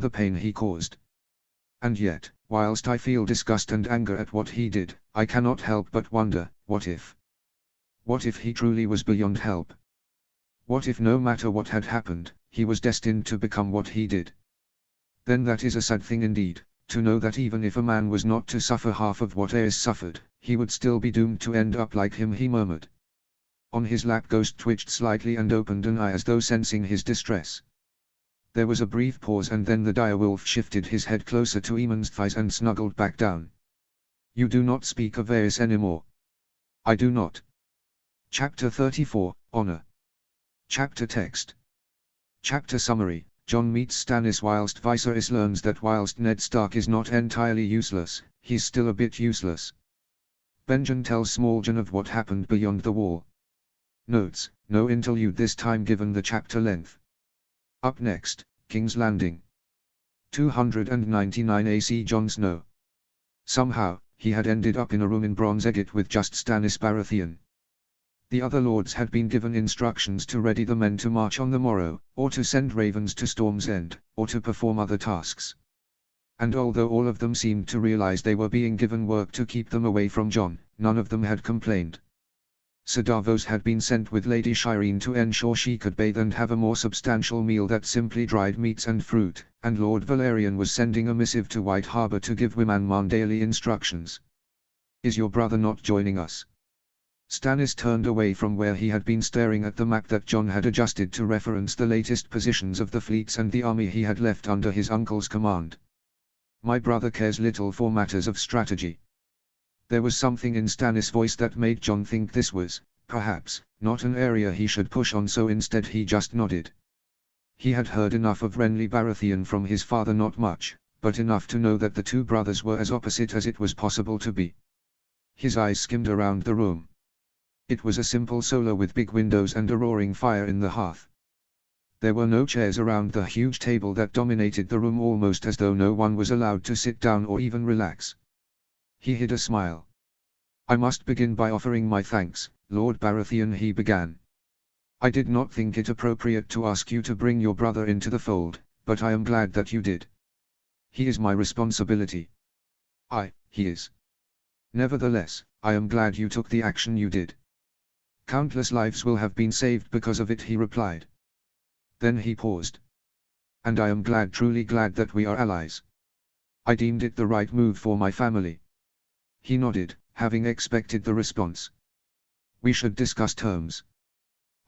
the pain he caused. And yet, whilst I feel disgust and anger at what he did, I cannot help but wonder, what if? What if he truly was beyond help? What if no matter what had happened, he was destined to become what he did? Then that is a sad thing indeed, to know that even if a man was not to suffer half of what Aes suffered, he would still be doomed to end up like him, he murmured. On his lap Ghost twitched slightly and opened an eye as though sensing his distress. There was a brief pause and then the direwolf shifted his head closer to Eamon's thighs and snuggled back down. You do not speak of Aes anymore. I do not. Chapter 34, Honor. Chapter text. Chapter summary. Jon meets Stannis whilst Viserys learns that whilst Ned Stark is not entirely useless, he's still a bit useless. Benjen tells Small Jon of what happened beyond the wall. Notes, no interlude this time given the chapter length. Up next, King's Landing. 299 AC. Jon Snow. Somehow, he had ended up in a room in Bronze Agate with just Stannis Baratheon. The other lords had been given instructions to ready the men to march on the morrow, or to send ravens to Storm's End, or to perform other tasks. And although all of them seemed to realize they were being given work to keep them away from Jon, none of them had complained. Sir Davos had been sent with Lady Shireen to ensure she could bathe and have a more substantial meal that simply dried meats and fruit, and Lord Valerian was sending a missive to White Harbour to give Wyman daily instructions. Is your brother not joining us? Stannis turned away from where he had been staring at the map that Jon had adjusted to reference the latest positions of the fleets and the army he had left under his uncle's command. My brother cares little for matters of strategy. There was something in Stannis' voice that made Jon think this was, perhaps, not an area he should push on, so instead he just nodded. He had heard enough of Renly Baratheon from his father, not much, but enough to know that the two brothers were as opposite as it was possible to be. His eyes skimmed around the room. It was a simple solo with big windows and a roaring fire in the hearth. There were no chairs around the huge table that dominated the room, almost as though no one was allowed to sit down or even relax. He hid a smile. I must begin by offering my thanks, Lord Baratheon, he began. I did not think it appropriate to ask you to bring your brother into the fold, but I am glad that you did. He is my responsibility. He is. Nevertheless, I am glad you took the action you did. Countless lives will have been saved because of it, he replied. Then he paused. And I am glad, truly glad, that we are allies. I deemed it the right move for my family. He nodded, having expected the response. We should discuss terms.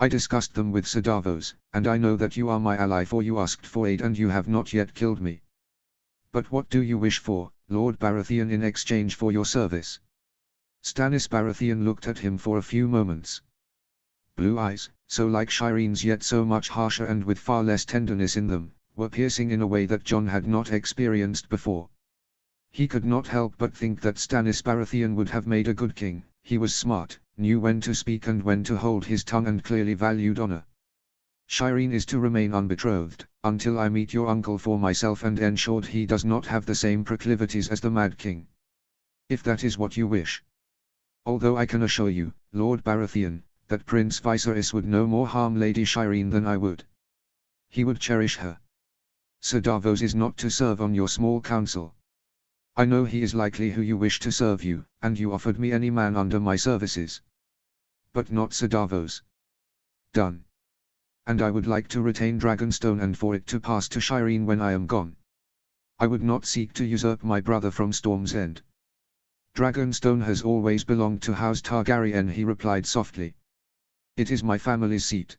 I discussed them with Sir Davos, and I know that you are my ally, for you asked for aid and you have not yet killed me. But what do you wish for, Lord Baratheon, in exchange for your service? Stannis Baratheon looked at him for a few moments. Blue eyes, so like Shireen's yet so much harsher and with far less tenderness in them, were piercing in a way that Jon had not experienced before. He could not help but think that Stannis Baratheon would have made a good king. He was smart, knew when to speak and when to hold his tongue, and clearly valued honor. Shireen is to remain unbetrothed, until I meet your uncle for myself and ensured he does not have the same proclivities as the Mad King. If that is what you wish. Although I can assure you, Lord Baratheon, that Prince Viserys would no more harm Lady Shireen than I would. He would cherish her. Sir Davos is not to serve on your small council. I know he is likely who you wish to serve you, and you offered me any man under my services. But not Sir Davos. Done. And I would like to retain Dragonstone and for it to pass to Shireen when I am gone. I would not seek to usurp my brother from Storm's End. Dragonstone has always belonged to House Targaryen, he replied softly. It is my family's seat.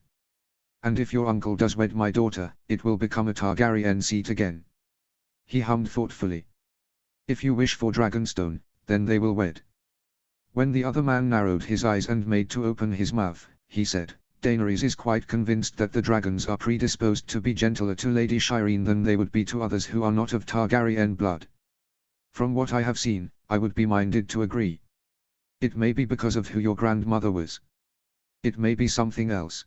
And if your uncle does wed my daughter, it will become a Targaryen seat again. He hummed thoughtfully. If you wish for Dragonstone, then they will wed. When the other man narrowed his eyes and made to open his mouth, he said, Daenerys is quite convinced that the dragons are predisposed to be gentler to Lady Shireen than they would be to others who are not of Targaryen blood. From what I have seen, I would be minded to agree. It may be because of who your grandmother was. It may be something else.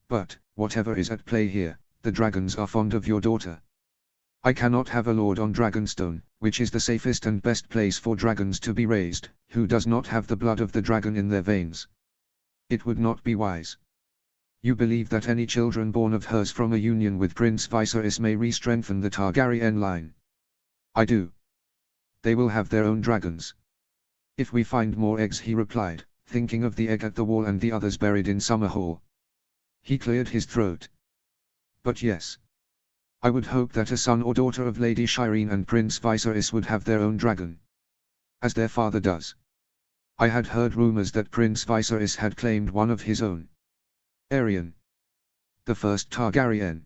But, whatever is at play here, the dragons are fond of your daughter. I cannot have a lord on Dragonstone, which is the safest and best place for dragons to be raised, who does not have the blood of the dragon in their veins. It would not be wise. You believe that any children born of hers from a union with Prince Viserys may re-strengthen the Targaryen line. I do. They will have their own dragons. If we find more eggs, he replied, thinking of the egg at the wall and the others buried in Summerhall. He cleared his throat. But yes. I would hope that a son or daughter of Lady Shireen and Prince Viserys would have their own dragon. As their father does. I had heard rumors that Prince Viserys had claimed one of his own. Aerion. The first Targaryen.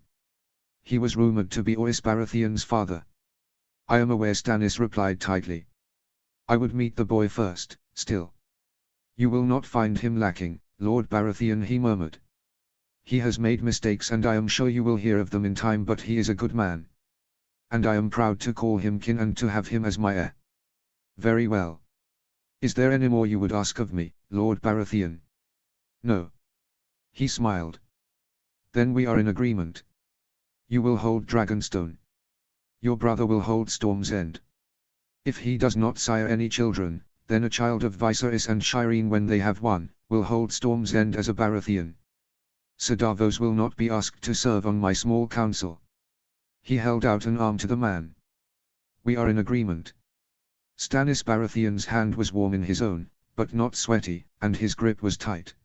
He was rumored to be Oris Baratheon's father. I am aware, Stannis replied tightly. I would meet the boy first, still. You will not find him lacking, Lord Baratheon, he murmured. He has made mistakes and I am sure you will hear of them in time, but he is a good man. And I am proud to call him kin and to have him as my heir. Very well. Is there any more you would ask of me, Lord Baratheon? No. He smiled. Then we are in agreement. You will hold Dragonstone. Your brother will hold Storm's End. If he does not sire any children, then a child of Viserys and Shireen, when they have one, will hold Storm's End as a Baratheon. Sir Davos will not be asked to serve on my small council. He held out an arm to the man. We are in agreement. Stannis Baratheon's hand was warm in his own, but not sweaty, and his grip was tight.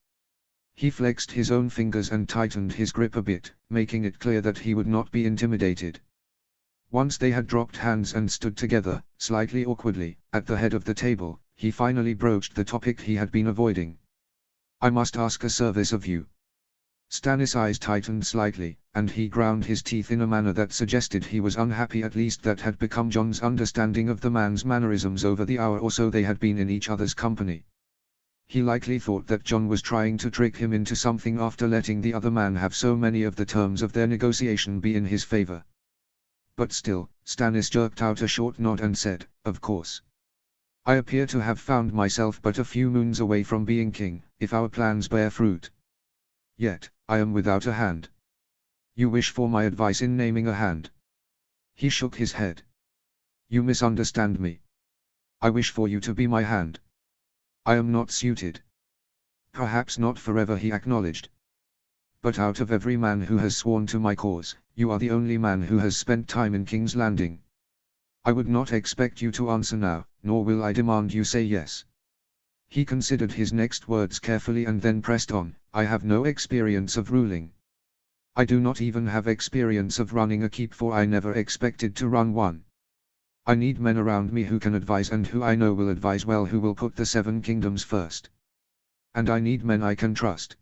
He flexed his own fingers and tightened his grip a bit, making it clear that he would not be intimidated. Once they had dropped hands and stood together, slightly awkwardly, at the head of the table, he finally broached the topic he had been avoiding. I must ask a service of you. Stannis' eyes tightened slightly, and he ground his teeth in a manner that suggested he was unhappy, at least that had become Jon's understanding of the man's mannerisms over the hour or so they had been in each other's company. He likely thought that Jon was trying to trick him into something after letting the other man have so many of the terms of their negotiation be in his favor. But still, Stannis jerked out a short nod and said, of course. I appear to have found myself but a few moons away from being king, if our plans bear fruit. Yet, I am without a hand. You wish for my advice in naming a hand? He shook his head. You misunderstand me. I wish for you to be my hand. I am not suited. Perhaps not forever, he acknowledged. But out of every man who has sworn to my cause, you are the only man who has spent time in King's Landing. I would not expect you to answer now, nor will I demand you say yes. He considered his next words carefully and then pressed on, I have no experience of ruling. I do not even have experience of running a keep, for I never expected to run one. I need men around me who can advise and who I know will advise well, who will put the 7 kingdoms first. And I need men I can trust.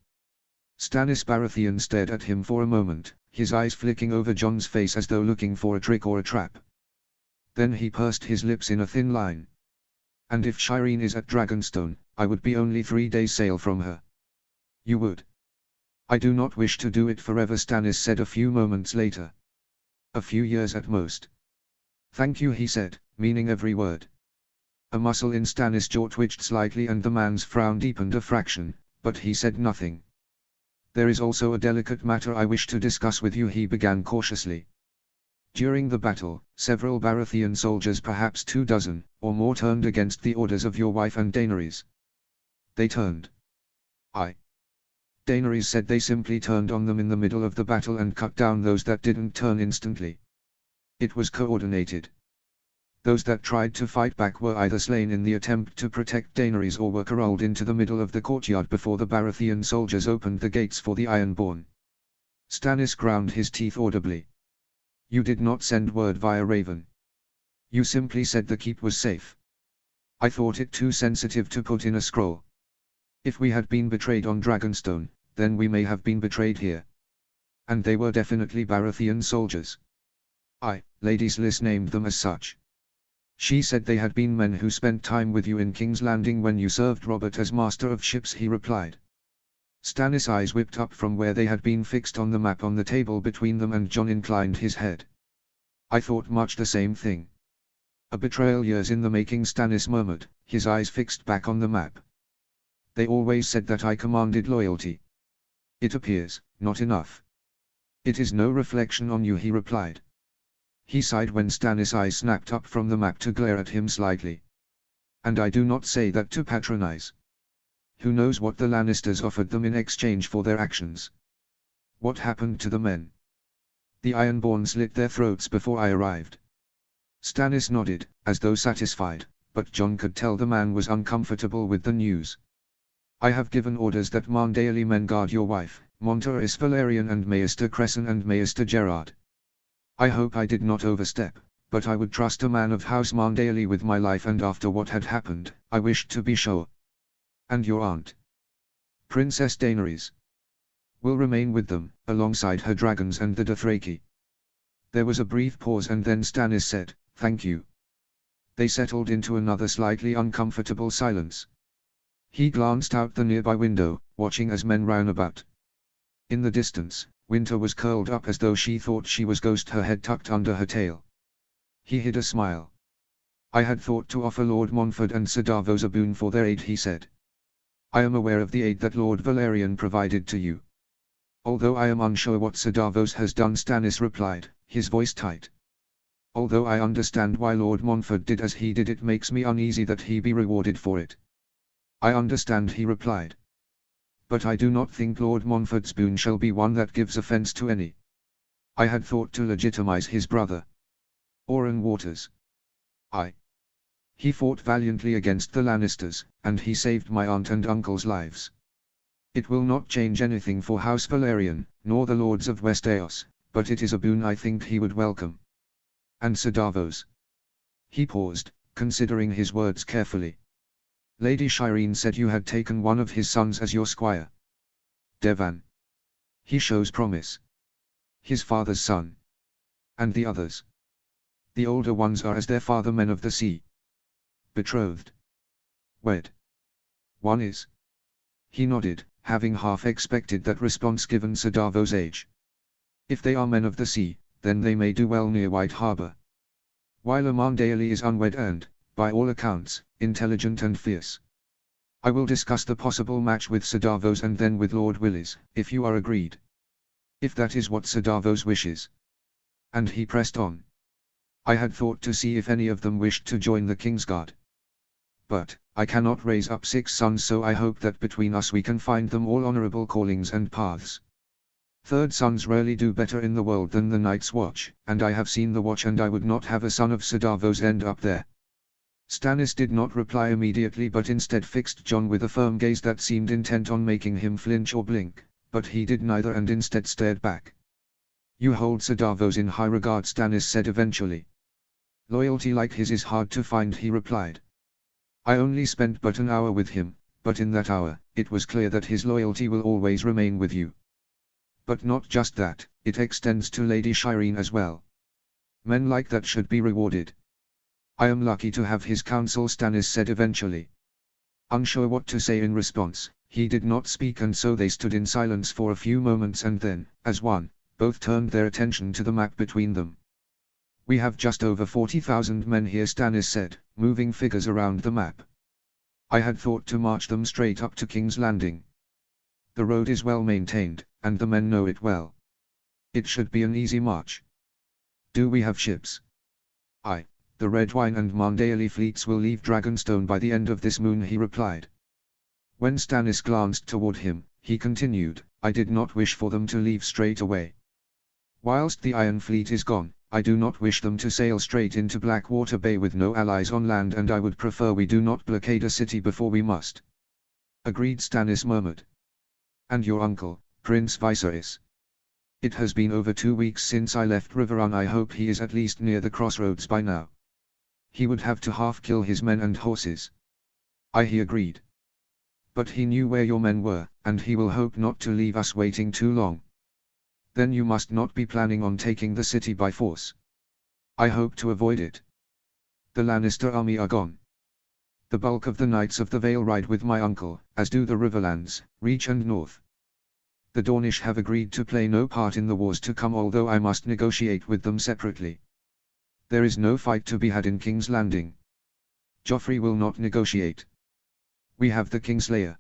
Stannis Baratheon stared at him for a moment, his eyes flicking over Jon's face as though looking for a trick or a trap. Then he pursed his lips in a thin line. And if Shireen is at Dragonstone, I would be only 3 days' sail from her. You would. I do not wish to do it forever, Stannis said a few moments later. A few years at most. Thank you, he said, meaning every word. A muscle in Stannis' jaw twitched slightly and the man's frown deepened a fraction, but he said nothing. There is also a delicate matter I wish to discuss with you, he began cautiously. During the battle, several Baratheon soldiers, perhaps 24 or more, turned against the orders of your wife and Daenerys. They turned. Daenerys said they simply turned on them in the middle of the battle and cut down those that didn't turn instantly. It was coordinated. Those that tried to fight back were either slain in the attempt to protect Daenerys or were corralled into the middle of the courtyard before the Baratheon soldiers opened the gates for the Ironborn. Stannis ground his teeth audibly. You did not send word via Raven. You simply said the keep was safe. I thought it too sensitive to put in a scroll. If we had been betrayed on Dragonstone, then we may have been betrayed here. And they were definitely Baratheon soldiers. Lady Slyss named them as such. She said they had been men who spent time with you in King's Landing when you served Robert as master of ships, he replied. Stannis' eyes whipped up from where they had been fixed on the map on the table between them, and Jon inclined his head. I thought much the same thing. A betrayal years in the making, Stannis murmured, his eyes fixed back on the map. They always said that I commanded loyalty. It appears, not enough. It is no reflection on you, he replied. He sighed when Stannis' eyes snapped up from the map to glare at him slightly. And I do not say that to patronize. Who knows what the Lannisters offered them in exchange for their actions? What happened to the men? The Ironborn slit their throats before I arrived. Stannis nodded, as though satisfied, but Jon could tell the man was uncomfortable with the news. I have given orders that Mandaeally men guard your wife, Monterys Valerian and Maester Cresson and Maester Gerard. I hope I did not overstep, but I would trust a man of House Mandaeally with my life, and after what had happened, I wished to be sure. And your aunt, Princess Daenerys, will remain with them, alongside her dragons and the Dothraki. There was a brief pause and then Stannis said, "Thank you." They settled into another slightly uncomfortable silence. He glanced out the nearby window, watching as men ran about. In the distance, Winter was curled up as though she thought she was ghost, her head tucked under her tail. He hid a smile. "I had thought to offer Lord Montfort and Sir Davos a boon for their aid," he said. "I am aware of the aid that Lord Valerian provided to you. Although I am unsure what Sir Davos has done," Stannis replied, his voice tight. "Although I understand why Lord Montfort did as he did, it makes me uneasy that he be rewarded for it." "I understand," he replied. "But I do not think Lord Montfort's boon shall be one that gives offence to any. I had thought to legitimize his brother, Oren Waters. He fought valiantly against the Lannisters, and he saved my aunt and uncle's lives. It will not change anything for House Valerian, nor the Lords of Westeros, but it is a boon I think he would welcome. And Sir Davos." He paused, considering his words carefully. "Lady Shireen said you had taken one of his sons as your squire. Devan. He shows promise. His father's son. And the others?" "The older ones are as their father, men of the sea. Betrothed. Wed. One is." He nodded, having half expected that response given Sir Davos' age. "If they are men of the sea, then they may do well near White Harbor. While a Mandaeally is unwed and, by all accounts, intelligent and fierce. I will discuss the possible match with Sir Davos and then with Lord Willis, if you are agreed. If that is what Sir Davos wishes." And he pressed on. "I had thought to see if any of them wished to join the Kingsguard. But, I cannot raise up 6 sons, so I hope that between us we can find them all honorable callings and paths. Third sons rarely do better in the world than the Night's Watch, and I have seen the Watch, and I would not have a son of Sir Davos end up there." Stannis did not reply immediately, but instead fixed Jon with a firm gaze that seemed intent on making him flinch or blink, but he did neither and instead stared back. "You hold Sir Davos in high regard," Stannis said eventually. "Loyalty like his is hard to find," he replied. "I only spent but an hour with him, but in that hour, it was clear that his loyalty will always remain with you. But not just that, it extends to Lady Shireen as well. Men like that should be rewarded. I am lucky to have his counsel," Stannis said eventually. Unsure what to say in response, he did not speak, and so they stood in silence for a few moments, and then, as one, both turned their attention to the map between them. "We have just over 40,000 men here," Stannis said, moving figures around the map. "I had thought to march them straight up to King's Landing. The road is well maintained, and the men know it well. It should be an easy march." "Do we have ships?" "Aye, the Redwyne and Mandaeally fleets will leave Dragonstone by the end of this moon," he replied. When Stannis glanced toward him, he continued, "I did not wish for them to leave straight away. Whilst the Iron Fleet is gone, I do not wish them to sail straight into Blackwater Bay with no allies on land, and I would prefer we do not blockade a city before we must." "Agreed," Stannis murmured. "And your uncle, Prince Viserys? It has been over 2 weeks since I left Riverrun. I hope he is at least near the crossroads by now. He would have to half-kill his men and horses." He agreed. "But he knew where your men were, and he will hope not to leave us waiting too long." "Then you must not be planning on taking the city by force." "I hope to avoid it. The Lannister army are gone. The bulk of the Knights of the Vale ride with my uncle, as do the Riverlands, Reach and North. The Dornish have agreed to play no part in the wars to come, although I must negotiate with them separately. There is no fight to be had in King's Landing. Joffrey will not negotiate. We have the Kingslayer."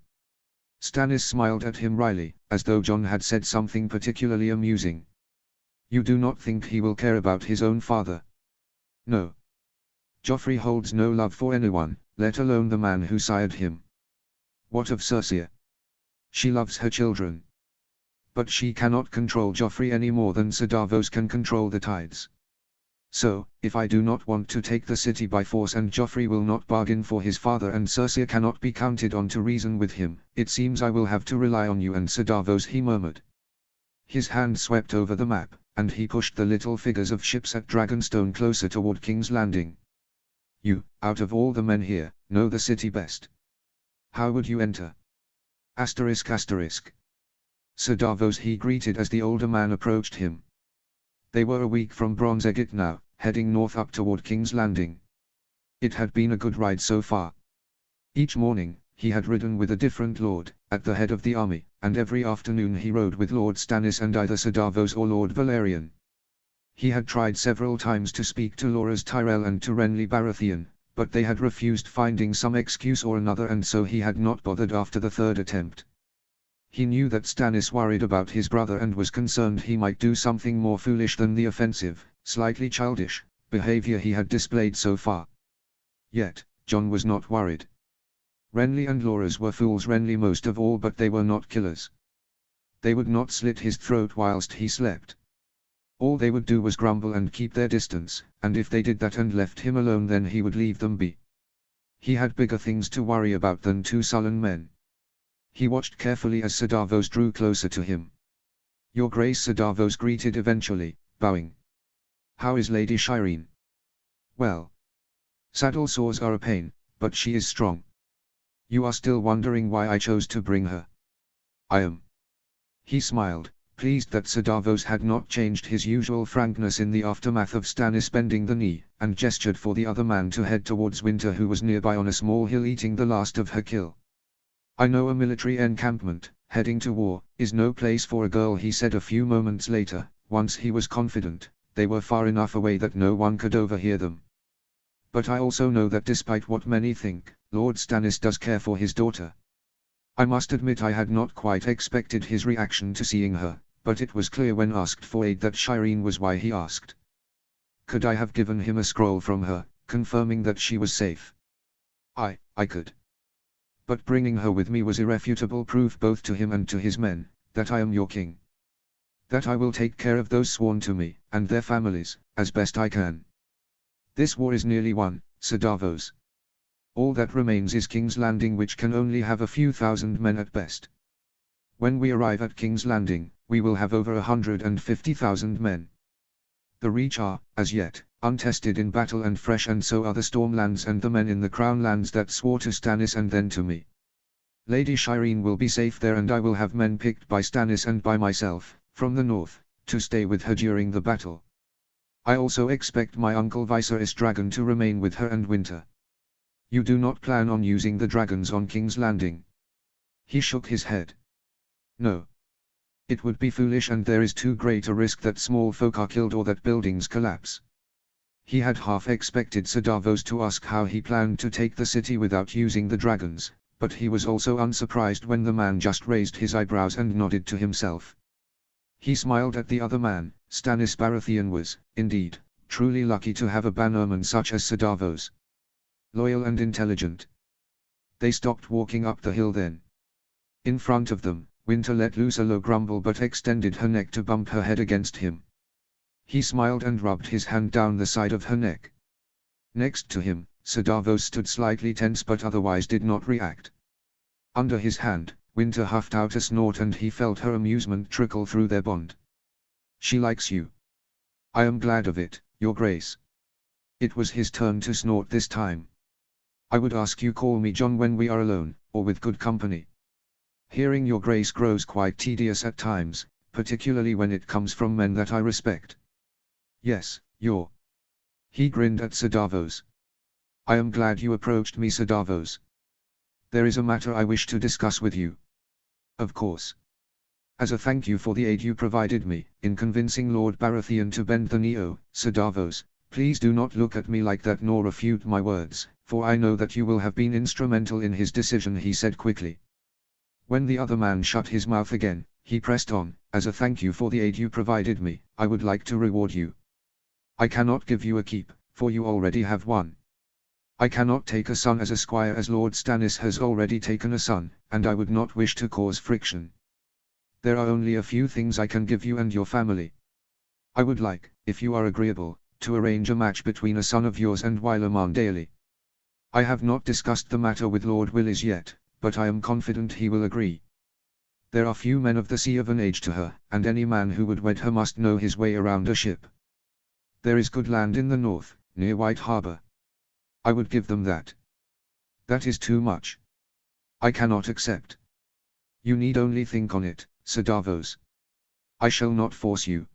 Stannis smiled at him wryly, as though Jon had said something particularly amusing. "You do not think he will care about his own father?" "No. Joffrey holds no love for anyone, let alone the man who sired him." "What of Cersei? She loves her children." but she cannot control Joffrey any more than Sir Davos can control the tides. So, if I do not want to take the city by force and Joffrey will not bargain for his father and Cersei cannot be counted on to reason with him, it seems I will have to rely on you and Sir Davos, he murmured. His hand swept over the map, and he pushed the little figures of ships at Dragonstone closer toward King's Landing. You, out of all the men here, know the city best. How would you enter? Asterisk asterisk. Sir Davos he greeted as the older man approached him. They were a week from Bronze Egget now, heading north up toward King's Landing. It had been a good ride so far. Each morning, he had ridden with a different lord, at the head of the army, and every afternoon he rode with Lord Stannis and either Sir Davos or Lord Valerian. He had tried several times to speak to Loras Tyrell and to Renly Baratheon, but they had refused, finding some excuse or another, and so he had not bothered after the third attempt. He knew that Stannis worried about his brother and was concerned he might do something more foolish than the offensive, slightly childish, behavior he had displayed so far. Yet, Jon was not worried. Renly and Loras were fools, Renly most of all, but they were not killers. They would not slit his throat whilst he slept. All they would do was grumble and keep their distance, and if they did that and left him alone then he would leave them be. He had bigger things to worry about than two sullen men. He watched carefully as Sir Davos drew closer to him. Your Grace, Sir Davos greeted eventually, bowing. How is Lady Shireen? Well. Saddle sores are a pain, but she is strong. You are still wondering why I chose to bring her? I am. He smiled, pleased that Sir Davos had not changed his usual frankness in the aftermath of Stannis bending the knee, and gestured for the other man to head towards Winter, who was nearby on a small hill eating the last of her kill. I know a military encampment, heading to war, is no place for a girl, he said a few moments later, once he was confident, they were far enough away that no one could overhear them. But I also know that despite what many think, Lord Stannis does care for his daughter. I must admit I had not quite expected his reaction to seeing her, but it was clear when asked for aid that Shireen was why he asked. Could I have given him a scroll from her, confirming that she was safe? I could. But bringing her with me was irrefutable proof both to him and to his men, that I am your king. That I will take care of those sworn to me, and their families, as best I can. This war is nearly won, Sir Davos. All that remains is King's Landing, which can only have a few thousand men at best. When we arrive at King's Landing, we will have over 150,000 men. The Reach are, as yet, untested in battle and fresh, and so are the Stormlands and the men in the Crown Lands that swore to Stannis and then to me. Lady Shireen will be safe there, and I will have men picked by Stannis and by myself, from the north, to stay with her during the battle. I also expect my uncle Viserys Dragon to remain with her and Winter. You do not plan on using the dragons on King's Landing? He shook his head. No. It would be foolish, and there is too great a risk that small folk are killed or that buildings collapse. He had half expected Sir Davos to ask how he planned to take the city without using the dragons, but he was also unsurprised when the man just raised his eyebrows and nodded to himself. He smiled at the other man. Stannis Baratheon was, indeed, truly lucky to have a bannerman such as Sir Davos. Loyal and intelligent. They stopped walking up the hill then. In front of them, Winter let loose a low grumble but extended her neck to bump her head against him. He smiled and rubbed his hand down the side of her neck. Next to him, Sir Davos stood slightly tense but otherwise did not react. Under his hand, Winter huffed out a snort and he felt her amusement trickle through their bond. She likes you. I am glad of it, Your Grace. It was his turn to snort this time. I would ask you call me Jon when we are alone, or with good company. Hearing Your Grace grows quite tedious at times, particularly when it comes from men that I respect. Yes, Your. He grinned at Sir Davos. I am glad you approached me, Sir Davos. There is a matter I wish to discuss with you. Of course. As a thank you for the aid you provided me, in convincing Lord Baratheon to bend the knee, Sir Davos, please do not look at me like that nor refute my words, for I know that you will have been instrumental in his decision, he said quickly. When the other man shut his mouth again, he pressed on, as a thank you for the aid you provided me, I would like to reward you. I cannot give you a keep, for you already have one. I cannot take a son as a squire, as Lord Stannis has already taken a son, and I would not wish to cause friction. There are only a few things I can give you and your family. I would like, if you are agreeable, to arrange a match between a son of yours and Wailamon Daly. I have not discussed the matter with Lord Willis yet, but I am confident he will agree. There are few men of the sea of an age to her, and any man who would wed her must know his way around a ship. There is good land in the north, near White Harbor. I would give them that. That is too much. I cannot accept. You need only think on it, Sir Davos. I shall not force you.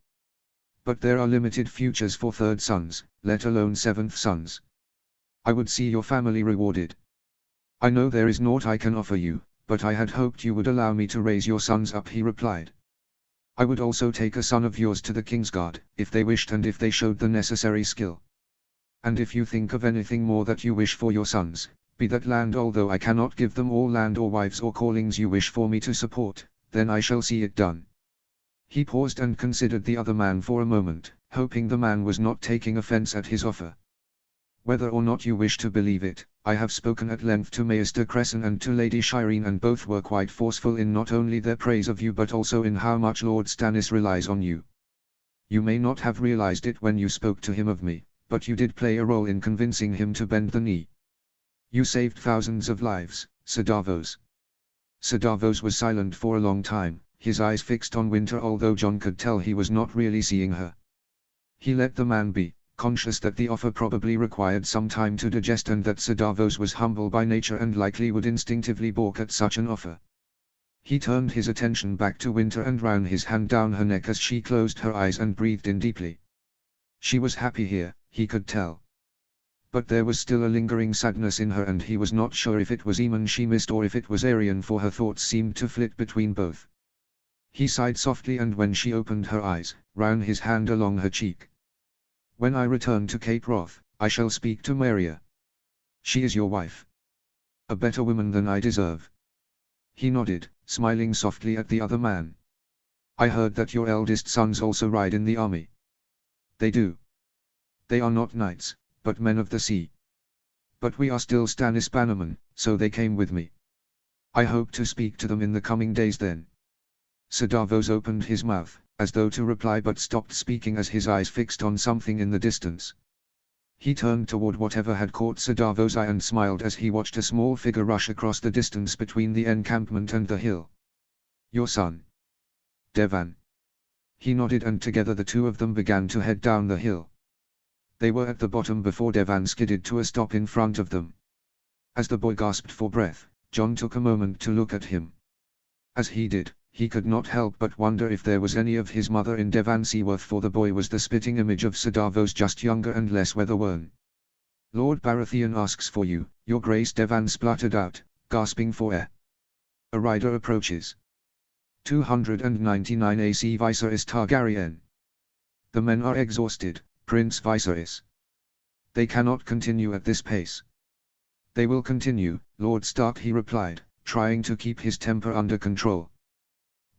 But there are limited futures for third sons, let alone seventh sons. I would see your family rewarded. I know there is naught I can offer you, but I had hoped you would allow me to raise your sons up, he replied. I would also take a son of yours to the Kingsguard, if they wished and if they showed the necessary skill. And if you think of anything more that you wish for your sons, be that land, although I cannot give them all land or wives or callings you wish for me to support, then I shall see it done. He paused and considered the other man for a moment, hoping the man was not taking offense at his offer. Whether or not you wish to believe it, I have spoken at length to Maester Cresson and to Lady Shireen, and both were quite forceful in not only their praise of you but also in how much Lord Stannis relies on you. You may not have realized it when you spoke to him of me, but you did play a role in convincing him to bend the knee. You saved thousands of lives, Sir Davos. Sir Davos was silent for a long time, his eyes fixed on Winter, although Jon could tell he was not really seeing her. He let the man be, conscious that the offer probably required some time to digest and that Sir Davos was humble by nature and likely would instinctively balk at such an offer. He turned his attention back to Winter and ran his hand down her neck as she closed her eyes and breathed in deeply. She was happy here, he could tell. But there was still a lingering sadness in her, and he was not sure if it was Aemon she missed or if it was Aerion, for her thoughts seemed to flit between both. He sighed softly, and when she opened her eyes, ran his hand along her cheek. When I return to Cape Wrath, I shall speak to Meria. She is your wife. A better woman than I deserve. He nodded, smiling softly at the other man. I heard that your eldest sons also ride in the army. They do. They are not knights, but men of the sea. But we are still Stannis bannermen, so they came with me. I hope to speak to them in the coming days then. Sir Davos opened his mouth, as though to reply, but stopped speaking as his eyes fixed on something in the distance. He turned toward whatever had caught Sir Davos' eye and smiled as he watched a small figure rush across the distance between the encampment and the hill. Your son. Devan. He nodded, and together the two of them began to head down the hill. They were at the bottom before Devan skidded to a stop in front of them. As the boy gasped for breath, Jon took a moment to look at him. As he did, he could not help but wonder if there was any of his mother in Devan Seaworth, for the boy was the spitting image of Sir Davos, just younger and less weather-worn. Lord Baratheon asks for you, Your Grace, Devan spluttered out, gasping for air. A rider approaches. 299 AC Viserys Targaryen. The men are exhausted, Prince Viserys. They cannot continue at this pace. They will continue, Lord Stark, he replied, trying to keep his temper under control.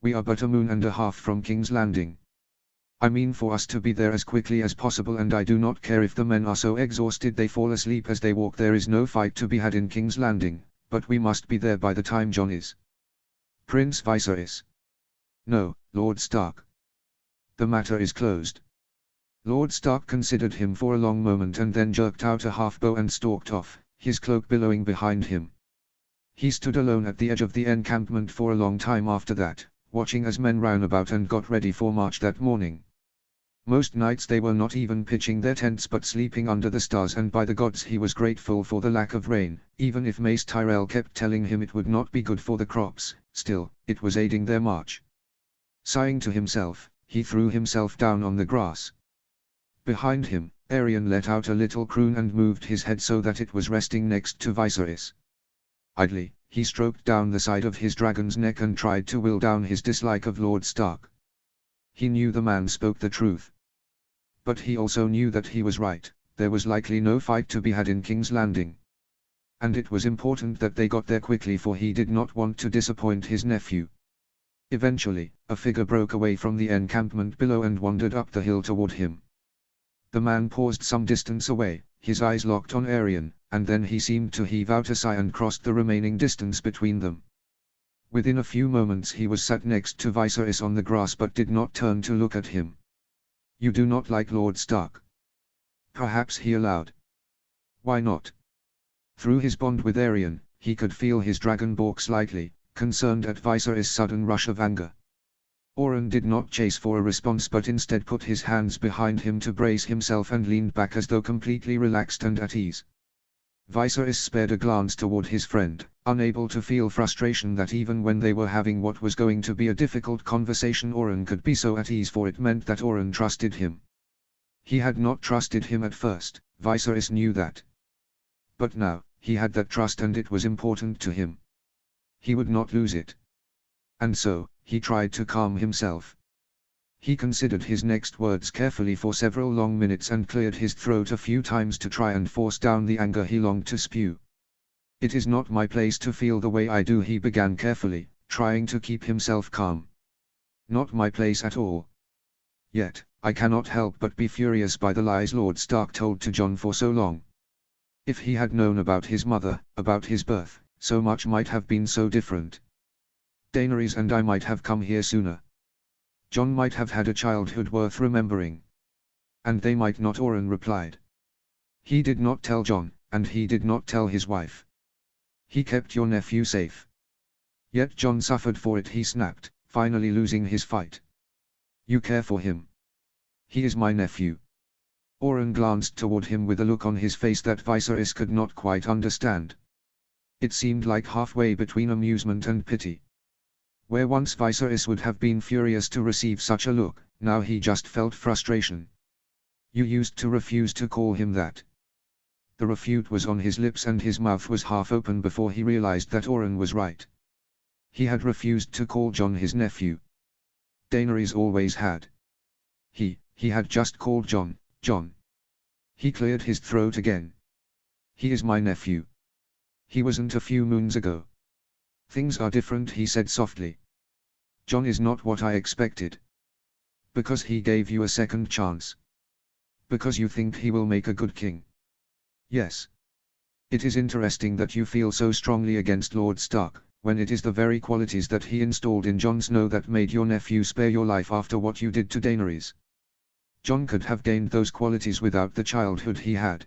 We are but a moon and a half from King's Landing. I mean for us to be there as quickly as possible, and I do not care if the men are so exhausted they fall asleep as they walk. There is no fight to be had in King's Landing, but we must be there by the time Jon is. Prince Viserys. No, Lord Stark. The matter is closed. Lord Stark considered him for a long moment and then jerked out a half-bow and stalked off, his cloak billowing behind him. He stood alone at the edge of the encampment for a long time after that, watching as men ran about and got ready for march that morning. Most nights they were not even pitching their tents but sleeping under the stars, and by the gods he was grateful for the lack of rain, even if Mace Tyrell kept telling him it would not be good for the crops. Still, it was aiding their march. Sighing to himself, he threw himself down on the grass. Behind him, Aerion let out a little croon and moved his head so that it was resting next to Viserys. Idly, he stroked down the side of his dragon's neck and tried to will down his dislike of Lord Stark. He knew the man spoke the truth. But he also knew that he was right. There was likely no fight to be had in King's Landing. And it was important that they got there quickly, for he did not want to disappoint his nephew. Eventually, a figure broke away from the encampment below and wandered up the hill toward him. The man paused some distance away, his eyes locked on Aerion, and then he seemed to heave out a sigh and crossed the remaining distance between them. Within a few moments he was sat next to Viserys on the grass but did not turn to look at him. "You do not like Lord Stark?" Perhaps he allowed. "Why not?" Through his bond with Aerion, he could feel his dragon balk slightly, concerned at Viserys' sudden rush of anger. Oren did not chase for a response but instead put his hands behind him to brace himself and leaned back as though completely relaxed and at ease. Viserys spared a glance toward his friend, unable to feel frustration that even when they were having what was going to be a difficult conversation Oren could be so at ease, for it meant that Oren trusted him. He had not trusted him at first, Viserys knew that. But now, he had that trust and it was important to him. He would not lose it. And so, he tried to calm himself. He considered his next words carefully for several long minutes and cleared his throat a few times to try and force down the anger he longed to spew. "It is not my place to feel the way I do," he began carefully, trying to keep himself calm. "Not my place at all. Yet, I cannot help but be furious by the lies Lord Stark told to Jon for so long. If he had known about his mother, about his birth, so much might have been so different. Daenerys and I might have come here sooner. Jon might have had a childhood worth remembering. And they might not," Oren replied. "He did not tell Jon, and he did not tell his wife. He kept your nephew safe. Yet Jon suffered for it," he snapped, finally losing his fight. "You care for him. He is my nephew." Oren glanced toward him with a look on his face that Viserys could not quite understand. It seemed like halfway between amusement and pity. Where once Viserys would have been furious to receive such a look, now he just felt frustration. "You used to refuse to call him that." The refute was on his lips and his mouth was half open before he realized that Oren was right. He had refused to call Jon his nephew. Daenerys always had. He had just called Jon, Jon. He cleared his throat again. "He is my nephew. He wasn't a few moons ago." "Things are different," he said softly. "Jon is not what I expected." "Because he gave you a second chance. Because you think he will make a good king." "Yes. It is interesting that you feel so strongly against Lord Stark, when it is the very qualities that he installed in Jon Snow that made your nephew spare your life after what you did to Daenerys. Jon could have gained those qualities without the childhood he had."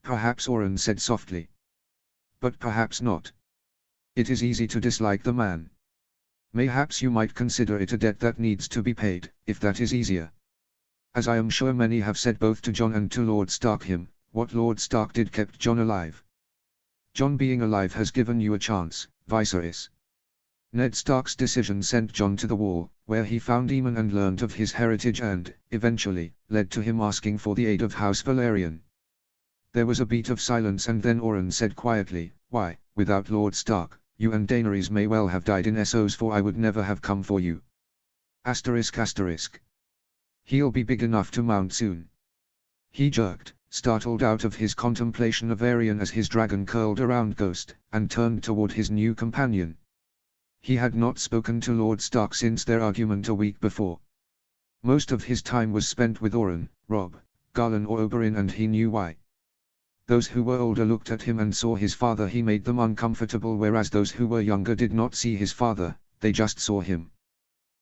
"Perhaps," Oren said softly. "But perhaps not. It is easy to dislike the man. Mayhaps you might consider it a debt that needs to be paid, if that is easier. As I am sure many have said both to Jon and to Lord Stark, what Lord Stark did kept Jon alive. Jon being alive has given you a chance, Viserys. Ned Stark's decision sent Jon to the Wall, where he found Aemon and learned of his heritage and, eventually, led to him asking for the aid of House Velaryon." There was a beat of silence and then Oren said quietly, "Why, without Lord Stark, you and Daenerys may well have died in Essos, for I would never have come for you. ****. He'll be big enough to mount soon." He jerked, startled out of his contemplation of Aerion as his dragon curled around Ghost, and turned toward his new companion. He had not spoken to Lord Stark since their argument a week before. Most of his time was spent with Oren, Robb, Garlan or Oberyn, and he knew why. Those who were older looked at him and saw his father. He made them uncomfortable, whereas those who were younger did not see his father, they just saw him.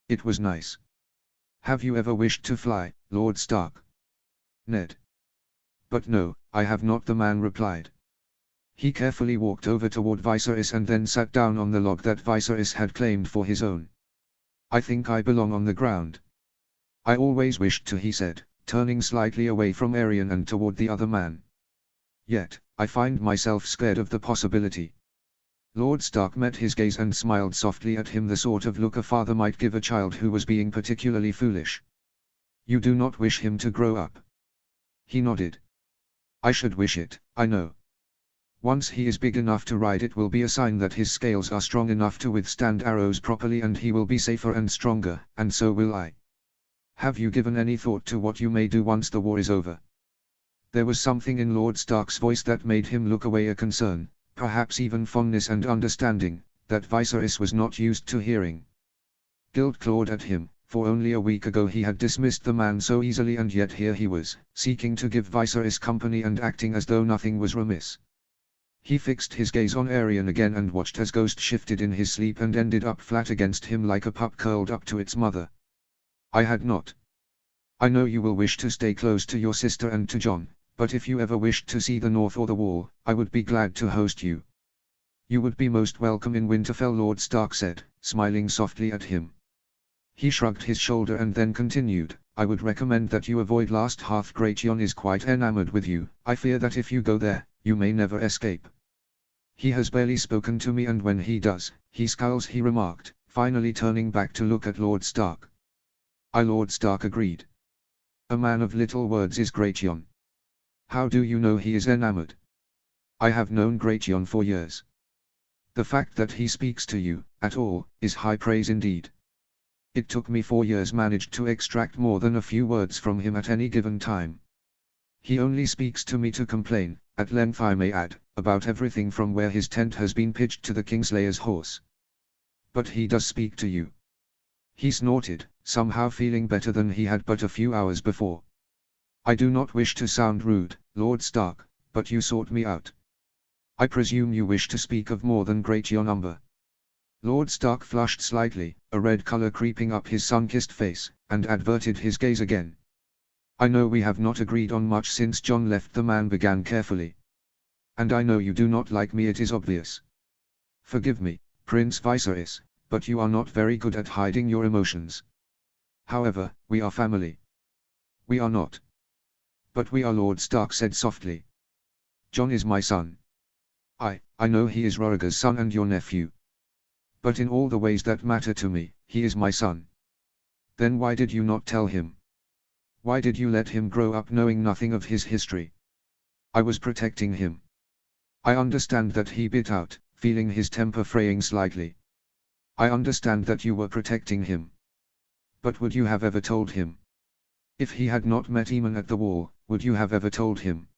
It was nice. "Have you ever wished to fly, Lord Stark?" "Ned." "But no, I have not," the man replied. He carefully walked over toward Viserys and then sat down on the log that Viserys had claimed for his own. "I think I belong on the ground." "I always wished to," he said, turning slightly away from Aerion and toward the other man. "Yet, I find myself scared of the possibility." Lord Stark met his gaze and smiled softly at him, the sort of look a father might give a child who was being particularly foolish. "You do not wish him to grow up?" He nodded. "I should wish it, I know. Once he is big enough to ride, it will be a sign that his scales are strong enough to withstand arrows properly, and he will be safer and stronger, and so will I. Have you given any thought to what you may do once the war is over?" There was something in Lord Stark's voice that made him look away, a concern, perhaps even fondness and understanding, that Viserys was not used to hearing. Guilt clawed at him, for only a week ago he had dismissed the man so easily, and yet here he was, seeking to give Viserys company and acting as though nothing was ramiss. He fixed his gaze on Arion again and watched as Ghost shifted in his sleep and ended up flat against him like a pup curled up to its mother. I had not. I know you will wish to stay close to your sister and to Jon, but if you ever wished to see the North or the Wall, I would be glad to host you. You would be most welcome in Winterfell, Lord Stark said, smiling softly at him. He shrugged his shoulder and then continued, I would recommend that you avoid Last Hearth. Gratian is quite enamored with you. I fear that if you go there, you may never escape. He has barely spoken to me, and when he does, he scowls, he remarked, finally turning back to look at Lord Stark. Lord Stark agreed. A man of little words is Gratian. How do you know he is enamored? I have known Gratian for years. The fact that he speaks to you, at all, is high praise indeed. It took me 4 years managed to extract more than a few words from him at any given time. He only speaks to me to complain, at length I may add, about everything from where his tent has been pitched to the Kingslayer's horse. But he does speak to you. He snorted, somehow feeling better than he had but a few hours before. I do not wish to sound rude, Lord Stark, but you sought me out. I presume you wish to speak of more than Gratian Umber. Lord Stark flushed slightly, a red color creeping up his sun-kissed face, and averted his gaze again. I know we have not agreed on much since Jon left, the man began carefully. And I know you do not like me, it is obvious. Forgive me, Prince Viserys, but you are not very good at hiding your emotions. However, we are family. We are not. But we are, Lord Stark said softly. Jon is my son. I know he is Rhaegar's son and your nephew. But in all the ways that matter to me, he is my son. Then why did you not tell him? Why did you let him grow up knowing nothing of his history? I was protecting him. I understand that, he bit out, feeling his temper fraying slightly. I understand that you were protecting him. But would you have ever told him? If he had not met Aemon at the Wall, would you have ever told him?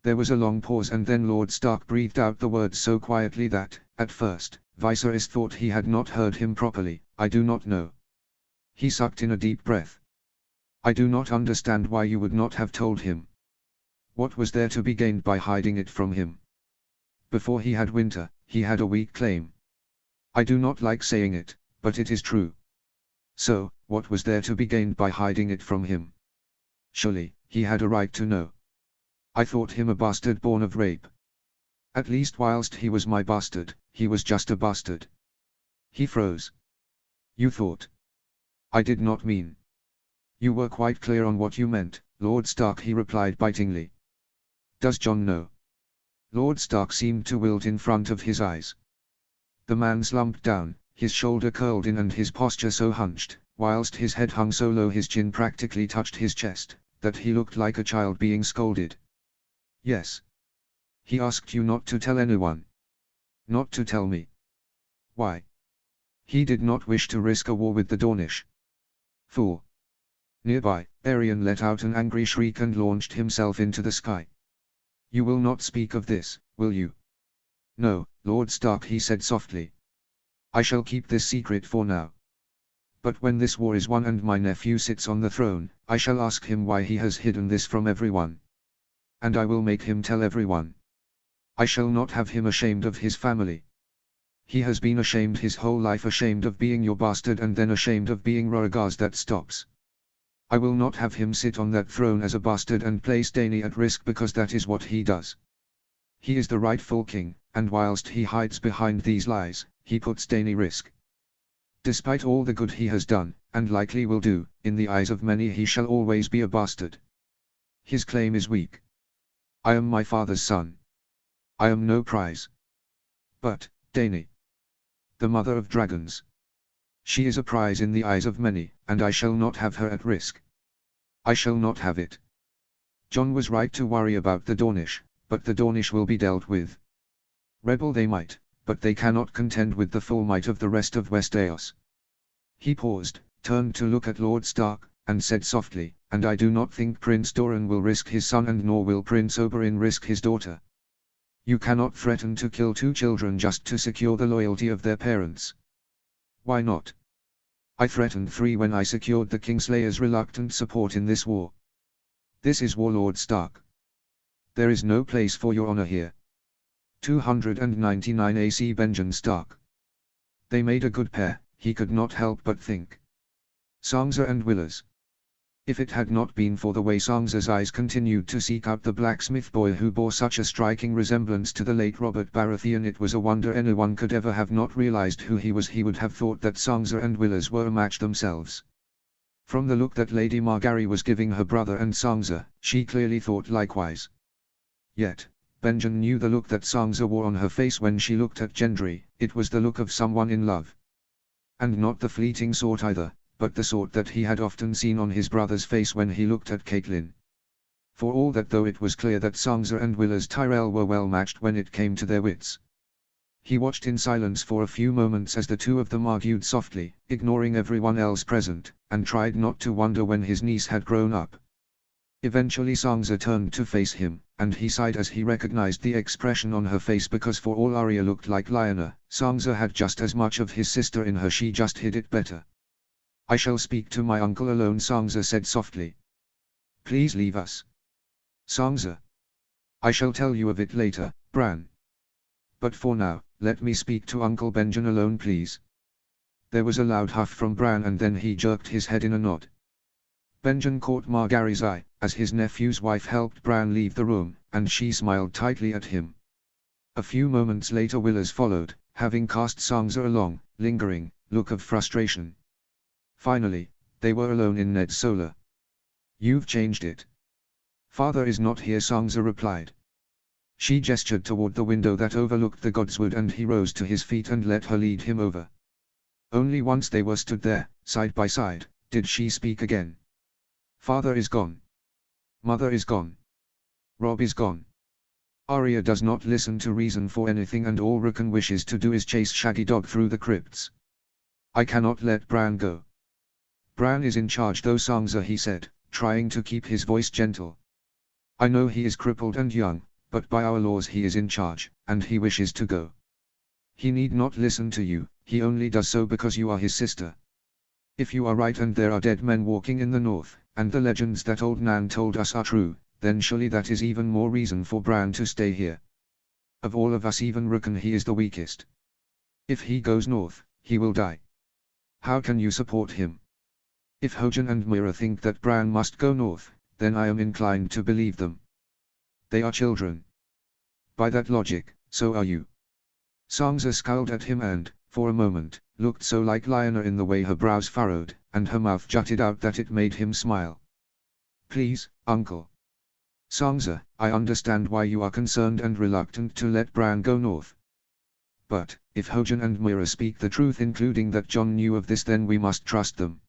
There was a long pause, and then Lord Stark breathed out the words so quietly that, at first, Viserys thought he had not heard him properly. I do not know. He sucked in a deep breath. I do not understand why you would not have told him. What was there to be gained by hiding it from him? Before he had Winter, he had a weak claim. I do not like saying it, but it is true. So, what was there to be gained by hiding it from him? Surely, he had a right to know. I thought him a bastard born of rape. At least whilst he was my bastard, he was just a bastard. He froze. You thought. I did not mean. You were quite clear on what you meant, Lord Stark, he replied bitingly. Does Jon know? Lord Stark seemed to wilt in front of his eyes. The man slumped down, his shoulder curled in and his posture so hunched, whilst his head hung so low his chin practically touched his chest, that he looked like a child being scolded. Yes. He asked you not to tell anyone. Not to tell me. Why? He did not wish to risk a war with the Dornish. Fool. Nearby, Arion let out an angry shriek and launched himself into the sky. You will not speak of this, will you? No, Lord Stark, he said softly. I shall keep this secret for now. But when this war is won and my nephew sits on the throne, I shall ask him why he has hidden this from everyone. And I will make him tell everyone. I shall not have him ashamed of his family. He has been ashamed his whole life, ashamed of being your bastard and then ashamed of being Rhaegar's. That stops. I will not have him sit on that throne as a bastard and place Dany at risk, because that is what he does. He is the rightful king, and whilst he hides behind these lies, he puts Dany at risk. Despite all the good he has done, and likely will do, in the eyes of many he shall always be a bastard. His claim is weak. I am my father's son. I am no prize. But, Dany, the mother of dragons, she is a prize in the eyes of many, and I shall not have her at risk. I shall not have it. Jon was right to worry about the Dornish, but the Dornish will be dealt with. Rebel they might, but they cannot contend with the full might of the rest of Westeros. He paused, turned to look at Lord Stark, and said softly, and I do not think Prince Doran will risk his son, and nor will Prince Oberyn risk his daughter. You cannot threaten to kill 2 children just to secure the loyalty of their parents. Why not? I threatened 3 when I secured the Kingslayer's reluctant support in this war. This is war, Lord Stark. There is no place for your honor here. 299 AC Benjen Stark. They made a good pair, he could not help but think. Sangza and Willers. If it had not been for the way Sangza's eyes continued to seek out the blacksmith boy who bore such a striking resemblance to the late Robert Baratheon, it was a wonder anyone could ever have not realized who he was. He would have thought that Sangza and Willers were a match themselves. From the look that Lady Margaery was giving her brother and Sangza, she clearly thought likewise. Yet, Benjen knew the look that Sangza wore on her face when she looked at Gendry. It was the look of someone in love. And not the fleeting sort either, but the sort that he had often seen on his brother's face when he looked at Catelyn. For all that, though it was clear that Sangza and Willers Tyrell were well matched when it came to their wits. He watched in silence for a few moments as the two of them argued softly, ignoring everyone else present, and tried not to wonder when his niece had grown up. Eventually Sangza turned to face him, and he sighed as he recognized the expression on her face, because for all Arya looked like Lyanna, Sangza had just as much of his sister in her. She just hid it better. "I shall speak to my uncle alone," Sangza said softly. "Please leave us." "Sangza. I shall tell you of it later, Bran. But for now, let me speak to Uncle Benjen alone, please." There was a loud huff from Bran, and then he jerked his head in a nod. Benjen caught Margaery's eye, as his nephew's wife helped Bran leave the room, and she smiled tightly at him. A few moments later Willers followed, having cast Sangza a long, lingering, look of frustration. Finally, they were alone in Ned Solar. "You've changed it." "Father is not here," Sangza replied. She gestured toward the window that overlooked the Godswood, and he rose to his feet and let her lead him over. Only once they were stood there, side by side, did she speak again. "Father is gone. Mother is gone. Robb is gone. Arya does not listen to reason for anything, and all Rickon wishes to do is chase Shaggy Dog through the crypts. I cannot let Bran go." "Bran is in charge though, Sangza," he said, trying to keep his voice gentle. "I know he is crippled and young, but by our laws he is in charge, and he wishes to go. He need not listen to you, he only does so because you are his sister. If you are right and there are dead men walking in the north, and the legends that old Nan told us are true, then surely that is even more reason for Bran to stay here. Of all of us, even Rickon, he is the weakest. If he goes north, he will die. How can you support him? If Hojan and Mira think that Bran must go north, then I am inclined to believe them. They are children. By that logic, so are you." Sangza scowled at him and, for a moment, looked so like Lyanna in the way her brows furrowed, and her mouth jutted out, that it made him smile. "Please, uncle." "Sangza, I understand why you are concerned and reluctant to let Bran go north. But, if Hojan and Mira speak the truth, including that Jon knew of this, then we must trust them.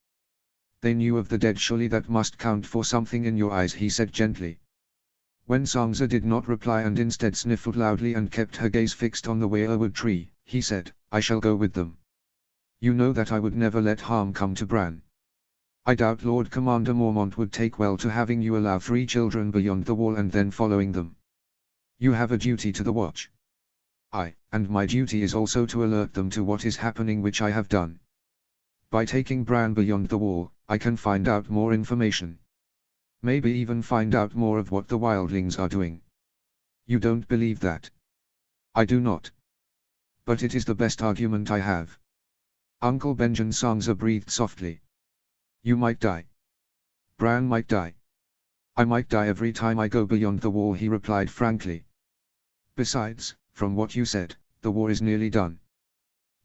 They knew of the dead, surely that must count for something in your eyes," he said gently. When Sangza did not reply and instead sniffled loudly and kept her gaze fixed on the weirwood tree, he said, "I shall go with them. You know that I would never let harm come to Bran. I doubt Lord Commander Mormont would take well to having you allow 3 children beyond the wall and then following them. You have a duty to the Watch. And my duty is also to alert them to what is happening, which I have done. By taking Bran beyond the wall, I can find out more information. Maybe even find out more of what the wildlings are doing. You don't believe that?" "I do not. But it is the best argument I have." "Uncle Benjen," Sangza breathed softly. "You might die. Bran might die. I might die every time I go beyond the wall," he replied frankly. "Besides, from what you said, the war is nearly done.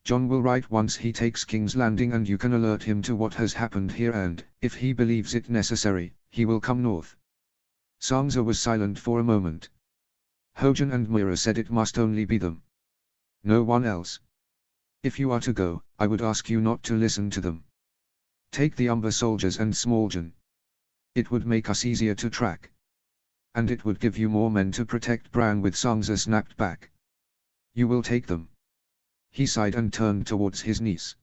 Jon will write once he takes King's Landing, and you can alert him to what has happened here, and, if he believes it necessary, he will come north." Sangza was silent for a moment. "Hojan and Mira said it must only be them. No one else. If you are to go, I would ask you not to listen to them. Take the Umber soldiers and Smallgen. It would make us easier to track. And it would give you more men to protect Bran with." Sangza snapped back. "You will take them?" He sighed and turned towards his niece.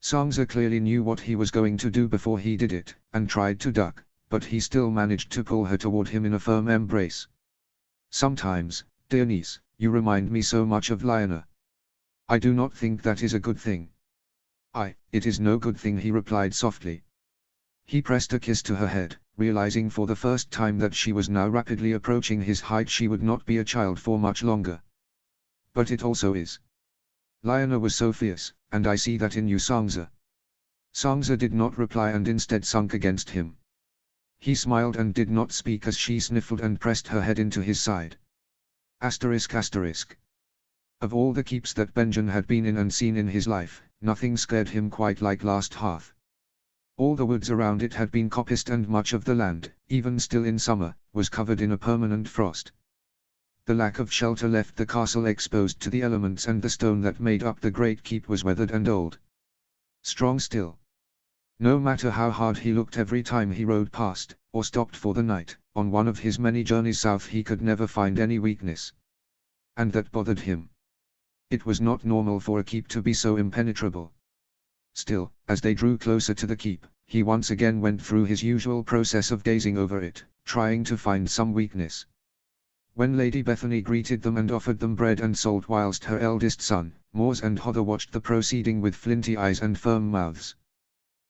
Sangza clearly knew what he was going to do before he did it, and tried to duck, but he still managed to pull her toward him in a firm embrace. "Sometimes, dear niece, you remind me so much of Lyanna. I do not think that is a good thing." It is no good thing," he replied softly. He pressed a kiss to her head, realizing for the first time that she was now rapidly approaching his height. She would not be a child for much longer. But it also is. Lionel was so fierce, and I see that in you, Sangza. Sangza did not reply and instead sunk against him. He smiled and did not speak as she sniffled and pressed her head into his side. Asterisk asterisk. Of all the keeps that Benjen had been in and seen in his life, nothing scared him quite like Last Hearth. All the woods around it had been coppiced and much of the land, even still in summer, was covered in a permanent frost. The lack of shelter left the castle exposed to the elements and the stone that made up the great keep was weathered and old. Strong still. No matter how hard he looked every time he rode past, or stopped for the night, on one of his many journeys south he could never find any weakness. And that bothered him. It was not normal for a keep to be so impenetrable. Still, as they drew closer to the keep, he once again went through his usual process of gazing over it, trying to find some weakness. When Lady Bethany greeted them and offered them bread and salt whilst her eldest son, Mors and Hodder watched the proceeding with flinty eyes and firm mouths.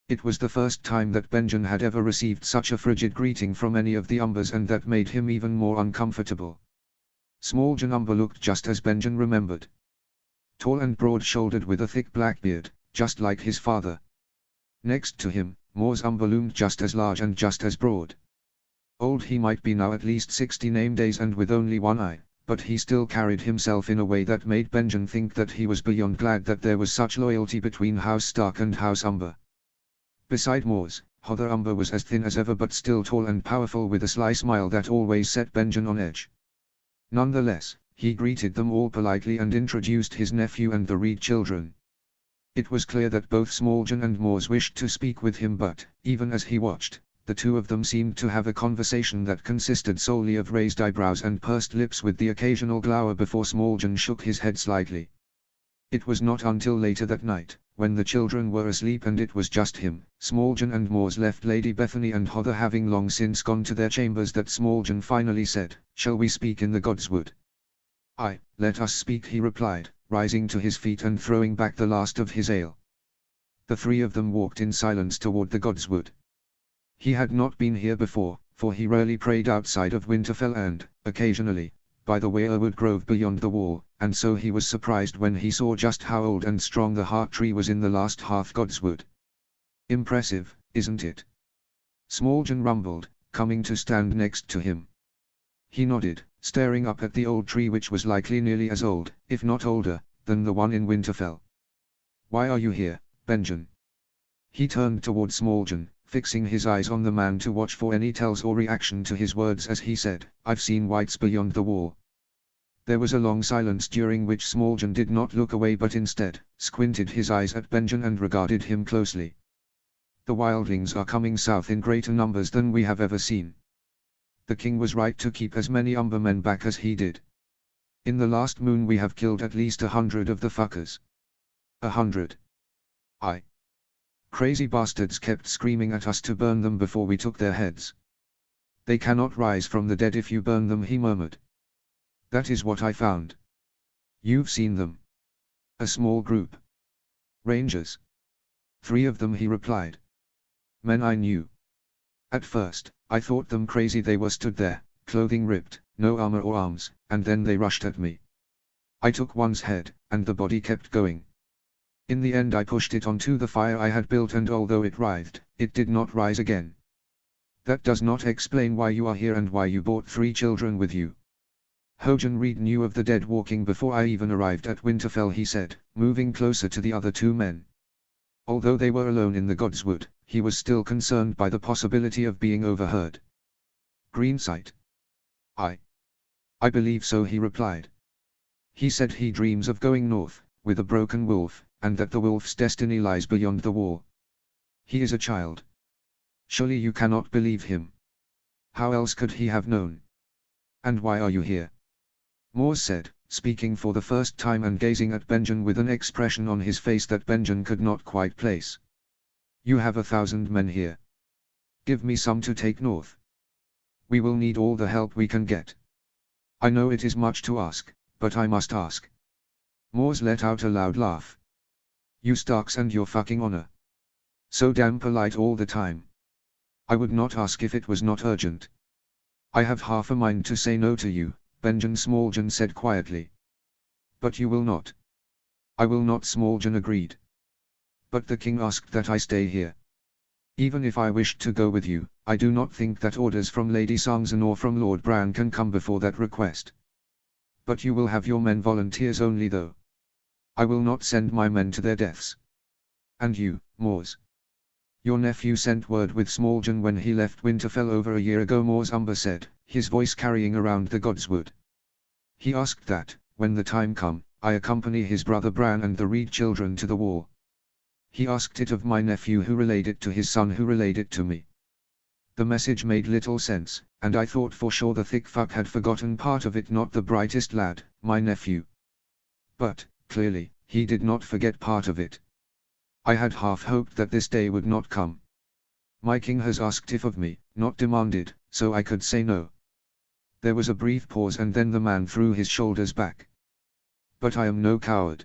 It was the first time that Benjen had ever received such a frigid greeting from any of the Umbers, and that made him even more uncomfortable. Smalljan Umber looked just as Benjen remembered. Tall and broad-shouldered with a thick black beard, just like his father. Next to him, Mors Umber loomed just as large and just as broad. Old he might be now, at least 60 name days and with only one eye, but he still carried himself in a way that made Benjen think that he was beyond glad that there was such loyalty between House Stark and House Umber. Beside Mors, Hodder Umber was as thin as ever but still tall and powerful with a sly smile that always set Benjen on edge. Nonetheless, he greeted them all politely and introduced his nephew and the Reed children. It was clear that both Smalljan and Mors wished to speak with him, but, even as he watched, the two of them seemed to have a conversation that consisted solely of raised eyebrows and pursed lips with the occasional glower before Smalljan shook his head slightly. It was not until later that night, when the children were asleep and it was just him, Smalljan and Mors left Lady Bethany and Hodder having long since gone to their chambers, that Smalljan finally said, "Shall we speak in the Godswood?" "Aye, let us speak," he replied, rising to his feet and throwing back the last of his ale. The three of them walked in silence toward the Godswood. He had not been here before, for he rarely prayed outside of Winterfell and, occasionally, by the Weirwood Grove beyond the wall, and so he was surprised when he saw just how old and strong the heart tree was in the Last Hearth Godswood. "Impressive, isn't it?" Smalljan rumbled, coming to stand next to him. He nodded, staring up at the old tree which was likely nearly as old, if not older, than the one in Winterfell. "Why are you here, Benjen?" He turned toward Smalljan, fixing his eyes on the man to watch for any tells or reaction to his words as he said, "I've seen whites beyond the wall." There was a long silence during which Smalljan did not look away but instead, squinted his eyes at Benjen and regarded him closely. "The wildlings are coming south in greater numbers than we have ever seen. The king was right to keep as many Umbermen back as he did. In the last moon we have killed at least 100 of the fuckers. 100. Aye. Crazy bastards kept screaming at us to burn them before we took their heads. They cannot rise from the dead if you burn them," he murmured. "That is what I found." "You've seen them?" "A small group. Rangers." "3 of them," he replied. "Men I knew. At first, I thought them crazy. They were stood there, clothing ripped, no armor or arms, and then they rushed at me. I took one's head, and the body kept going. In the end I pushed it onto the fire I had built, and although it writhed, it did not rise again. That does not explain why you are here and why you brought 3 children with you." "Hojan Reed knew of the dead walking before I even arrived at Winterfell," he said, moving closer to the other 2 men. Although they were alone in the Godswood, he was still concerned by the possibility of being overheard. "Greensight?" "I believe so," he replied. "He said he dreams of going north, with a broken wolf, and that the wolf's destiny lies beyond the wall. He is a child. Surely you cannot believe him. How else could he have known? And why are you here?" Mors said, speaking for the first time and gazing at Benjen with an expression on his face that Benjen could not quite place. "You have 1,000 men here. Give me some to take north. We will need all the help we can get. I know it is much to ask, but I must ask." Mors let out a loud laugh. "You Starks and your fucking honor. So damn polite all the time. I would not ask if it was not urgent." "I have half a mind to say no to you," Benjen Smalljan said quietly. But you will not. I will not. Smalljan agreed. But the king asked that I stay here. Even if I wished to go with you, I do not think that orders from Lady Sangzan or from Lord Bran can come before that request. But you will have your men volunteers only though. I will not send my men to their deaths. And you, Mors? Your nephew sent word with Smalljan when he left Winterfell over a year ago, Mors Umber said, his voice carrying around the Godswood. He asked that, when the time come, I accompany his brother Bran and the Reed children to the war. He asked it of my nephew who relayed it to his son who relayed it to me. The message made little sense, and I thought for sure the thick fuck had forgotten part of it, not the brightest lad, my nephew. But, clearly, he did not forget part of it. I had half hoped that this day would not come. My king has asked if of me, not demanded, so I could say no. There was a brief pause and then the man threw his shoulders back. But I am no coward.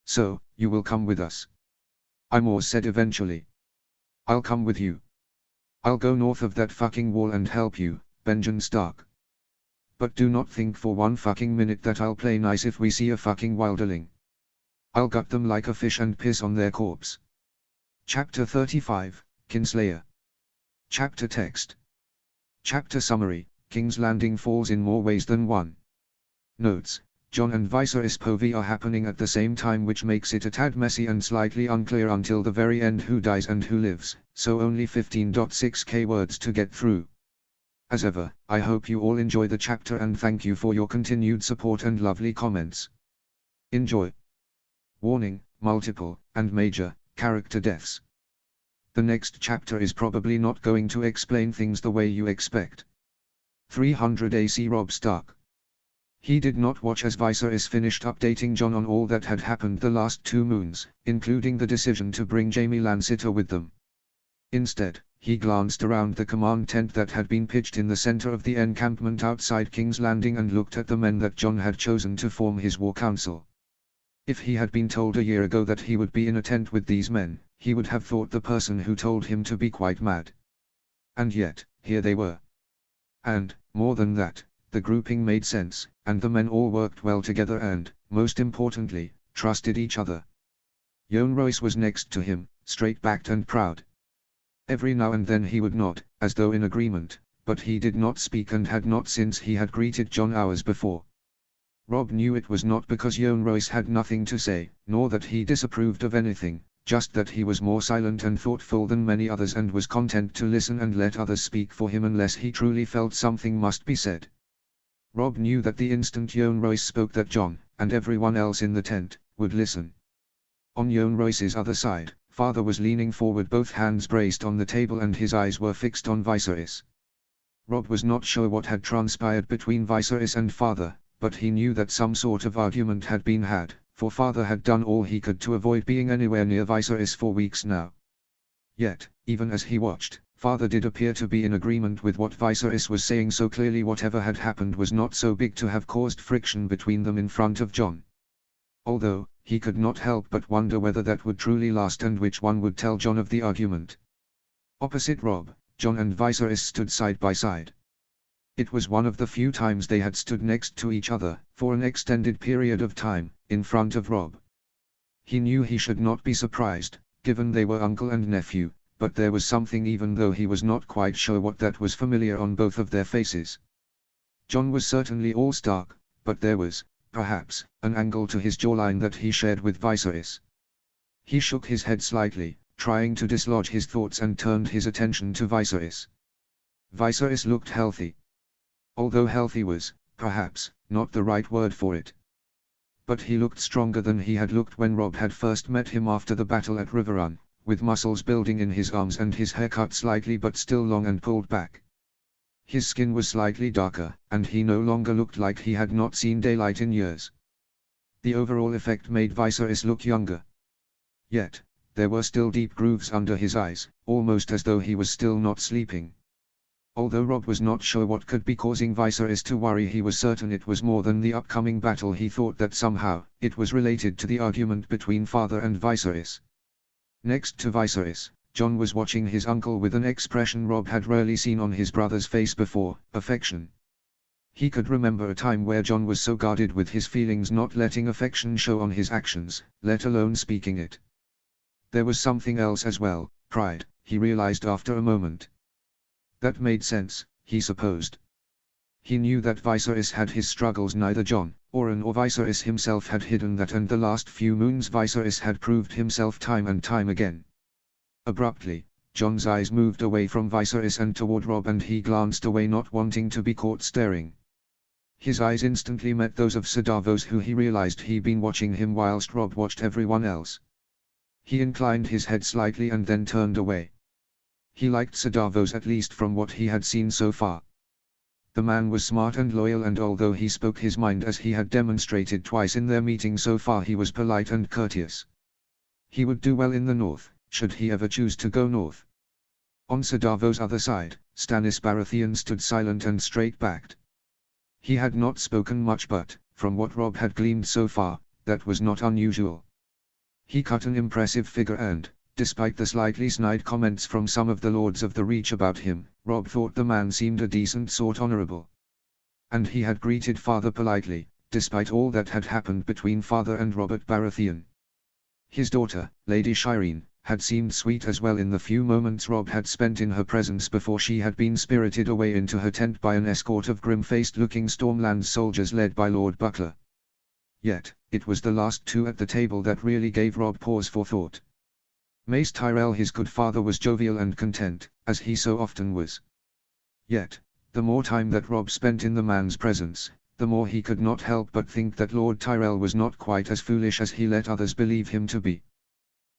So, you will come with us? Mors said eventually. I'll come with you. I'll go north of that fucking wall and help you, Benjen Stark. But do not think for one fucking minute that I'll play nice if we see a fucking wilderling. I'll gut them like a fish and piss on their corpse. Chapter 35, Kinslayer. Chapter text. Chapter summary, King's Landing falls in more ways than one. Notes, Jon and Viserys POV are happening at the same time, which makes it a tad messy and slightly unclear until the very end who dies and who lives, so only 15.6k words to get through. As ever, I hope you all enjoy the chapter and thank you for your continued support and lovely comments. Enjoy. Warning, multiple, and major, character deaths. The next chapter is probably not going to explain things the way you expect. 300 AC Robb Stark. He did not watch as Viserys finished updating Jon on all that had happened the last 2 moons, including the decision to bring Jaime Lannister with them. Instead, he glanced around the command tent that had been pitched in the center of the encampment outside King's Landing and looked at the men that Jon had chosen to form his war council. If he had been told a year ago that he would be in a tent with these men, he would have thought the person who told him to be quite mad. And yet, here they were. And, more than that, the grouping made sense, and the men all worked well together and, most importantly, trusted each other. Yohn Royce was next to him, straight-backed and proud. Every now and then he would nod, as though in agreement, but he did not speak and had not since he had greeted Jon hours before. Robb knew it was not because Yohn Royce had nothing to say, nor that he disapproved of anything, just that he was more silent and thoughtful than many others and was content to listen and let others speak for him unless he truly felt something must be said. Robb knew that the instant Yohn Royce spoke that Jon, and everyone else in the tent, would listen. On Yohn Royce's other side, Father was leaning forward, both hands braced on the table and his eyes were fixed on Viserys. Robb was not sure what had transpired between Viserys and Father, but he knew that some sort of argument had been had, for Father had done all he could to avoid being anywhere near Viserys for weeks now. Yet, even as he watched, Father did appear to be in agreement with what Viserys was saying, so clearly whatever had happened was not so big to have caused friction between them in front of Jon. Although, he could not help but wonder whether that would truly last and which one would tell Jon of the argument. Opposite Robb, Jon and Viserys stood side by side. It was one of the few times they had stood next to each other, for an extended period of time, in front of Robb. He knew he should not be surprised, given they were uncle and nephew, but there was something, even though he was not quite sure what, that was familiar on both of their faces. Jon was certainly all Stark, but there was, perhaps, an angle to his jawline that he shared with Viserys. He shook his head slightly, trying to dislodge his thoughts, and turned his attention to Viserys. Viserys looked healthy. Although healthy was, perhaps, not the right word for it. But he looked stronger than he had looked when Robb had first met him after the battle at Riverrun, with muscles building in his arms and his hair cut slightly but still long and pulled back. His skin was slightly darker, and he no longer looked like he had not seen daylight in years. The overall effect made Viserys look younger. Yet, there were still deep grooves under his eyes, almost as though he was still not sleeping. Although Robb was not sure what could be causing Viserys to worry, he was certain it was more than the upcoming battle. He thought that somehow, it was related to the argument between Father and Viserys. Next to Viserys, Jon was watching his uncle with an expression Robb had rarely seen on his brother's face before: affection. He could remember a time where Jon was so guarded with his feelings, not letting affection show on his actions, let alone speaking it. There was something else as well, pride, he realized after a moment. That made sense, he supposed. He knew that Viserys had his struggles. Neither Jon, Oren or Viserys himself had hidden that, and the last few moons Viserys had proved himself time and time again. Abruptly, Jon's eyes moved away from Viserys and toward Robb, and he glanced away, not wanting to be caught staring. His eyes instantly met those of Sir Davos, who he realized he'd been watching him whilst Robb watched everyone else. He inclined his head slightly and then turned away. He liked Sir Davos, at least from what he had seen so far. The man was smart and loyal, and although he spoke his mind as he had demonstrated twice in their meeting so far, he was polite and courteous. He would do well in the north, should he ever choose to go north. On Sir Davos' other side, Stannis Baratheon stood silent and straight-backed. He had not spoken much, but, from what Robb had gleaned so far, that was not unusual. He cut an impressive figure and, despite the slightly snide comments from some of the Lords of the Reach about him, Robb thought the man seemed a decent sort, honorable. And he had greeted father politely, despite all that had happened between father and Robert Baratheon. His daughter, Lady Shireen, had seemed sweet as well in the few moments Robb had spent in her presence before she had been spirited away into her tent by an escort of grim-faced-looking Stormland soldiers led by Lord Buckler. Yet, it was the last two at the table that really gave Robb pause for thought. Mace Tyrell, his good father, was jovial and content, as he so often was. Yet, the more time that Robb spent in the man's presence, the more he could not help but think that Lord Tyrell was not quite as foolish as he let others believe him to be.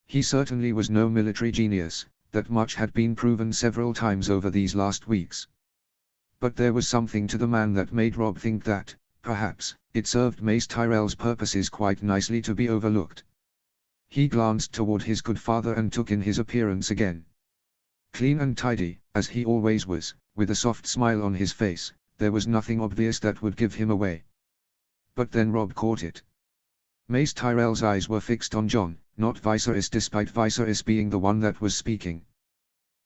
He certainly was no military genius, that much had been proven several times over these last weeks. But there was something to the man that made Robb think that, perhaps, it served Mace Tyrell's purposes quite nicely to be overlooked. He glanced toward his good father and took in his appearance again. Clean and tidy, as he always was, with a soft smile on his face, there was nothing obvious that would give him away. But then Robb caught it. Mace Tyrell's eyes were fixed on Jon, not Viserys, despite Viserys being the one that was speaking.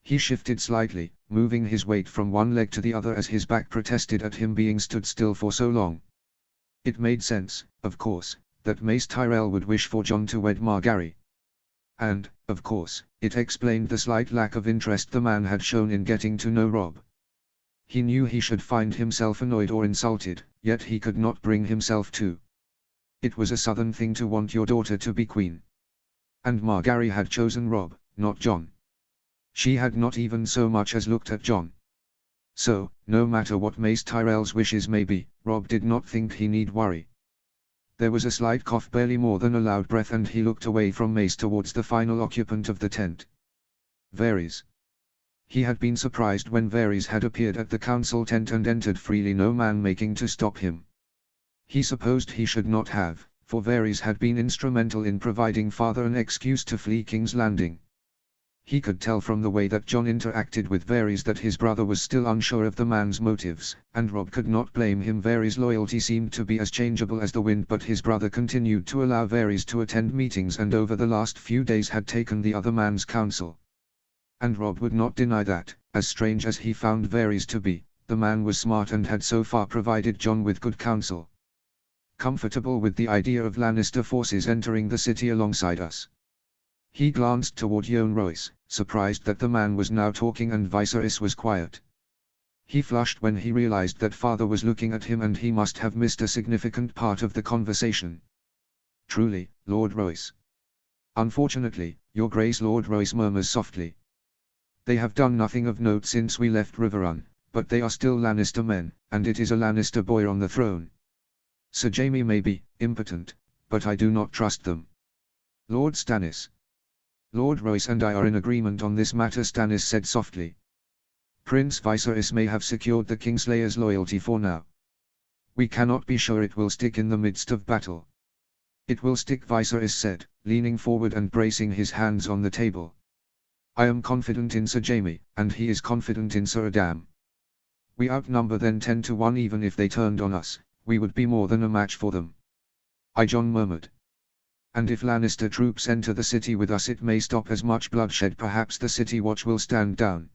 He shifted slightly, moving his weight from one leg to the other as his back protested at him being stood still for so long. It made sense, of course, that Mace Tyrell would wish for Jon to wed Margaery. And, of course, it explained the slight lack of interest the man had shown in getting to know Robb. He knew he should find himself annoyed or insulted, yet he could not bring himself to. It was a southern thing to want your daughter to be queen. And Margaery had chosen Robb, not Jon. She had not even so much as looked at Jon. So, no matter what Mace Tyrell's wishes may be, Robb did not think he need worry. There was a slight cough, barely more than a loud breath, and he looked away from Mace towards the final occupant of the tent. Varys. He had been surprised when Varys had appeared at the council tent and entered freely, no man making to stop him. He supposed he should not have, for Varys had been instrumental in providing father an excuse to flee King's Landing. He could tell from the way that Jon interacted with Varys that his brother was still unsure of the man's motives, and Robb could not blame him. Varys' loyalty seemed to be as changeable as the wind, but his brother continued to allow Varys to attend meetings and over the last few days had taken the other man's counsel. And Robb would not deny that, as strange as he found Varys to be, the man was smart and had so far provided Jon with good counsel. Comfortable with the idea of Lannister forces entering the city alongside us. He glanced toward Yohn Royce, surprised that the man was now talking and Viserys was quiet. He flushed when he realized that father was looking at him and he must have missed a significant part of the conversation. Truly, Lord Royce. Unfortunately, Your Grace, Lord Royce murmurs softly. They have done nothing of note since we left Riverrun, but they are still Lannister men, and it is a Lannister boy on the throne. Sir Jaime may be impotent, but I do not trust them. Lord Stannis. Lord Royce and I are in agreement on this matter, Stannis said softly. Prince Viserys may have secured the Kingslayer's loyalty for now. We cannot be sure it will stick in the midst of battle. It will stick, Viserys said, leaning forward and bracing his hands on the table. I am confident in Sir Jaime, and he is confident in Sir Adam. We outnumber them 10 to 1. Even if they turned on us, we would be more than a match for them. Jon murmured. And if Lannister troops enter the city with us, it may stop as much bloodshed. Perhaps the city watch will stand down.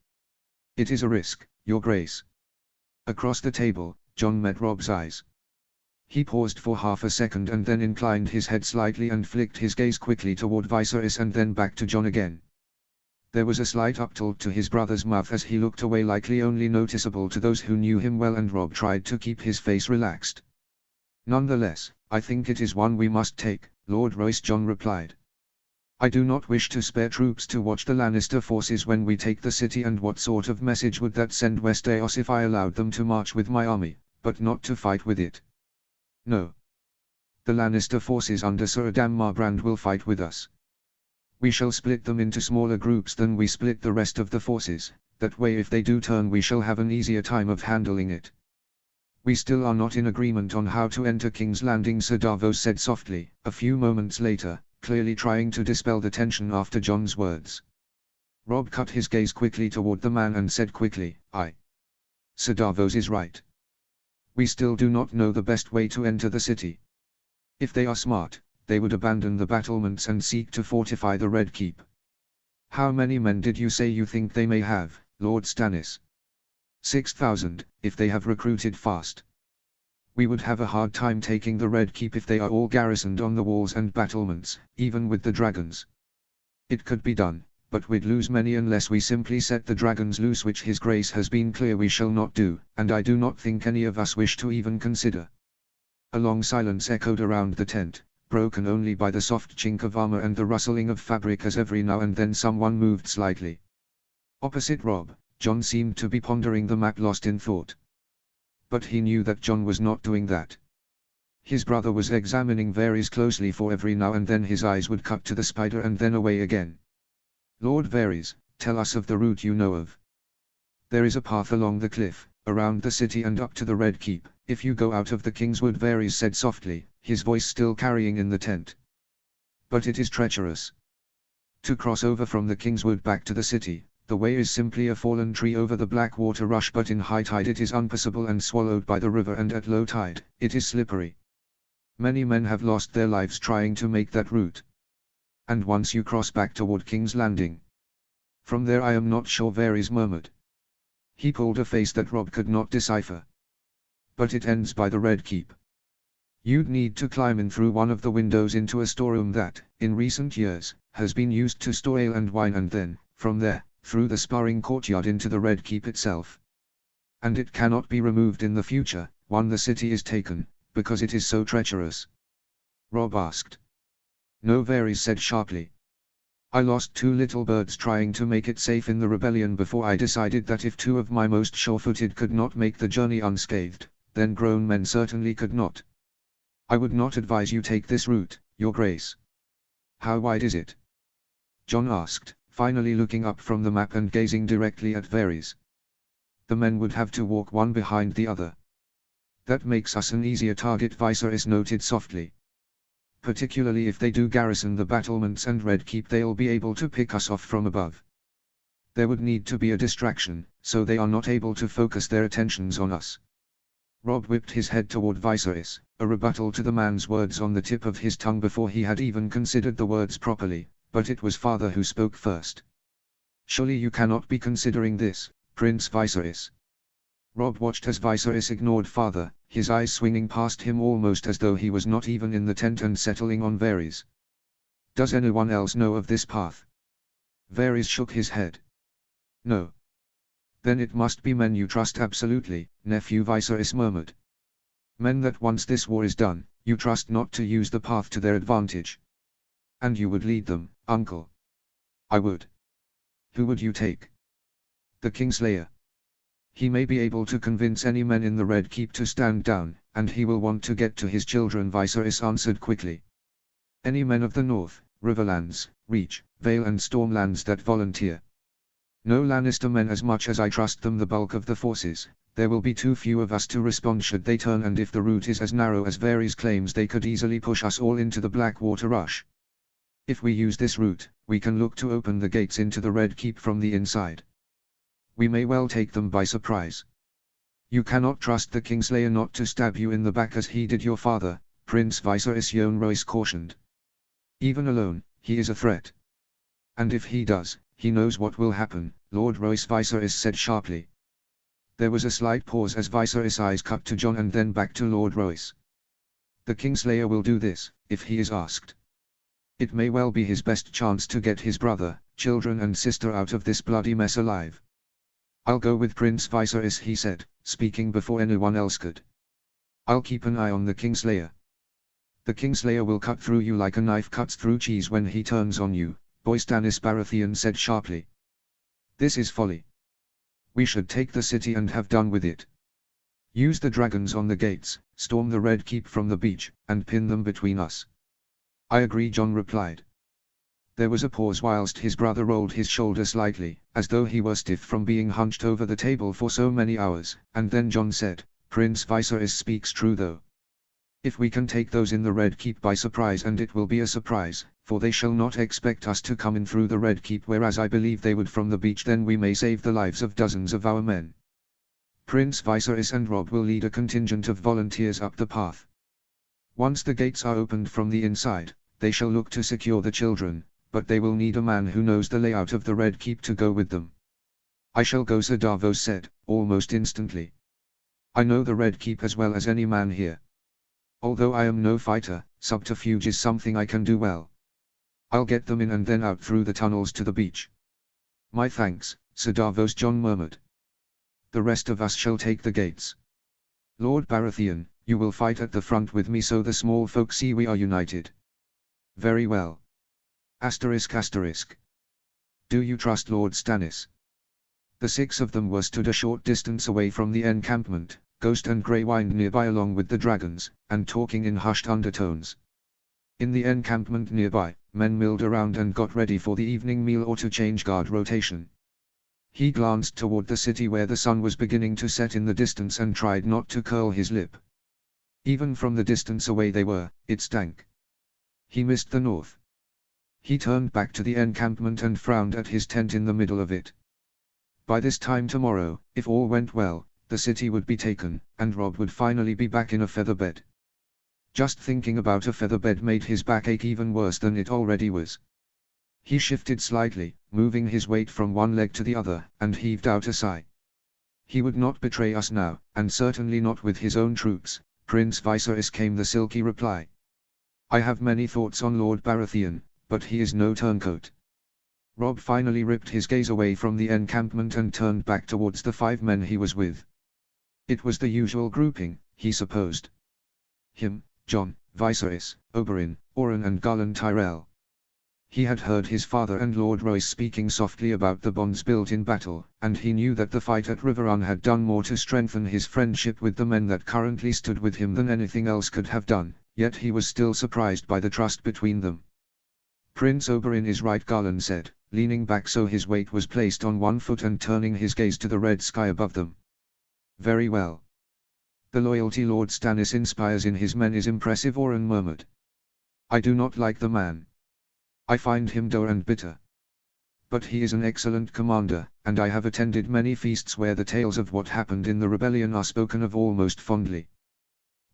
It is a risk, Your Grace. Across the table, Jon met Rob's eyes. He paused for half a second and then inclined his head slightly and flicked his gaze quickly toward Viserys and then back to Jon again. There was a slight uptilt to his brother's mouth as he looked away, likely only noticeable to those who knew him well, and Robb tried to keep his face relaxed. "Nonetheless, I think it is one we must take, Lord Royce," Jon replied. "I do not wish to spare troops to watch the Lannister forces when we take the city, and what sort of message would that send Westeros if I allowed them to march with my army, but not to fight with it? No. The Lannister forces under Sir Adam Marbrand will fight with us. We shall split them into smaller groups than we split the rest of the forces, that way if they do turn we shall have an easier time of handling it." "We still are not in agreement on how to enter King's Landing," Sir Davos said softly, a few moments later, clearly trying to dispel the tension after Jon's words. Robb cut his gaze quickly toward the man and said quickly, Sir Davos is right. We still do not know the best way to enter the city. If they are smart, they would abandon the battlements and seek to fortify the Red Keep." "How many men did you say you think they may have, Lord Stannis?" 6,000, if they have recruited fast. We would have a hard time taking the Red Keep if they are all garrisoned on the walls and battlements, even with the dragons. It could be done, but we'd lose many unless we simply set the dragons loose, which His Grace has been clear we shall not do, and I do not think any of us wish to even consider." A long silence echoed around the tent, broken only by the soft chink of armor and the rustling of fabric as every now and then someone moved slightly. Opposite Robb, Jon seemed to be pondering the map, lost in thought. But he knew that Jon was not doing that. His brother was examining Varys closely, for every now and then his eyes would cut to the spider and then away again. "Lord Varys, tell us of the route you know of." "There is a path along the cliff, around the city and up to the Red Keep, if you go out of the Kingswood," Varys said softly, his voice still carrying in the tent. "But it is treacherous. To cross over from the Kingswood back to the city, the way is simply a fallen tree over the Blackwater Rush, but in high tide it is unpassable and swallowed by the river, and at low tide, it is slippery. Many men have lost their lives trying to make that route. And once you cross back toward King's Landing. From there I am not sure," Varys murmured. He pulled a face that Robb could not decipher. "But it ends by the Red Keep. You'd need to climb in through one of the windows into a storeroom that, in recent years, has been used to store ale and wine, and then, from there, through the sparring courtyard into the Red Keep itself. And it cannot be removed in the future, when the city is taken, because it is so treacherous." Robb asked. "No," Varys said sharply. "I lost 2 little birds trying to make it safe in the rebellion before I decided that if 2 of my most sure-footed could not make the journey unscathed, then grown men certainly could not. I would not advise you take this route, Your Grace." "How wide is it?" Jon asked, finally looking up from the map and gazing directly at Varys. "The men would have to walk one behind the other." "That makes us an easier target," Viserys noted softly. "Particularly if they do garrison the battlements and Red Keep, they'll be able to pick us off from above. There would need to be a distraction, so they are not able to focus their attentions on us." Robb whipped his head toward Viserys, a rebuttal to the man's words on the tip of his tongue before he had even considered the words properly, but it was father who spoke first. "Surely you cannot be considering this, Prince Viserys." Robb watched as Viserys ignored father, his eyes swinging past him almost as though he was not even in the tent and settling on Varys. "Does anyone else know of this path?" Varys shook his head. "No." "Then it must be men you trust absolutely, nephew," Viserys murmured. "Men that once this war is done, you trust not to use the path to their advantage. And you would lead them, uncle." "I would." "Who would you take?" "The Kingslayer. He may be able to convince any men in the Red Keep to stand down, and he will want to get to his children," Viserys answered quickly. "Any men of the North, Riverlands, Reach, Vale and Stormlands that volunteer. No Lannister men, as much as I trust them the bulk of the forces. There will be too few of us to respond should they turn, and if the route is as narrow as Varys claims, they could easily push us all into the Blackwater Rush. If we use this route, we can look to open the gates into the Red Keep from the inside. We may well take them by surprise." "You cannot trust the Kingslayer not to stab you in the back as he did your father," Prince Viserys Jon Royce cautioned. "Even alone, he is a threat. And if he does, he knows what will happen," Lord Royce Viserys said sharply. There was a slight pause as Viserys' eyes cut to Jon and then back to Lord Royce. The Kingslayer will do this, if he is asked. It may well be his best chance to get his brother, children and sister out of this bloody mess alive. I'll go with Prince Viserys, he said, speaking before anyone else could. I'll keep an eye on the Kingslayer. The Kingslayer will cut through you like a knife cuts through cheese when he turns on you, boy, Stannis Baratheon said sharply. This is folly. We should take the city and have done with it. Use the dragons on the gates, storm the Red Keep from the beach, and pin them between us. I agree, Jon replied. There was a pause whilst his brother rolled his shoulder slightly, as though he were stiff from being hunched over the table for so many hours, and then Jon said, Prince Viserys speaks true though. If we can take those in the Red Keep by surprise, and it will be a surprise, for they shall not expect us to come in through the Red Keep, whereas I believe they would from the beach, then we may save the lives of dozens of our men. Prince Viserys and Robb will lead a contingent of volunteers up the path. Once the gates are opened from the inside, they shall look to secure the children, but they will need a man who knows the layout of the Red Keep to go with them. I shall go, Sir Davos said, almost instantly. I know the Red Keep as well as any man here. Although I am no fighter, subterfuge is something I can do well. I'll get them in and then out through the tunnels to the beach. My thanks, Sir Davos, Jon murmured. The rest of us shall take the gates. Lord Baratheon, you will fight at the front with me so the small folk see we are united. Very well. ****. Do you trust Lord Stannis? The six of them were stood a short distance away from the encampment, Ghost and Grey Wind nearby along with the dragons, and talking in hushed undertones. In the encampment nearby, men milled around and got ready for the evening meal or to change guard rotation. He glanced toward the city where the sun was beginning to set in the distance and tried not to curl his lip. Even from the distance away they were, it stank. He missed the north. He turned back to the encampment and frowned at his tent in the middle of it. By this time tomorrow, if all went well, the city would be taken, and Robb would finally be back in a feather bed. Just thinking about a feather bed made his back ache even worse than it already was. He shifted slightly, moving his weight from one leg to the other, and heaved out a sigh. He would not betray us now, and certainly not with his own troops, Prince Viserys, came the silky reply. I have many thoughts on Lord Baratheon, but he is no turncoat. Robb finally ripped his gaze away from the encampment and turned back towards the 5 men he was with. It was the usual grouping, he supposed. Him, Jon, Viserys, Oberyn, Oren and Garland Tyrell. He had heard his father and Lord Royce speaking softly about the bonds built in battle, and he knew that the fight at Riverrun had done more to strengthen his friendship with the men that currently stood with him than anything else could have done, yet he was still surprised by the trust between them. Prince Oberyn is right, Garland said, leaning back so his weight was placed on one foot and turning his gaze to the red sky above them. Very well. The loyalty Lord Stannis inspires in his men is impressive, Oren murmured. I do not like the man. I find him dour and bitter. But he is an excellent commander, and I have attended many feasts where the tales of what happened in the rebellion are spoken of almost fondly.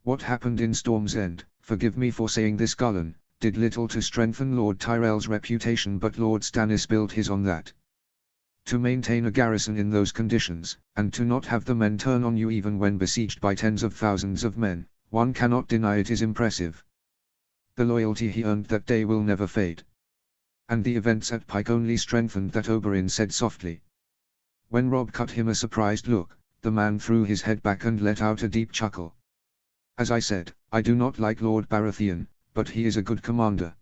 What happened in Storm's End, forgive me for saying this, Garland, did little to strengthen Lord Tyrell's reputation, but Lord Stannis built his on that. To maintain a garrison in those conditions, and to not have the men turn on you even when besieged by tens of thousands of men, one cannot deny it is impressive. The loyalty he earned that day will never fade. And the events at Pike only strengthened that, Oberyn said softly. When Robb cut him a surprised look, the man threw his head back and let out a deep chuckle. As I said, I do not like Lord Baratheon, but he is a good commander.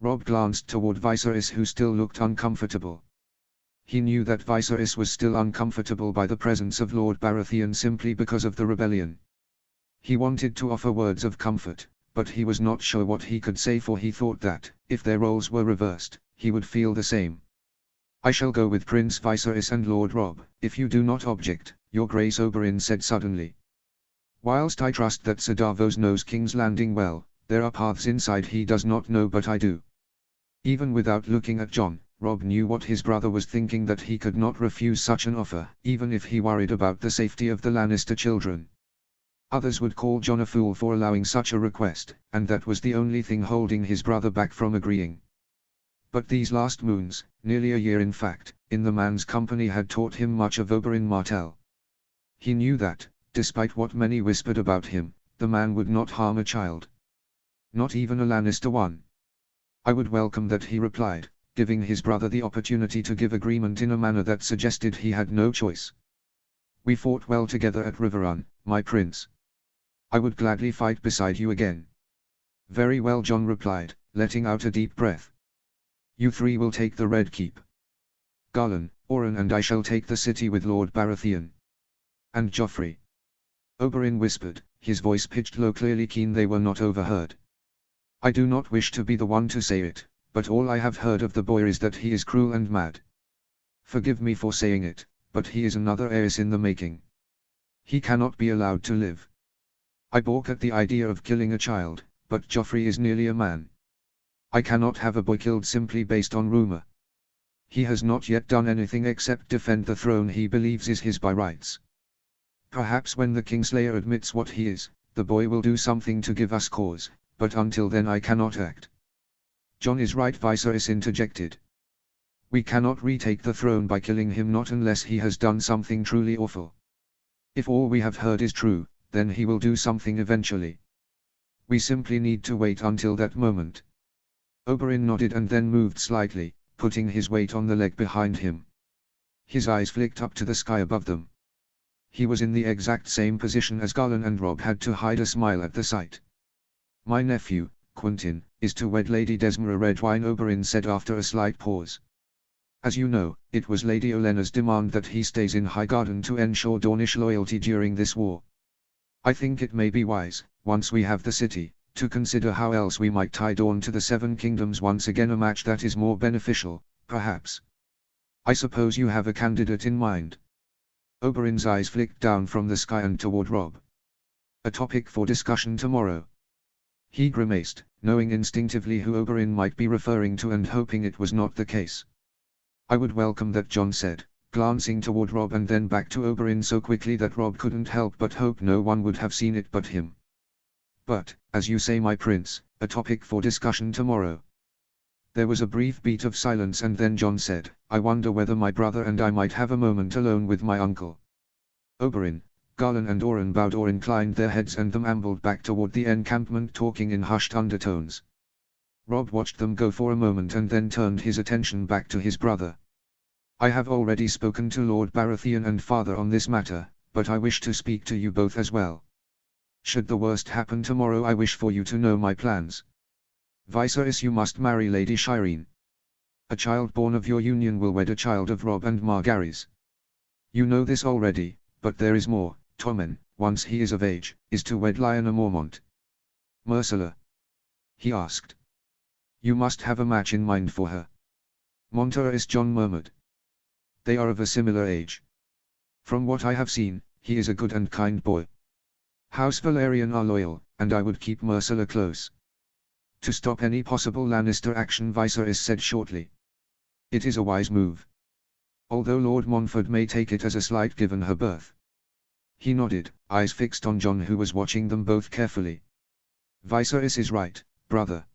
Robb glanced toward Viserys, who still looked uncomfortable. He knew that Viserys was still uncomfortable by the presence of Lord Baratheon simply because of the rebellion. He wanted to offer words of comfort, but he was not sure what he could say, for he thought that, if their roles were reversed, he would feel the same. I shall go with Prince Viserys and Lord Robb, if you do not object, Your Grace, Oberyn said suddenly. Whilst I trust that Sir Davos knows King's Landing well, there are paths inside he does not know, but I do. Even without looking at Jon, Robb knew what his brother was thinking, that he could not refuse such an offer, even if he worried about the safety of the Lannister children. Others would call Jon a fool for allowing such a request, and that was the only thing holding his brother back from agreeing. But these last moons, nearly a year in fact, in the man's company had taught him much of Oberyn Martell. He knew that, despite what many whispered about him, the man would not harm a child. Not even a Lannister one. I would welcome that, he replied, giving his brother the opportunity to give agreement in a manner that suggested he had no choice. We fought well together at Riverrun, my prince. I would gladly fight beside you again. Very well, Jon replied, letting out a deep breath. You three will take the Red Keep. Garlan, Oren and I shall take the city with Lord Baratheon. And Joffrey. Oberyn whispered, his voice pitched low, clearly keen they were not overheard. I do not wish to be the one to say it, but all I have heard of the boy is that he is cruel and mad. Forgive me for saying it, but he is another Aerys in the making. He cannot be allowed to live. I balk at the idea of killing a child, but Joffrey is nearly a man. I cannot have a boy killed simply based on rumor. He has not yet done anything except defend the throne he believes is his by rights. Perhaps when the Kingslayer admits what he is, the boy will do something to give us cause, but until then I cannot act. Jon is right, Viserys interjected. We cannot retake the throne by killing him, not unless he has done something truly awful. If all we have heard is true, then he will do something eventually. We simply need to wait until that moment. Oberyn nodded and then moved slightly, putting his weight on the leg behind him. His eyes flicked up to the sky above them. He was in the exact same position as Garlan, and Robb had to hide a smile at the sight. My nephew, Quentyn, is to wed Lady Desmara Redwyne, Oberyn said after a slight pause. As you know, it was Lady Olenna's demand that he stays in Highgarden to ensure Dornish loyalty during this war. I think it may be wise, once we have the city, to consider how else we might tie Dorne to the Seven Kingdoms once again, a match that is more beneficial, perhaps. I suppose you have a candidate in mind. Oberyn's eyes flicked down from the sky and toward Robb. A topic for discussion tomorrow. He grimaced, knowing instinctively who Oberyn might be referring to and hoping it was not the case. I would welcome that, Jon said, glancing toward Robb and then back to Oberyn so quickly that Robb couldn't help but hope no one would have seen it but him. But, as you say, my prince, a topic for discussion tomorrow. There was a brief beat of silence and then Jon said, I wonder whether my brother and I might have a moment alone with my uncle. Oberyn, Garlan and Oren bowed or inclined their heads and them ambled back toward the encampment, talking in hushed undertones. Robb watched them go for a moment and then turned his attention back to his brother. I have already spoken to Lord Baratheon and father on this matter, but I wish to speak to you both as well. Should the worst happen tomorrow, I wish for you to know my plans. Viserys, you must marry Lady Shireen. A child born of your union will wed a child of Robb and Margaery's. You know this already, but there is more. Tommen, once he is of age, is to wed Lyanna Mormont. Myrcella? He asked. You must have a match in mind for her. Monterys, Jon murmured. They are of a similar age. From what I have seen, he is a good and kind boy. House Velaryon are loyal, and I would keep Myrcella close. To stop any possible Lannister action, Viserys said shortly. It is a wise move. Although Lord Montfort may take it as a slight given her birth. He nodded, eyes fixed on Jon, who was watching them both carefully. Viserys is right, brother.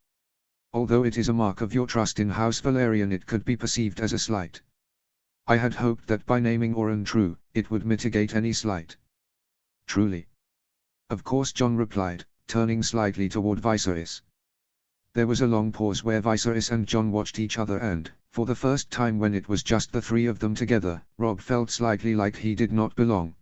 Although it is a mark of your trust in House Velaryon, it could be perceived as a slight. I had hoped that by naming Oren true, it would mitigate any slight. Truly. Of course, Jon replied, turning slightly toward Viserys. There was a long pause where Viserys and Jon watched each other and, for the first time when it was just the three of them together, Robb felt slightly like he did not belong.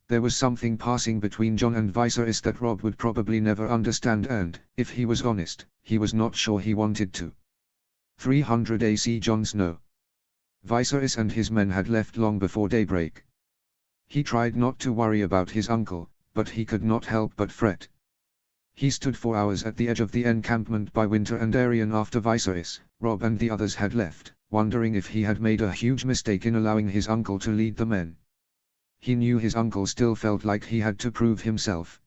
There was something passing between Jon and Viserys that Robb would probably never understand and, if he was honest, he was not sure he wanted to. 300 AC Jon Snow. Viserys and his men had left long before daybreak. He tried not to worry about his uncle, but he could not help but fret. He stood for hours at the edge of the encampment by Winter and Aerion after Viserys, Robb and the others had left, wondering if he had made a huge mistake in allowing his uncle to lead the men. He knew his uncle still felt like he had to prove himself.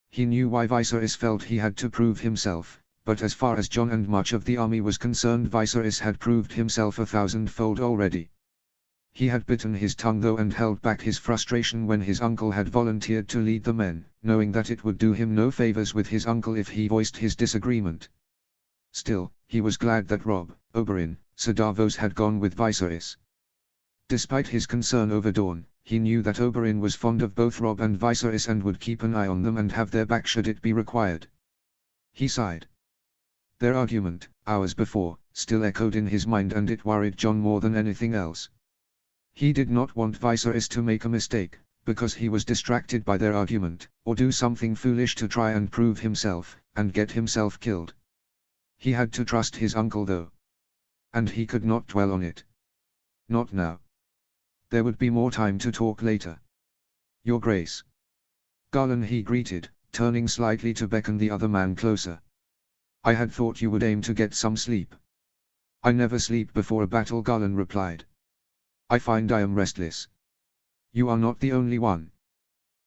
He knew why Viserys felt he had to prove himself, but as far as Jon and much of the army was concerned, Viserys had proved himself 1,000-fold already. He had bitten his tongue though and held back his frustration when his uncle had volunteered to lead the men, knowing that it would do him no favors with his uncle if he voiced his disagreement. Still, he was glad that Robb, Oberyn, Sir Davos had gone with Viserys. Despite his concern over Dorne, he knew that Oberyn was fond of both Robb and Viserys and would keep an eye on them and have their back should it be required. He sighed. Their argument, hours before, still echoed in his mind and it worried Jon more than anything else. He did not want Viserys to make a mistake, because he was distracted by their argument, or do something foolish to try and prove himself, and get himself killed. He had to trust his uncle though. And he could not dwell on it. Not now. There would be more time to talk later. Your Grace. Garland he greeted, turning slightly to beckon the other man closer. I had thought you would aim to get some sleep. I never sleep before a battle, Garland replied. I find I am restless. You are not the only one.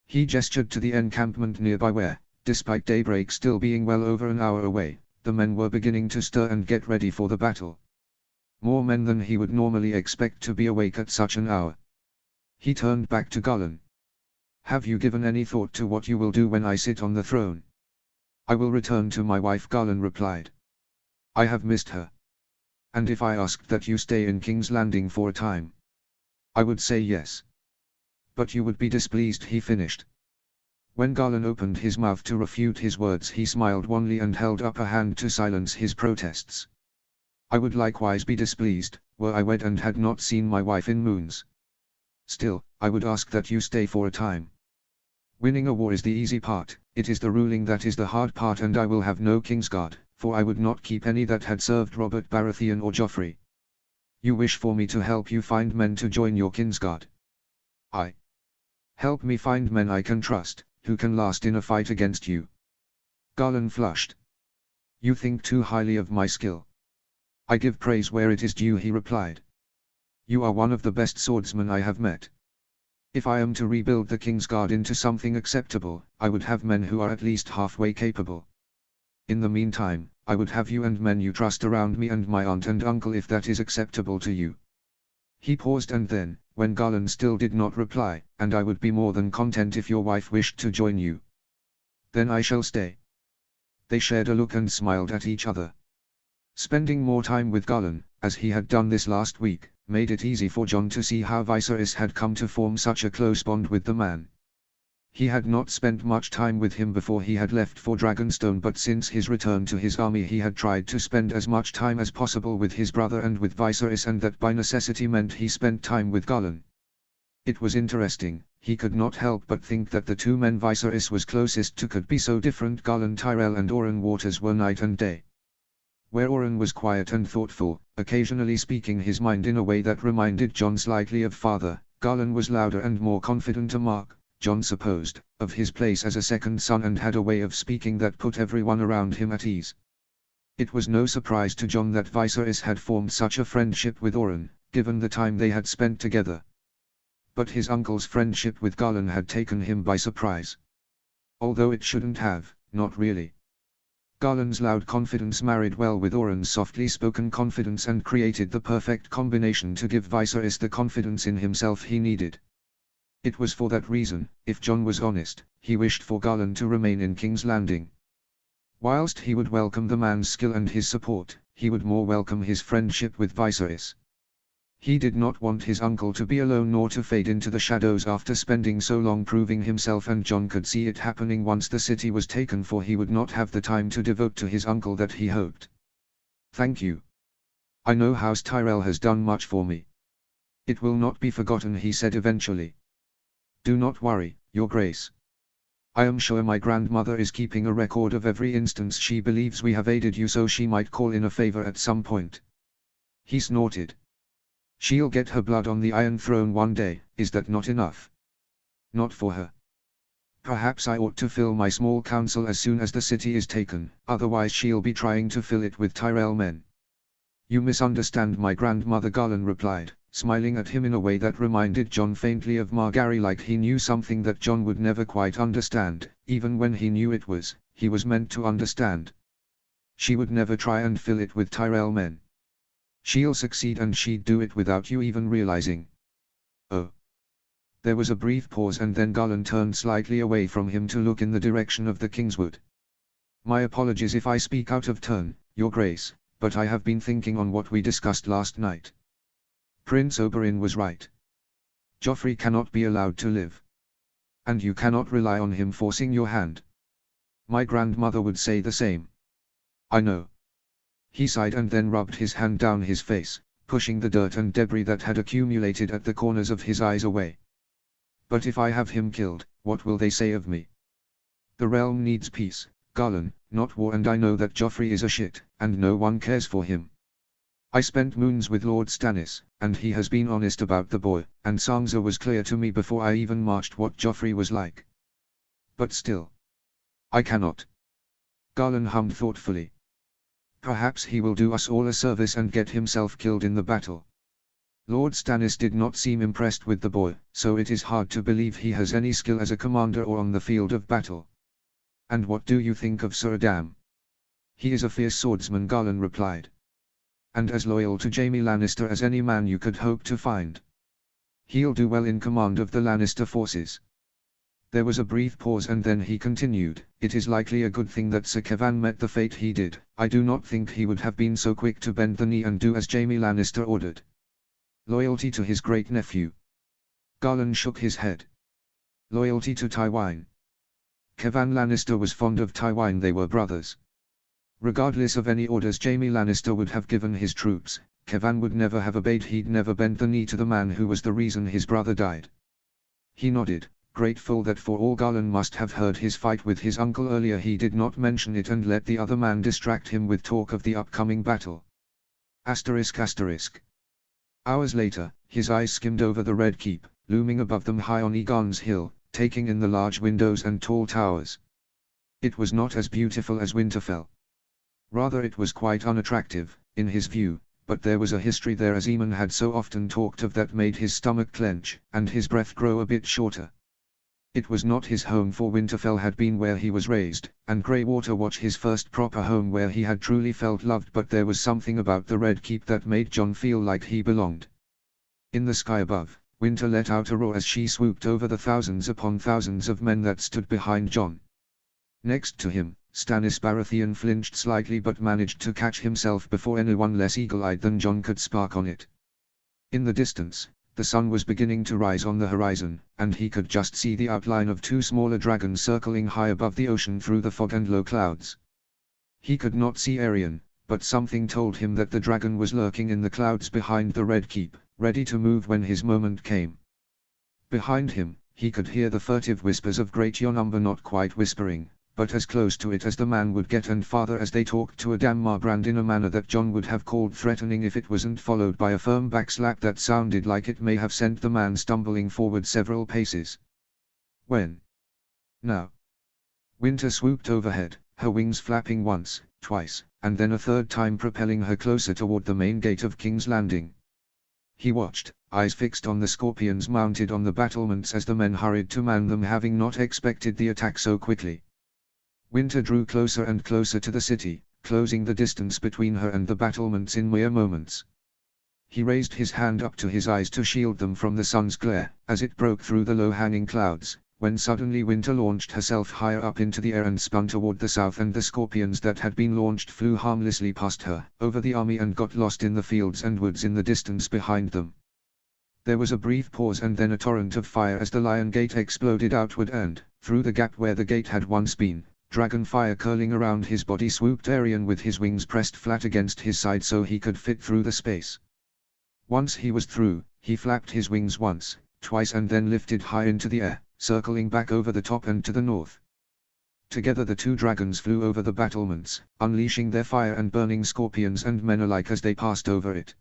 He gestured to the encampment nearby where, despite daybreak still being well over an hour away, the men were beginning to stir and get ready for the battle. More men than he would normally expect to be awake at such an hour. He turned back to Garland. Have you given any thought to what you will do when I sit on the throne? I will return to my wife, Garland replied. I have missed her. And if I asked that you stay in King's Landing for a time, I would say yes. But you would be displeased, he finished. When Garland opened his mouth to refute his words, he smiled wanly and held up a hand to silence his protests. I would likewise be displeased, were I wed and had not seen my wife in moons. Still, I would ask that you stay for a time. Winning a war is the easy part, it is the ruling that is the hard part, and I will have no Kingsguard, for I would not keep any that had served Robert Baratheon or Joffrey. You wish for me to help you find men to join your Kingsguard? Help me find men I can trust, who can last in a fight against you. Garland flushed. You think too highly of my skill. I give praise where it is due, he replied. You are one of the best swordsmen I have met. If I am to rebuild the Kingsguard into something acceptable, I would have men who are at least halfway capable. In the meantime, I would have you and men you trust around me and my aunt and uncle if that is acceptable to you. He paused and then, when Garland still did not reply, and I would be more than content if your wife wished to join you. Then I shall stay. They shared a look and smiled at each other. Spending more time with Garland, as he had done this last week, made it easy for Jon to see how Viserys had come to form such a close bond with the man. He had not spent much time with him before he had left for Dragonstone, but since his return to his army he had tried to spend as much time as possible with his brother and with Viserys, and that by necessity meant he spent time with Garland. It was interesting, he could not help but think that the two men Viserys was closest to could be so different. Garland Tyrell and Oren Waters were night and day. Where Oren was quiet and thoughtful, occasionally speaking his mind in a way that reminded Jon slightly of father, Garland was louder and more confident, a mark, Jon supposed, of his place as a second son, and had a way of speaking that put everyone around him at ease. It was no surprise to Jon that Viserys had formed such a friendship with Oren, given the time they had spent together. But his uncle's friendship with Garland had taken him by surprise. Although it shouldn't have, not really. Garland's loud confidence married well with Oren's softly spoken confidence and created the perfect combination to give Viserys the confidence in himself he needed. It was for that reason, if Jon was honest, he wished for Garland to remain in King's Landing. Whilst he would welcome the man's skill and his support, he would more welcome his friendship with Viserys. He did not want his uncle to be alone nor to fade into the shadows after spending so long proving himself, and Jon could see it happening once the city was taken, for he would not have the time to devote to his uncle that he hoped. Thank you. I know House Tyrell has done much for me. It will not be forgotten, he said eventually. Do not worry, Your Grace. I am sure my grandmother is keeping a record of every instance she believes we have aided you, so she might call in a favor at some point. He snorted. She'll get her blood on the Iron Throne one day, is that not enough? Not for her. Perhaps I ought to fill my small council as soon as the city is taken, otherwise she'll be trying to fill it with Tyrell men. You misunderstand my grandmother, Garland replied, smiling at him in a way that reminded Jon faintly of Margaery, like he knew something that Jon would never quite understand, even when he knew he was meant to understand. She would never try and fill it with Tyrell men. She'll succeed, and she'd do it without you even realizing. Oh. There was a brief pause, and then Garland turned slightly away from him to look in the direction of the Kingswood. My apologies if I speak out of turn, Your Grace, but I have been thinking on what we discussed last night. Prince Oberyn was right. Joffrey cannot be allowed to live. And you cannot rely on him forcing your hand. My grandmother would say the same. I know. He sighed and then rubbed his hand down his face, pushing the dirt and debris that had accumulated at the corners of his eyes away. But if I have him killed, what will they say of me? The realm needs peace, Garland, not war, and I know that Joffrey is a shit, and no one cares for him. I spent moons with Lord Stannis, and he has been honest about the boy, and Sansa was clear to me before I even marched what Joffrey was like. But still. I cannot. Garland hummed thoughtfully. Perhaps he will do us all a service and get himself killed in the battle. Lord Stannis did not seem impressed with the boy, so it is hard to believe he has any skill as a commander or on the field of battle. And what do you think of Sir Adam? He is a fierce swordsman, Garland replied. And as loyal to Jaime Lannister as any man you could hope to find. He'll do well in command of the Lannister forces. There was a brief pause and then he continued, it is likely a good thing that Sir Kevan met the fate he did. I do not think he would have been so quick to bend the knee and do as Jaime Lannister ordered. Loyalty to his great-nephew. Garland shook his head. Loyalty to Tywin. Kevan Lannister was fond of Tywin, they were brothers. Regardless of any orders Jaime Lannister would have given his troops, Kevan would never have obeyed. He'd never bent the knee to the man who was the reason his brother died. He nodded, grateful that for all Garland must have heard his fight with his uncle earlier he did not mention it and let the other man distract him with talk of the upcoming battle. ****. Hours later, his eyes skimmed over the Red Keep, looming above them high on Egon's Hill, taking in the large windows and tall towers. It was not as beautiful as Winterfell. Rather, it was quite unattractive, in his view, but there was a history there, as Aemon had so often talked of, that made his stomach clench, and his breath grow a bit shorter. It was not his home, for Winterfell had been where he was raised, and Greywater Watch his first proper home where he had truly felt loved, but there was something about the Red Keep that made Jon feel like he belonged. In the sky above, Winter let out a roar as she swooped over the thousands upon thousands of men that stood behind Jon. Next to him, Stannis Baratheon flinched slightly but managed to catch himself before anyone less eagle-eyed than Jon could spark on it. In the distance, the sun was beginning to rise on the horizon, and he could just see the outline of two smaller dragons circling high above the ocean through the fog and low clouds. He could not see Aerion, but something told him that the dragon was lurking in the clouds behind the Red Keep, ready to move when his moment came. Behind him, he could hear the furtive whispers of Great Yonumber, not quite whispering, but as close to it as the man would get, and farther as they talked to Adam Marbrand in a manner that Jon would have called threatening if it wasn't followed by a firm backslap that sounded like it may have sent the man stumbling forward several paces. When? Now. Winter swooped overhead, her wings flapping once, twice, and then a third time, propelling her closer toward the main gate of King's Landing. He watched, eyes fixed on the scorpions mounted on the battlements as the men hurried to man them, having not expected the attack so quickly. Winter drew closer and closer to the city, closing the distance between her and the battlements in mere moments. He raised his hand up to his eyes to shield them from the sun's glare, as it broke through the low-hanging clouds, when suddenly Winter launched herself higher up into the air and spun toward the south, and the scorpions that had been launched flew harmlessly past her, over the army, and got lost in the fields and woods in the distance behind them. There was a brief pause and then a torrent of fire as the Lion Gate exploded outward, and, through the gap where the gate had once been, dragon fire curling around his body, swooped Aerion with his wings pressed flat against his side so he could fit through the space. Once he was through, he flapped his wings once, twice, and then lifted high into the air, circling back over the top and to the north. Together the two dragons flew over the battlements, unleashing their fire and burning scorpions and men alike as they passed over it.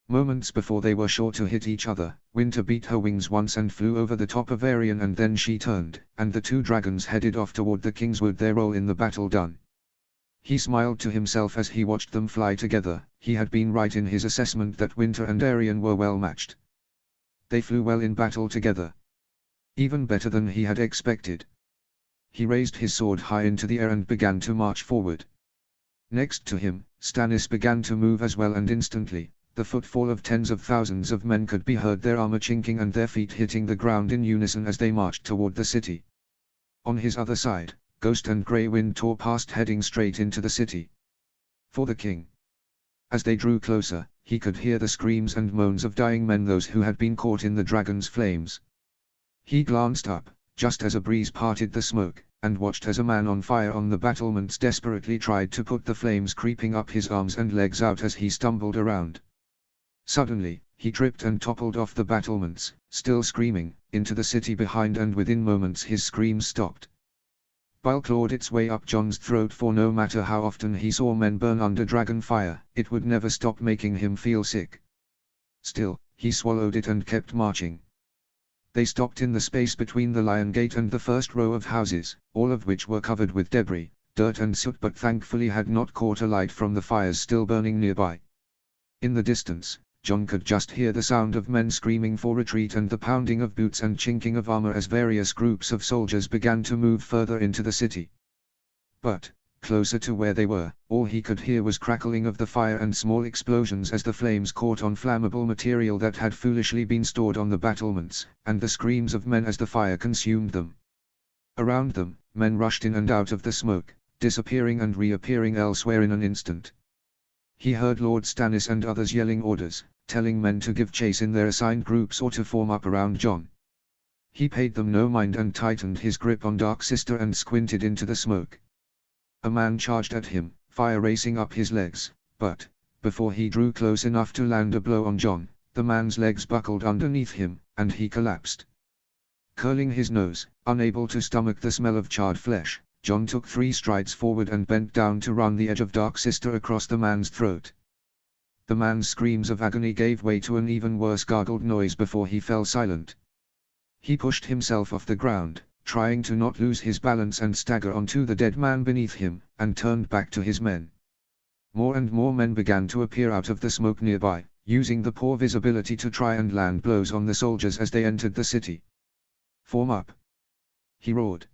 Moments before they were sure to hit each other, Winter beat her wings once and flew over the top of Aerion, and then she turned, and the two dragons headed off toward the Kingswood, their role in the battle done. He smiled to himself as he watched them fly together. He had been right in his assessment that Winter and Aerion were well matched. They flew well in battle together. Even better than he had expected. He raised his sword high into the air and began to march forward. Next to him, Stannis began to move as well, and instantly, the footfall of tens of thousands of men could be heard, their armor chinking and their feet hitting the ground in unison as they marched toward the city. On his other side, Ghost and Grey Wind tore past, heading straight into the city. For the king. As they drew closer, he could hear the screams and moans of dying men, those who had been caught in the dragon's flames. He glanced up, just as a breeze parted the smoke, and watched as a man on fire on the battlements desperately tried to put the flames creeping up his arms and legs out as he stumbled around. Suddenly, he tripped and toppled off the battlements, still screaming, into the city behind, and within moments his screams stopped. Bile clawed its way up Jon's throat, for no matter how often he saw men burn under dragon fire, it would never stop making him feel sick. Still, he swallowed it and kept marching. They stopped in the space between the Lion Gate and the first row of houses, all of which were covered with debris, dirt and soot, but thankfully had not caught alight from the fires still burning nearby. In the distance, Jon could just hear the sound of men screaming for retreat and the pounding of boots and chinking of armor as various groups of soldiers began to move further into the city. But, closer to where they were, all he could hear was crackling of the fire and small explosions as the flames caught on flammable material that had foolishly been stored on the battlements, and the screams of men as the fire consumed them. Around them, men rushed in and out of the smoke, disappearing and reappearing elsewhere in an instant. He heard Lord Stannis and others yelling orders, telling men to give chase in their assigned groups or to form up around Jon. He paid them no mind and tightened his grip on Dark Sister and squinted into the smoke. A man charged at him, fire racing up his legs, but, before he drew close enough to land a blow on Jon, the man's legs buckled underneath him, and he collapsed. Curling his nose, unable to stomach the smell of charred flesh, Jon took 3 strides forward and bent down to run the edge of Dark Sister across the man's throat. The man's screams of agony gave way to an even worse gargled noise before he fell silent. He pushed himself off the ground, trying to not lose his balance and stagger onto the dead man beneath him, and turned back to his men. More and more men began to appear out of the smoke nearby, using the poor visibility to try and land blows on the soldiers as they entered the city. "Form up!" he roared.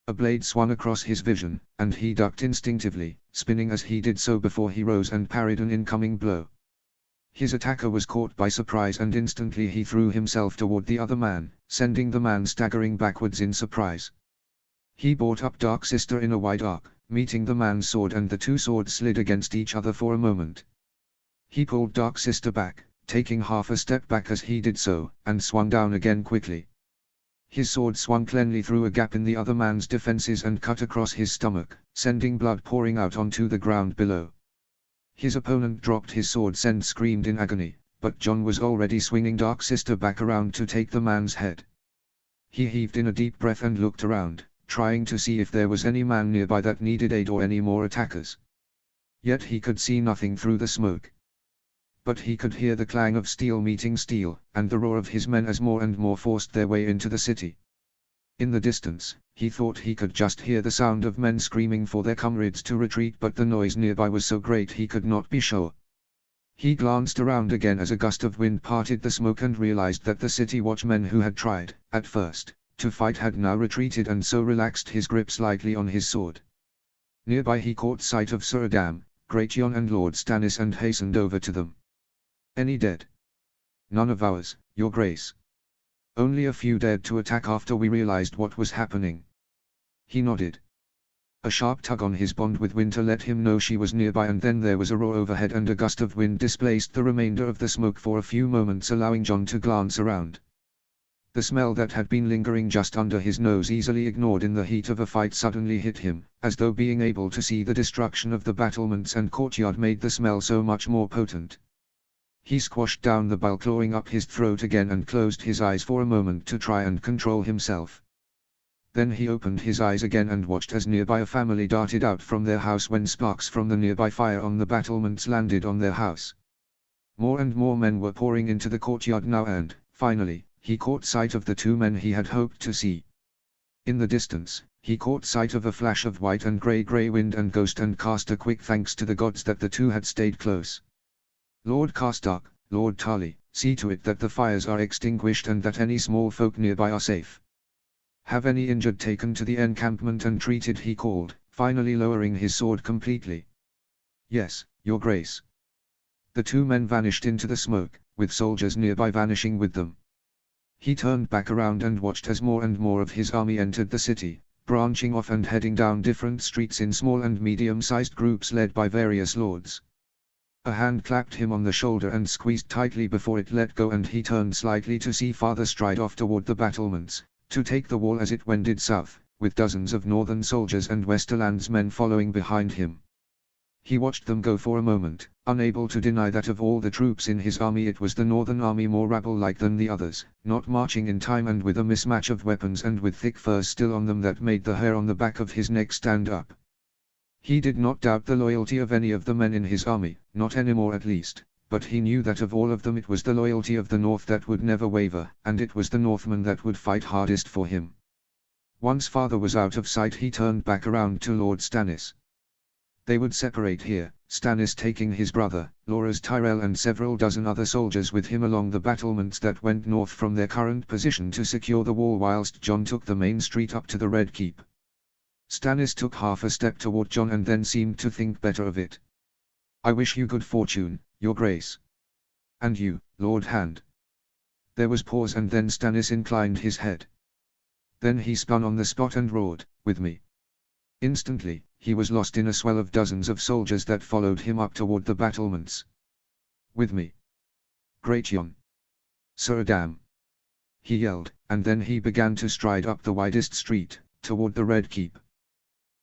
A blade swung across his vision, and he ducked instinctively, spinning as he did so before he rose and parried an incoming blow. His attacker was caught by surprise, and instantly he threw himself toward the other man, sending the man staggering backwards in surprise. He brought up Dark Sister in a wide arc, meeting the man's sword, and the 2 swords slid against each other for a moment. He pulled Dark Sister back, taking half a step back as he did so, and swung down again quickly. His sword swung cleanly through a gap in the other man's defenses and cut across his stomach, sending blood pouring out onto the ground below. His opponent dropped his sword and screamed in agony, but Jon was already swinging Dark Sister back around to take the man's head. He heaved in a deep breath and looked around, trying to see if there was any man nearby that needed aid or any more attackers. Yet he could see nothing through the smoke. But he could hear the clang of steel meeting steel, and the roar of his men as more and more forced their way into the city. In the distance, he thought he could just hear the sound of men screaming for their comrades to retreat, but the noise nearby was so great he could not be sure. He glanced around again as a gust of wind parted the smoke and realized that the city watchmen who had tried, at first, to fight had now retreated, and so relaxed his grip slightly on his sword. Nearby he caught sight of Sir Adam, Greatjon and Lord Stannis and hastened over to them. "Any dead?" "None of ours, Your Grace. Only a few dared to attack after we realized what was happening." He nodded. A sharp tug on his bond with Winter let him know she was nearby, and then there was a roar overhead and a gust of wind displaced the remainder of the smoke for a few moments, allowing Jon to glance around. The smell that had been lingering just under his nose, easily ignored in the heat of a fight, suddenly hit him, as though being able to see the destruction of the battlements and courtyard made the smell so much more potent. He squashed down the bile clawing up his throat again and closed his eyes for a moment to try and control himself. Then he opened his eyes again and watched as nearby a family darted out from their house when sparks from the nearby fire on the battlements landed on their house. More and more men were pouring into the courtyard now, and, finally, he caught sight of the 2 men he had hoped to see. In the distance, he caught sight of a flash of white and grey wind and ghost, and cast a quick thanks to the gods that the 2 had stayed close. "Lord Karstark, Lord Tarly, see to it that the fires are extinguished and that any small folk nearby are safe. Have any injured taken to the encampment and treated?" he called, finally lowering his sword completely. "Yes, Your Grace." The 2 men vanished into the smoke, with soldiers nearby vanishing with them. He turned back around and watched as more and more of his army entered the city, branching off and heading down different streets in small and medium-sized groups led by various lords. A hand clapped him on the shoulder and squeezed tightly before it let go, and he turned slightly to see father stride off toward the battlements, to take the wall as it wended south, with dozens of northern soldiers and Westerland's men following behind him. He watched them go for a moment, unable to deny that of all the troops in his army it was the northern army more rabble-like than the others, not marching in time and with a mismatch of weapons and with thick furs still on them that made the hair on the back of his neck stand up. He did not doubt the loyalty of any of the men in his army, not anymore at least, but he knew that of all of them it was the loyalty of the North that would never waver, and it was the Northmen that would fight hardest for him. Once father was out of sight, he turned back around to Lord Stannis. They would separate here, Stannis taking his brother, Loras Tyrell and several dozen other soldiers with him along the battlements that went north from their current position to secure the wall, whilst Jon took the main street up to the Red Keep. Stannis took half a step toward Jon and then seemed to think better of it. "I wish you good fortune, your grace. And you, Lord Hand." There was pause, and then Stannis inclined his head. Then he spun on the spot and roared, "With me." Instantly, he was lost in a swell of dozens of soldiers that followed him up toward the battlements. "With me, Great Jon. Sir Adam," he yelled, and then he began to stride up the widest street, toward the Red Keep.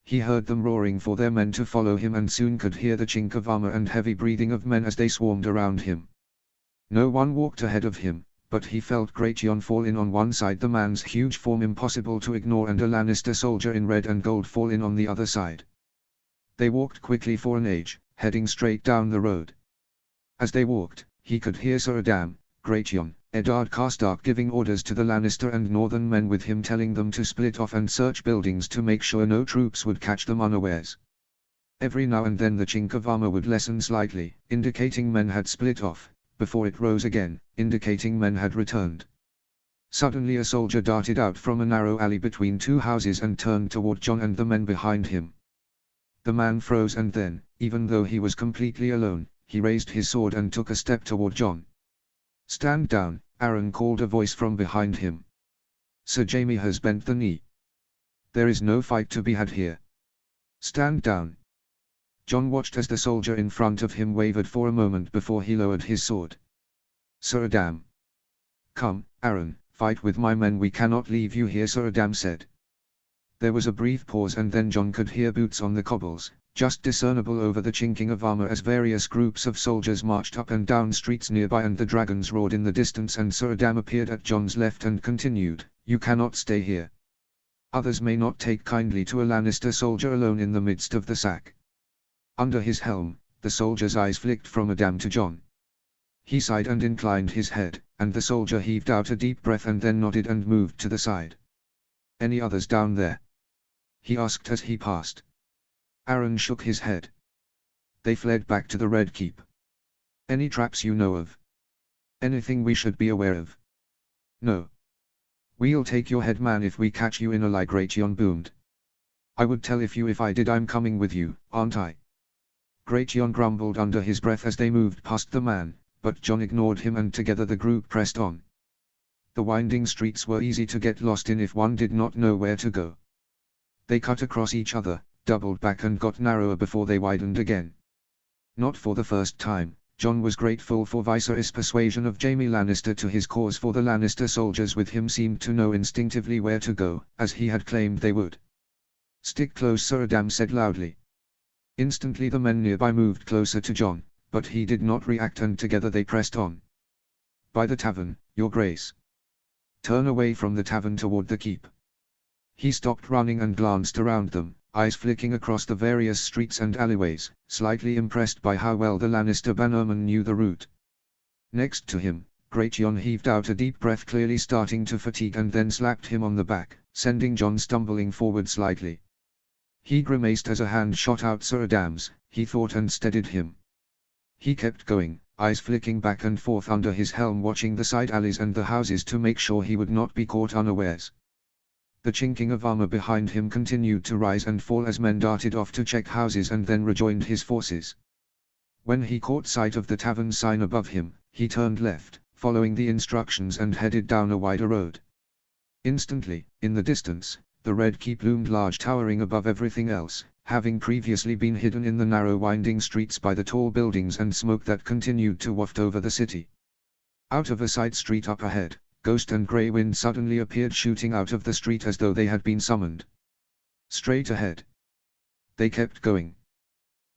He heard them roaring for their men to follow him, and soon could hear the chink of armor and heavy breathing of men as they swarmed around him. No one walked ahead of him, but he felt Great Jon fall in on one side, the man's huge form impossible to ignore, and a Lannister soldier in red and gold fall in on the other side. They walked quickly for an age, heading straight down the road. As they walked, he could hear Sir Adam, Great Jon, Eddard Karstark giving orders to the Lannister and Northern men with him, telling them to split off and search buildings to make sure no troops would catch them unawares. Every now and then the chink of armor would lessen slightly, indicating men had split off, before it rose again, indicating men had returned. Suddenly a soldier darted out from a narrow alley between two houses and turned toward Jon and the men behind him. The man froze, and then, even though he was completely alone, he raised his sword and took a step toward Jon. "Stand down," Aaron called a voice from behind him. "Sir Jaime has bent the knee. There is no fight to be had here. Stand down." Jon watched as the soldier in front of him wavered for a moment before he lowered his sword. "Sir Adam." "Come, Aaron, fight with my men. We cannot leave you here," Sir Adam said. There was a brief pause, and then Jon could hear boots on the cobbles, just discernible over the chinking of armor, as various groups of soldiers marched up and down streets nearby, and the dragons roared in the distance, and Sir Adam appeared at Jon's left and continued, "You cannot stay here. Others may not take kindly to a Lannister soldier alone in the midst of the sack." Under his helm, the soldier's eyes flicked from Adam to Jon. He sighed and inclined his head, and the soldier heaved out a deep breath and then nodded and moved to the side. "Any others down there?" he asked as he passed. Aaron shook his head. "They fled back to the Red Keep." "Any traps you know of? Anything we should be aware of?" "No. We'll take your head, man, if we catch you in a lie," Great Jon boomed. "I would tell if I did. I'm coming with you, aren't I?" Great Jon grumbled under his breath as they moved past the man, but Jon ignored him, and together the group pressed on. The winding streets were easy to get lost in if one did not know where to go. They cut across each other, doubled back and got narrower before they widened again. Not for the first time, Jon was grateful for Viserys' persuasion of Jaime Lannister to his cause, for the Lannister soldiers with him seemed to know instinctively where to go, as he had claimed they would. "Stick close," Sir Adam said loudly. Instantly the men nearby moved closer to Jon, but he did not react, and together they pressed on. "By the tavern, your grace." "Turn away from the tavern toward the keep." He stopped running and glanced around them, eyes flicking across the various streets and alleyways, slightly impressed by how well the Lannister bannermen knew the route. Next to him, Great Jon heaved out a deep breath, clearly starting to fatigue, and then slapped him on the back, sending Jon stumbling forward slightly. He grimaced as a hand shot out Sir Adam's, he thought, and steadied him. He kept going, eyes flicking back and forth under his helm, watching the side alleys and the houses to make sure he would not be caught unawares. The chinking of armor behind him continued to rise and fall as men darted off to check houses and then rejoined his forces. When he caught sight of the tavern sign above him, he turned left, following the instructions, and headed down a wider road. Instantly, in the distance, the Red Keep loomed large, towering above everything else, having previously been hidden in the narrow winding streets by the tall buildings and smoke that continued to waft over the city. Out of a side street up ahead, Ghost and Grey Wind suddenly appeared, shooting out of the street as though they had been summoned. Straight ahead. They kept going.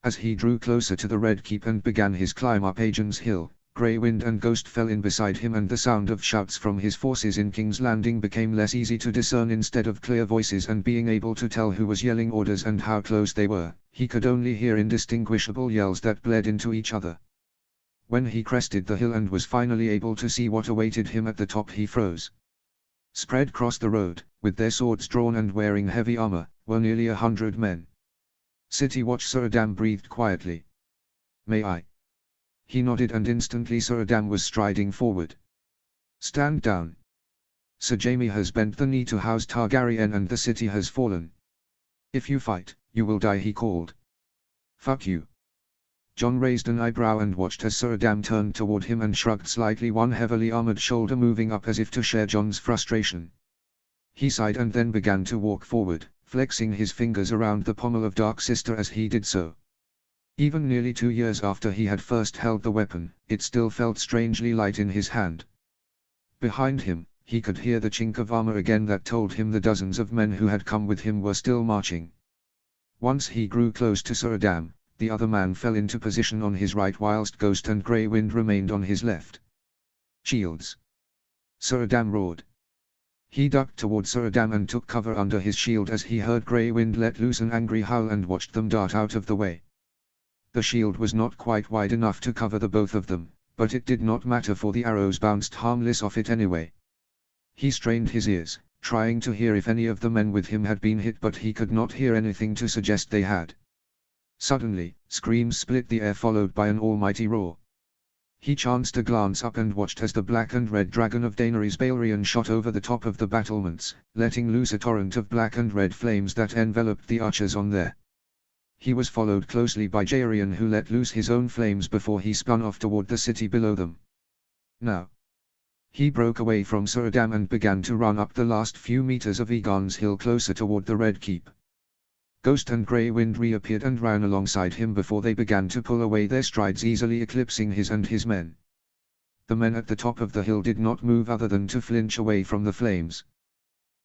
As he drew closer to the Red Keep and began his climb up Agents Hill, Grey Wind and Ghost fell in beside him, and the sound of shouts from his forces in King's Landing became less easy to discern. Instead of clear voices and being able to tell who was yelling orders and how close they were, he could only hear indistinguishable yells that bled into each other. When he crested the hill and was finally able to see what awaited him at the top, he froze. Spread across the road, with their swords drawn and wearing heavy armor, were nearly 100 men. City Watch Sir Adam breathed quietly. "May I?" He nodded, and instantly Sir Adam was striding forward. "Stand down. Sir Jaime has bent the knee to House Targaryen and the city has fallen. If you fight, you will die," he called. "Fuck you." Jon raised an eyebrow and watched as Sir Adam turned toward him and shrugged slightly, one heavily armored shoulder moving up as if to share Jon's frustration. He sighed and then began to walk forward, flexing his fingers around the pommel of Dark Sister as he did so. Even nearly 2 years after he had first held the weapon, it still felt strangely light in his hand. Behind him, he could hear the chink of armor again that told him the dozens of men who had come with him were still marching. Once he grew close to Sir Adam, the other man fell into position on his right whilst Ghost and Grey Wind remained on his left. "Shields!" Sir Adam roared. He ducked toward Sir Adam and took cover under his shield as he heard Grey Wind let loose an angry howl and watched them dart out of the way. The shield was not quite wide enough to cover the both of them, but it did not matter, for the arrows bounced harmless off it anyway. He strained his ears, trying to hear if any of the men with him had been hit, but he could not hear anything to suggest they had. Suddenly, screams split the air, followed by an almighty roar. He chanced a glance up and watched as the black and red dragon of Daenerys Balerion shot over the top of the battlements, letting loose a torrent of black and red flames that enveloped the archers on there. He was followed closely by Jaerion, who let loose his own flames before he spun off toward the city below them. Now, he broke away from Sir Adam and began to run up the last few meters of Aegon's Hill closer toward the Red Keep. Ghost and Grey Wind reappeared and ran alongside him before they began to pull away, their strides easily eclipsing his and his men. The men at the top of the hill did not move other than to flinch away from the flames.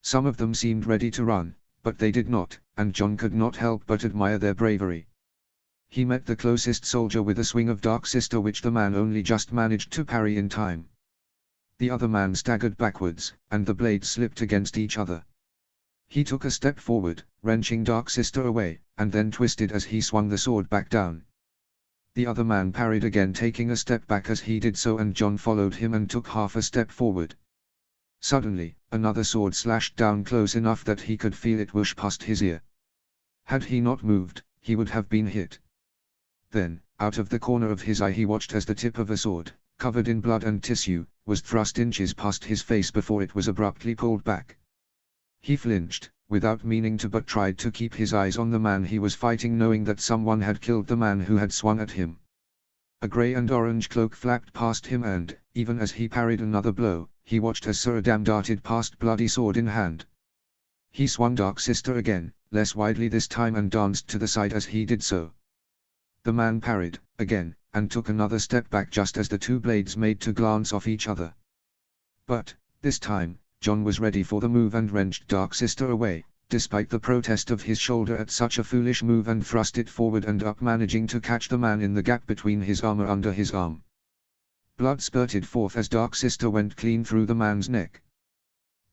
Some of them seemed ready to run, but they did not, and Jon could not help but admire their bravery. He met the closest soldier with a swing of Dark Sister which the man only just managed to parry in time. The other man staggered backwards, and the blades slipped against each other. He took a step forward, wrenching Dark Sister away, and then twisted as he swung the sword back down. The other man parried again, taking a step back as he did so, and Jon followed him and took half a step forward. Suddenly, another sword slashed down close enough that he could feel it whoosh past his ear. Had he not moved, he would have been hit. Then, out of the corner of his eye, he watched as the tip of a sword, covered in blood and tissue, was thrust inches past his face before it was abruptly pulled back. He flinched, without meaning to, but tried to keep his eyes on the man he was fighting, knowing that someone had killed the man who had swung at him. A grey and orange cloak flapped past him and, even as he parried another blow, he watched as Sir Adam darted past, bloody sword in hand. He swung Dark Sister again, less widely this time, and danced to the side as he did so. The man parried, again, and took another step back just as the two blades made to glance off each other. But, this time, Jon was ready for the move and wrenched Dark Sister away, despite the protest of his shoulder at such a foolish move, and thrust it forward and up, managing to catch the man in the gap between his armor under his arm. Blood spurted forth as Dark Sister went clean through the man's neck.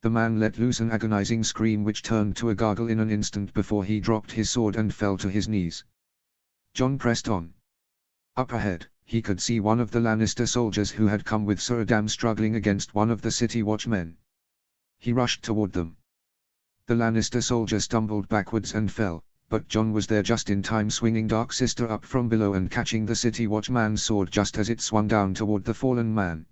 The man let loose an agonizing scream which turned to a gargle in an instant before he dropped his sword and fell to his knees. Jon pressed on. Up ahead, he could see one of the Lannister soldiers who had come with Sir Adam struggling against one of the City Watch men. He rushed toward them. The Lannister soldier stumbled backwards and fell, but Jon was there just in time, swinging Dark Sister up from below and catching the City Watch man's sword just as it swung down toward the fallen man.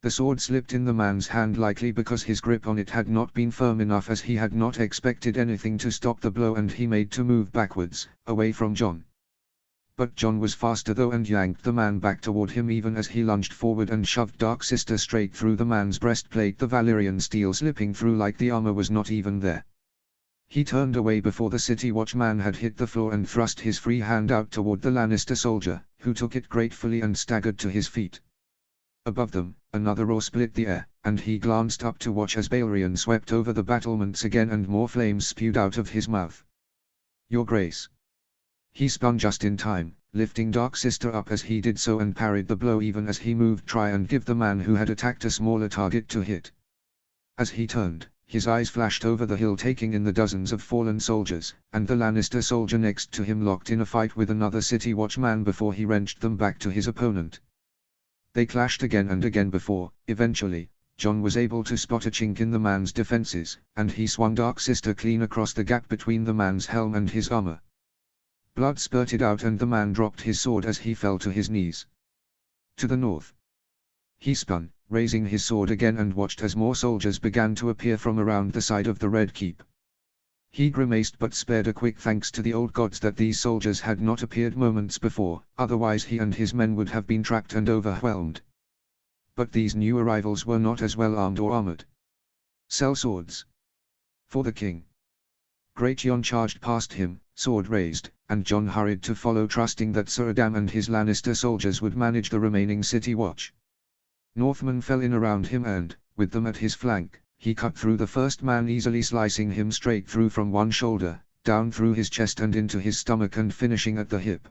The sword slipped in the man's hand, likely because his grip on it had not been firm enough, as he had not expected anything to stop the blow, and he made to move backwards, away from Jon. But Jon was faster though, and yanked the man back toward him even as he lunged forward and shoved Dark Sister straight through the man's breastplate, the Valyrian steel slipping through like the armor was not even there. He turned away before the city watchman had hit the floor and thrust his free hand out toward the Lannister soldier, who took it gratefully and staggered to his feet. Above them, another roar split the air, and he glanced up to watch as Balerion swept over the battlements again and more flames spewed out of his mouth. "Your Grace." He spun just in time, lifting Dark Sister up as he did so and parried the blow even as he moved try and give the man who had attacked a smaller target to hit. As he turned, his eyes flashed over the hill taking in the dozens of fallen soldiers, and the Lannister soldier next to him locked in a fight with another city watchman before he wrenched them back to his opponent. They clashed again and again before, eventually, Jon was able to spot a chink in the man's defenses, and he swung Dark Sister clean across the gap between the man's helm and his armor. Blood spurted out and the man dropped his sword as he fell to his knees. To the north. He spun, raising his sword again and watched as more soldiers began to appear from around the side of the Red Keep. He grimaced but spared a quick thanks to the old gods that these soldiers had not appeared moments before, otherwise he and his men would have been trapped and overwhelmed. But these new arrivals were not as well armed or armored. "Sell swords. For the king." Great Jon charged past him, sword raised, and Jon hurried to follow trusting that Sir Adam and his Lannister soldiers would manage the remaining city watch. Northmen fell in around him and, with them at his flank, he cut through the first man easily slicing him straight through from one shoulder, down through his chest and into his stomach and finishing at the hip.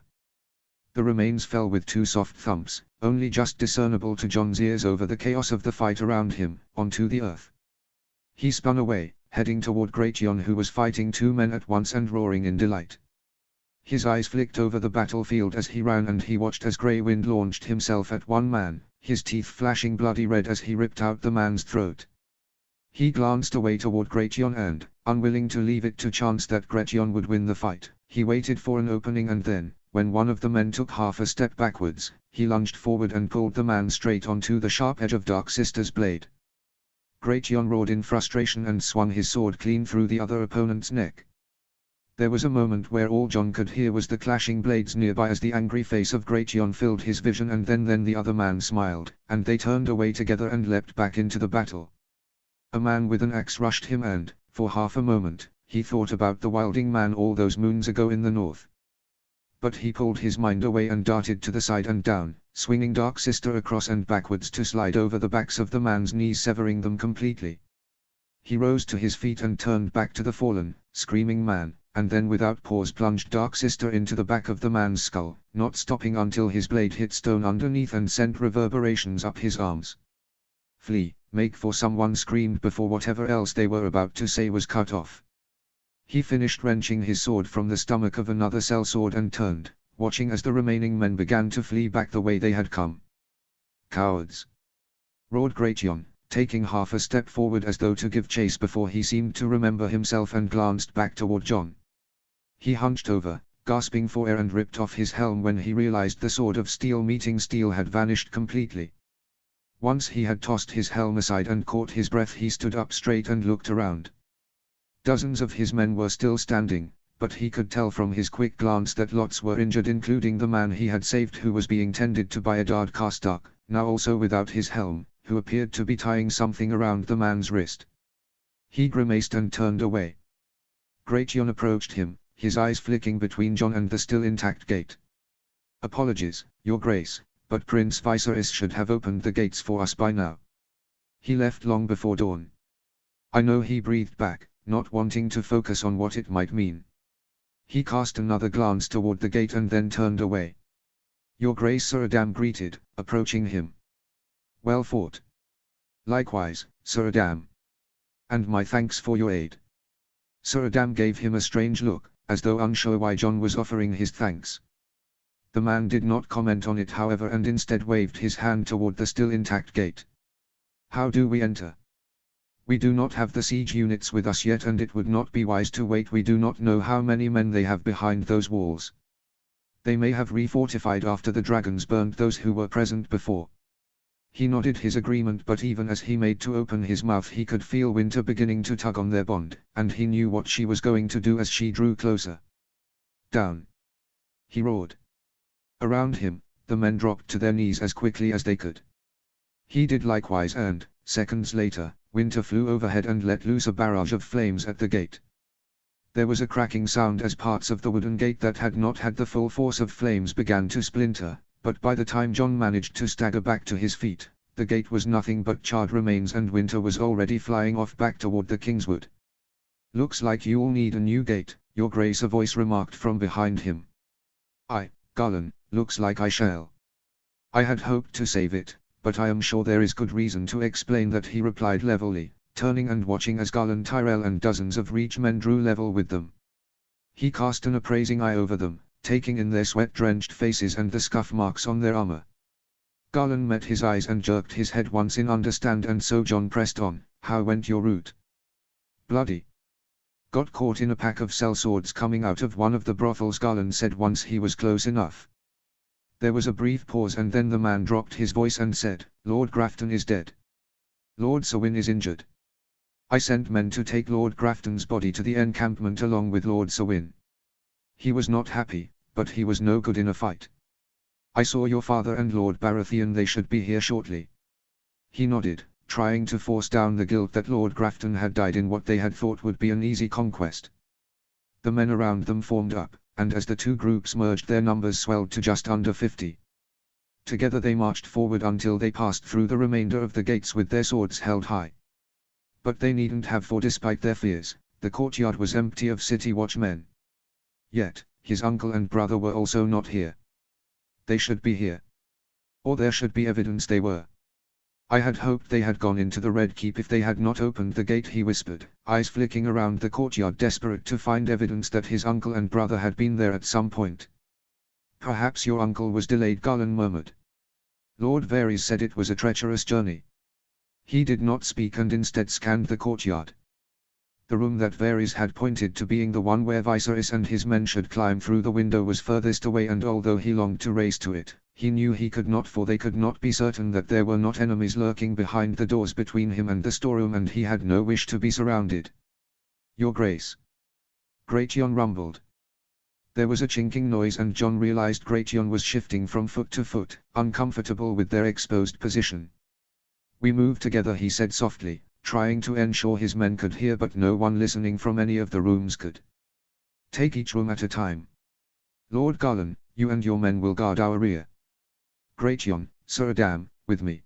The remains fell with two soft thumps, only just discernible to Jon's ears over the chaos of the fight around him, onto the earth. He spun away, heading toward Great Jon who was fighting two men at once and roaring in delight. His eyes flicked over the battlefield as he ran and he watched as Grey Wind launched himself at one man, his teeth flashing bloody red as he ripped out the man's throat. He glanced away toward Great Jon and, unwilling to leave it to chance that Great Jon would win the fight, he waited for an opening and then, when one of the men took half a step backwards, he lunged forward and pulled the man straight onto the sharp edge of Dark Sister's blade. Great Jon roared in frustration and swung his sword clean through the other opponent's neck. There was a moment where all Jon could hear was the clashing blades nearby as the angry face of Great Jon filled his vision and then the other man smiled, and they turned away together and leapt back into the battle. A man with an axe rushed him and, for half a moment, he thought about the wilding man all those moons ago in the north. But he pulled his mind away and darted to the side and down, swinging Dark Sister across and backwards to slide over the backs of the man's knees severing them completely. He rose to his feet and turned back to the fallen, screaming man, and then without pause plunged Dark Sister into the back of the man's skull, not stopping until his blade hit stone underneath and sent reverberations up his arms. "Flee, make for," someone screamed before whatever else they were about to say was cut off. He finished wrenching his sword from the stomach of another sellsword and turned, watching as the remaining men began to flee back the way they had come. "Cowards!" roared Great Jon, taking half a step forward as though to give chase before he seemed to remember himself and glanced back toward Jon. He hunched over, gasping for air and ripped off his helm when he realized the sword of steel meeting steel had vanished completely. Once he had tossed his helm aside and caught his breath, he stood up straight and looked around. Dozens of his men were still standing, but he could tell from his quick glance that lots were injured, including the man he had saved who was being tended to by a Dard Karstark, now also without his helm, who appeared to be tying something around the man's wrist. He grimaced and turned away. Great Jon approached him, his eyes flicking between Jon and the still intact gate. "Apologies, Your Grace, but Prince Viserys should have opened the gates for us by now. He left long before dawn." "I know," he breathed back, not wanting to focus on what it might mean. He cast another glance toward the gate and then turned away. "Your Grace," Sir Adam greeted, approaching him. "Well fought." "Likewise, Sir Adam. And my thanks for your aid." Sir Adam gave him a strange look, as though unsure why Jon was offering his thanks. The man did not comment on it however and instead waved his hand toward the still intact gate. "How do we enter? We do not have the siege units with us yet and it would not be wise to wait. We do not know how many men they have behind those walls. They may have refortified after the dragons burned those who were present before." He nodded his agreement, but even as he made to open his mouth he could feel Winter beginning to tug on their bond, and he knew what she was going to do as she drew closer. "Down!" he roared. Around him, the men dropped to their knees as quickly as they could. He did likewise and, seconds later, Winter flew overhead and let loose a barrage of flames at the gate. There was a cracking sound as parts of the wooden gate that had not had the full force of flames began to splinter, but by the time John managed to stagger back to his feet, the gate was nothing but charred remains and Winter was already flying off back toward the Kingswood. "Looks like you'll need a new gate, Your Grace," a voice remarked from behind him. "Aye, Garland, looks like I shall. I had hoped to save it, but I am sure there is good reason to explain that," he replied levelly, turning and watching as Garland Tyrell and dozens of Reach men drew level with them. He cast an appraising eye over them, taking in their sweat-drenched faces and the scuff marks on their armor. Garland met his eyes and jerked his head once in understand, and so John pressed on. "How went your route?" "Bloody. Got caught in a pack of sellswords coming out of one of the brothels," Garland said once he was close enough. There was a brief pause and then the man dropped his voice and said, "Lord Grafton is dead. Lord Sawin is injured. I sent men to take Lord Grafton's body to the encampment along with Lord Sawin. He was not happy, but he was no good in a fight. I saw your father and Lord Baratheon, they should be here shortly." He nodded, trying to force down the guilt that Lord Grafton had died in what they had thought would be an easy conquest. The men around them formed up, and as the two groups merged their numbers swelled to just under 50. Together they marched forward until they passed through the remainder of the gates with their swords held high. But they needn't have, for despite their fears, the courtyard was empty of city watchmen. Yet, his uncle and brother were also not here. They should be here. Or there should be evidence they were. "I had hoped they had gone into the Red Keep if they had not opened the gate," he whispered, eyes flicking around the courtyard, desperate to find evidence that his uncle and brother had been there at some point. "Perhaps your uncle was delayed," Garland murmured. "Lord Varys said it was a treacherous journey." He did not speak and instead scanned the courtyard. The room that Varys had pointed to being the one where Viserys and his men should climb through the window was furthest away, and although he longed to race to it, he knew he could not, for they could not be certain that there were not enemies lurking behind the doors between him and the storeroom, and he had no wish to be surrounded. "Your Grace." Gratian rumbled. There was a chinking noise and John realized Gratian was shifting from foot to foot, uncomfortable with their exposed position. "We move together," he said softly, trying to ensure his men could hear, but no one listening from any of the rooms could. "Take each room at a time. Lord Garland, you and your men will guard our rear. Gratian, Sir Adam, with me."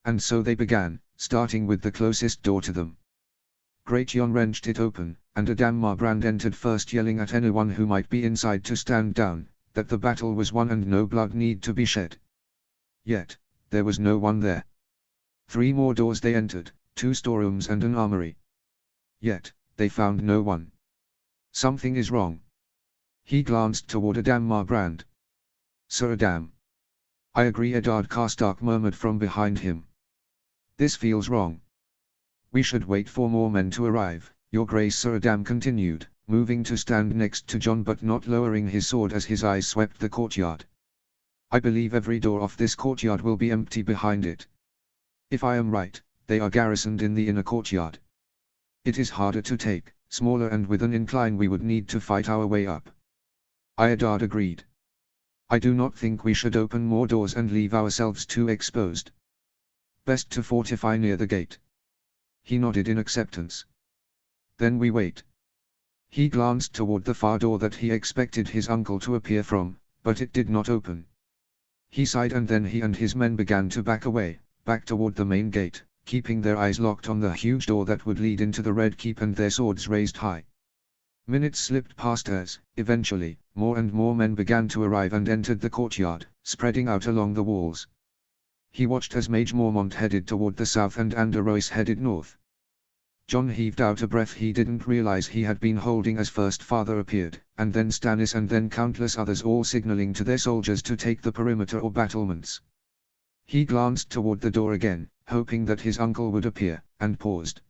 And so they began, starting with the closest door to them. Gratian wrenched it open, and Adam Marbrand entered first, yelling at anyone who might be inside to stand down, that the battle was won and no blood need to be shed. Yet, there was no one there. 3 more doors they entered, 2 storerooms and an armory. Yet, they found no one. "Something is wrong." He glanced toward Adam Marbrand. "Sir Adam." "I agree," Eddard Karstark murmured from behind him. "This feels wrong. We should wait for more men to arrive, Your Grace," Sir Adam continued, moving to stand next to John but not lowering his sword as his eyes swept the courtyard. "I believe every door off this courtyard will be empty behind it. If I am right, they are garrisoned in the inner courtyard. It is harder to take, smaller, and with an incline we would need to fight our way up." Eddard agreed. "I do not think we should open more doors and leave ourselves too exposed. Best to fortify near the gate." He nodded in acceptance. "Then we wait." He glanced toward the far door that he expected his uncle to appear from, but it did not open. He sighed and then he and his men began to back away, back toward the main gate, keeping their eyes locked on the huge door that would lead into the Red Keep and their swords raised high. Minutes slipped past as, eventually, more and more men began to arrive and entered the courtyard, spreading out along the walls. He watched as Mage Mormont headed toward the south and Andor Royce headed north. John heaved out a breath he didn't realize he had been holding as First Father appeared, and then Stannis and then countless others all signaling to their soldiers to take the perimeter or battlements. He glanced toward the door again, hoping that his uncle would appear, and paused.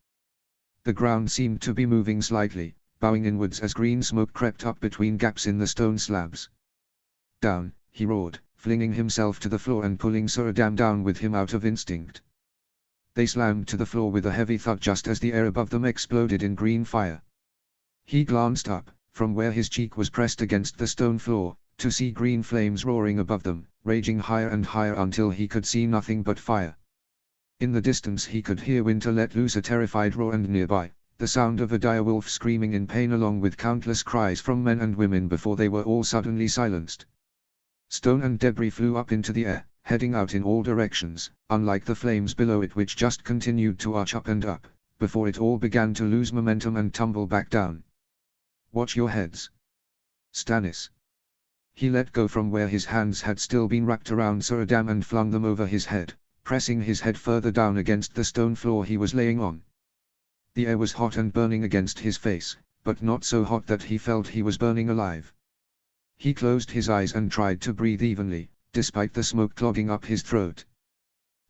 The ground seemed to be moving slightly, bowing inwards as green smoke crept up between gaps in the stone slabs. "Down," he roared, flinging himself to the floor and pulling Sir Adam down with him out of instinct. They slammed to the floor with a heavy thud just as the air above them exploded in green fire. He glanced up, from where his cheek was pressed against the stone floor, to see green flames roaring above them, raging higher and higher until he could see nothing but fire. In the distance he could hear Winter let loose a terrified roar, and nearby, the sound of a direwolf screaming in pain along with countless cries from men and women before they were all suddenly silenced. Stone and debris flew up into the air, heading out in all directions, unlike the flames below it which just continued to arch up and up, before it all began to lose momentum and tumble back down. "Watch your heads, Stannis." He let go from where his hands had still been wrapped around Sir Adam and flung them over his head, pressing his head further down against the stone floor he was laying on. The air was hot and burning against his face, but not so hot that he felt he was burning alive. He closed his eyes and tried to breathe evenly, despite the smoke clogging up his throat.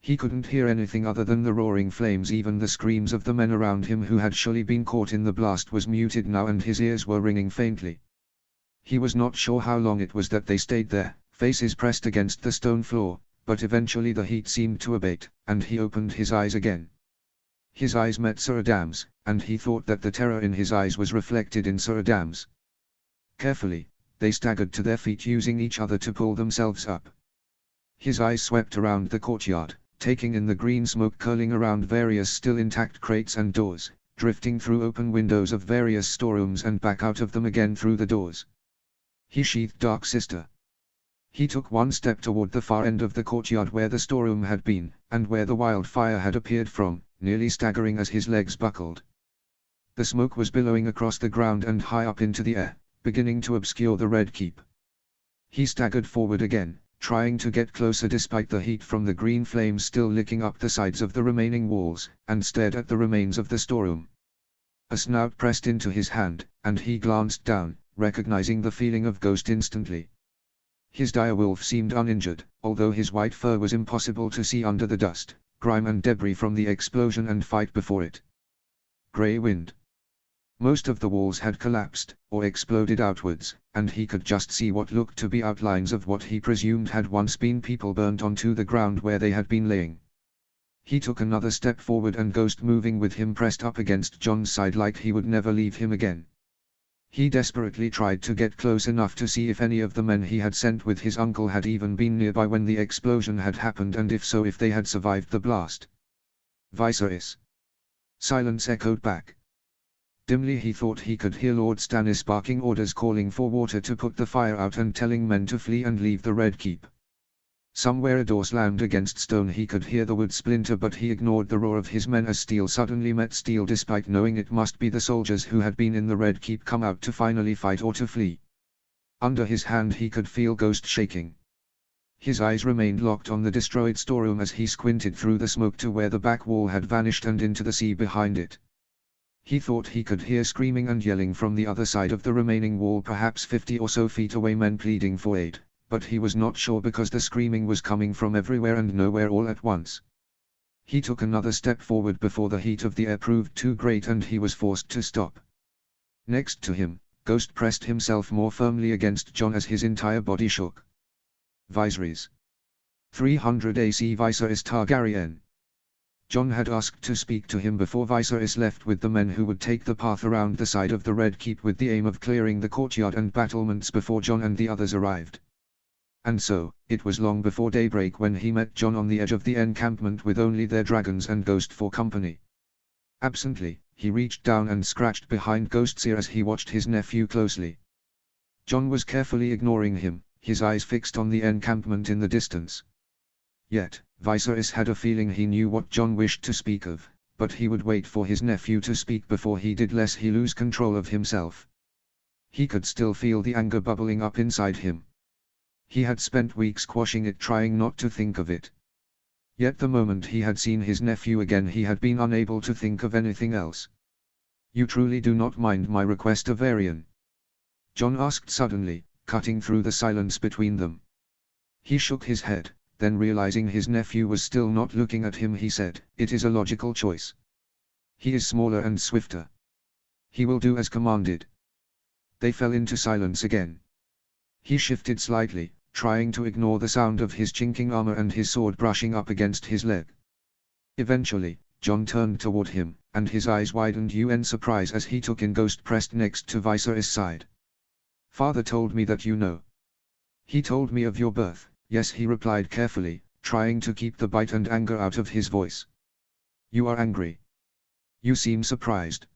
He couldn't hear anything other than the roaring flames. Even the screams of the men around him who had surely been caught in the blast was muted now and his ears were ringing faintly. He was not sure how long it was that they stayed there, faces pressed against the stone floor, but eventually the heat seemed to abate, and he opened his eyes again. His eyes met Sir Adam's, and he thought that the terror in his eyes was reflected in Sir Adam's. Carefully, they staggered to their feet using each other to pull themselves up. His eyes swept around the courtyard, taking in the green smoke curling around various still intact crates and doors, drifting through open windows of various storerooms and back out of them again through the doors. He sheathed Dark Sister. He took one step toward the far end of the courtyard where the storeroom had been, and where the wildfire had appeared from, nearly staggering as his legs buckled. The smoke was billowing across the ground and high up into the air, beginning to obscure the Red Keep. He staggered forward again, trying to get closer despite the heat from the green flames still licking up the sides of the remaining walls, and stared at the remains of the storeroom. A snout pressed into his hand, and he glanced down, recognizing the feeling of ghost instantly. His direwolf seemed uninjured, although his white fur was impossible to see under the dust, grime and debris from the explosion and fight before it. Grey wind. Most of the walls had collapsed, or exploded outwards, and he could just see what looked to be outlines of what he presumed had once been people burnt onto the ground where they had been laying. He took another step forward and Ghost moving with him pressed up against Jon's side like he would never leave him again. He desperately tried to get close enough to see if any of the men he had sent with his uncle had even been nearby when the explosion had happened, and if so, if they had survived the blast. Viserys. Silence echoed back. Dimly he thought he could hear Lord Stannis barking orders calling for water to put the fire out and telling men to flee and leave the Red Keep. Somewhere a door slammed against stone. He could hear the wood splinter, but he ignored the roar of his men as steel suddenly met steel, despite knowing it must be the soldiers who had been in the Red Keep come out to finally fight or to flee. Under his hand he could feel Ghost shaking. His eyes remained locked on the destroyed storeroom as he squinted through the smoke to where the back wall had vanished and into the sea behind it. He thought he could hear screaming and yelling from the other side of the remaining wall, perhaps 50 or so feet away, men pleading for aid, but he was not sure because the screaming was coming from everywhere and nowhere all at once. He took another step forward before the heat of the air proved too great and he was forced to stop. Next to him, Ghost pressed himself more firmly against Jon as his entire body shook. Viserys. 300 AC Viserys Targaryen. Jon had asked to speak to him before Viserys left with the men who would take the path around the side of the Red Keep with the aim of clearing the courtyard and battlements before Jon and the others arrived. And so, it was long before daybreak when he met Jon on the edge of the encampment with only their dragons and Ghost for company. Absently, he reached down and scratched behind Ghost's ear as he watched his nephew closely. Jon was carefully ignoring him, his eyes fixed on the encampment in the distance. Yet, Viserys had a feeling he knew what Jon wished to speak of, but he would wait for his nephew to speak before he did, lest he lose control of himself. He could still feel the anger bubbling up inside him. He had spent weeks quashing it, trying not to think of it. Yet the moment he had seen his nephew again he had been unable to think of anything else. "You truly do not mind my request of Aerion?" Jon asked suddenly, cutting through the silence between them. He shook his head, then realizing his nephew was still not looking at him he said, "It is a logical choice. He is smaller and swifter. He will do as commanded." They fell into silence again. He shifted slightly, trying to ignore the sound of his chinking armor and his sword brushing up against his leg. Eventually, Jon turned toward him, and his eyes widened in surprise as he took in Ghost pressed next to Viserys' side. "Father told me that you know." "He told me of your birth, yes," he replied carefully, trying to keep the bite and anger out of his voice. "You are angry. You seem surprised."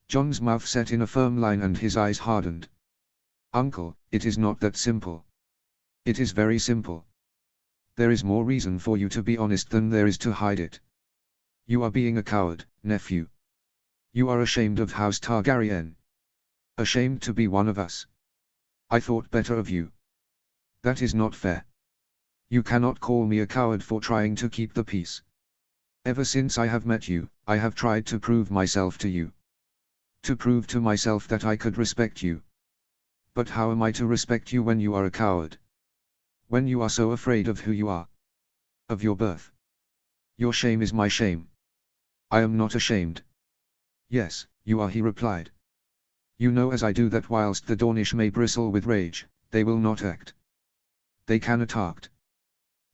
John's mouth set in a firm line and his eyes hardened. Uncle, it is not that simple. It is very simple. There is more reason for you to be honest than there is to hide it. You are being a coward, nephew. You are ashamed of House Targaryen. Ashamed to be one of us. I thought better of you. That is not fair. You cannot call me a coward for trying to keep the peace. Ever since I have met you, I have tried to prove myself to you. To prove to myself that I could respect you. But how am I to respect you when you are a coward? When you are so afraid of who you are? Of your birth? Your shame is my shame. I am not ashamed. Yes, you are, he replied. You know as I do that whilst the Dornish may bristle with rage, they will not act. They cannot act.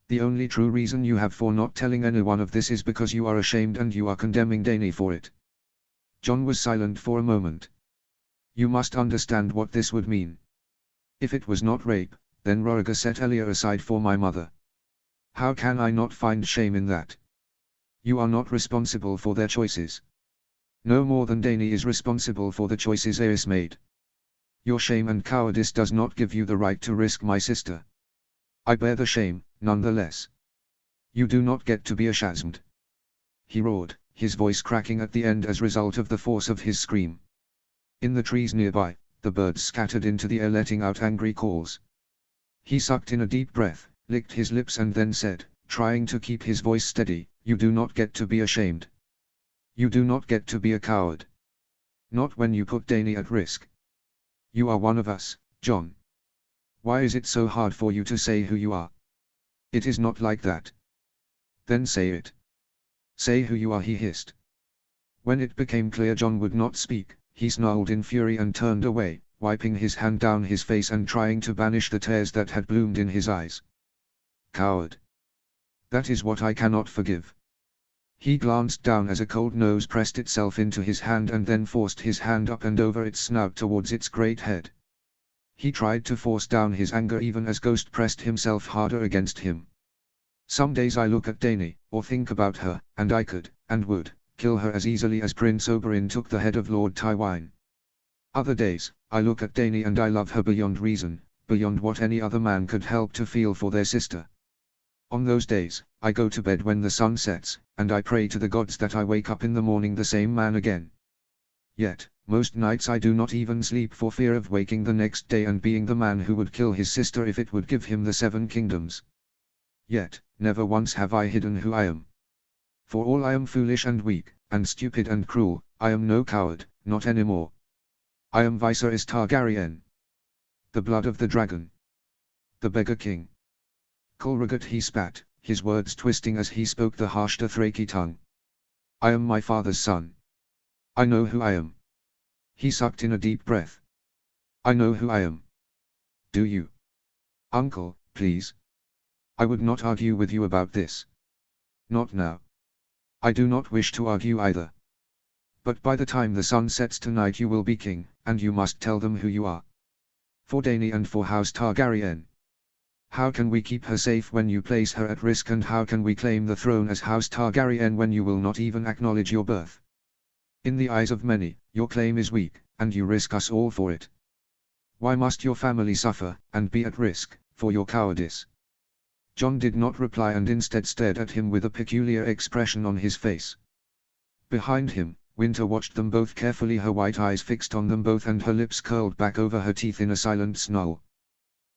The only true reason you have for not telling anyone of this is because you are ashamed and you are condemning Dany for it. Jon was silent for a moment. You must understand what this would mean. If it was not rape, then Rhaegar set Elia aside for my mother. How can I not find shame in that? You are not responsible for their choices. No more than Dany is responsible for the choices Aerys made. Your shame and cowardice does not give you the right to risk my sister. I bear the shame, nonetheless. You do not get to be ashamed. He roared, his voice cracking at the end as result of the force of his scream. In the trees nearby, the birds scattered into the air letting out angry calls. He sucked in a deep breath, licked his lips and then said, trying to keep his voice steady, you do not get to be ashamed. You do not get to be a coward. Not when you put Dany at risk. You are one of us, Jon. Why is it so hard for you to say who you are? It is not like that. Then say it. Say who you are, he hissed. When it became clear Jon would not speak, he snarled in fury and turned away, wiping his hand down his face and trying to banish the tears that had bloomed in his eyes. Coward. That is what I cannot forgive. He glanced down as a cold nose pressed itself into his hand and then forced his hand up and over its snout towards its great head. He tried to force down his anger even as Ghost pressed himself harder against him. Some days I look at Dany, or think about her, and I could, and would, kill her as easily as Prince Oberyn took the head of Lord Tywine. Other days, I look at Dany and I love her beyond reason, beyond what any other man could help to feel for their sister. On those days, I go to bed when the sun sets, and I pray to the gods that I wake up in the morning the same man again. Yet, most nights I do not even sleep for fear of waking the next day and being the man who would kill his sister if it would give him the 7 kingdoms. Yet, never once have I hidden who I am. For all I am foolish and weak, and stupid and cruel, I am no coward, not anymore. I am Viserys Targaryen. The blood of the dragon. The beggar king. Colruyt, he spat, his words twisting as he spoke the harsh Dothraki tongue. I am my father's son. I know who I am. He sucked in a deep breath. I know who I am. Do you? Uncle, please. I would not argue with you about this. Not now. I do not wish to argue either. But by the time the sun sets tonight you will be king, and you must tell them who you are. For Dany and for House Targaryen. How can we keep her safe when you place her at risk, and how can we claim the throne as House Targaryen when you will not even acknowledge your birth? In the eyes of many, your claim is weak, and you risk us all for it. Why must your family suffer, and be at risk, for your cowardice? Jon did not reply and instead stared at him with a peculiar expression on his face. Behind him, Winter watched them both carefully, her white eyes fixed on them both and her lips curled back over her teeth in a silent snarl.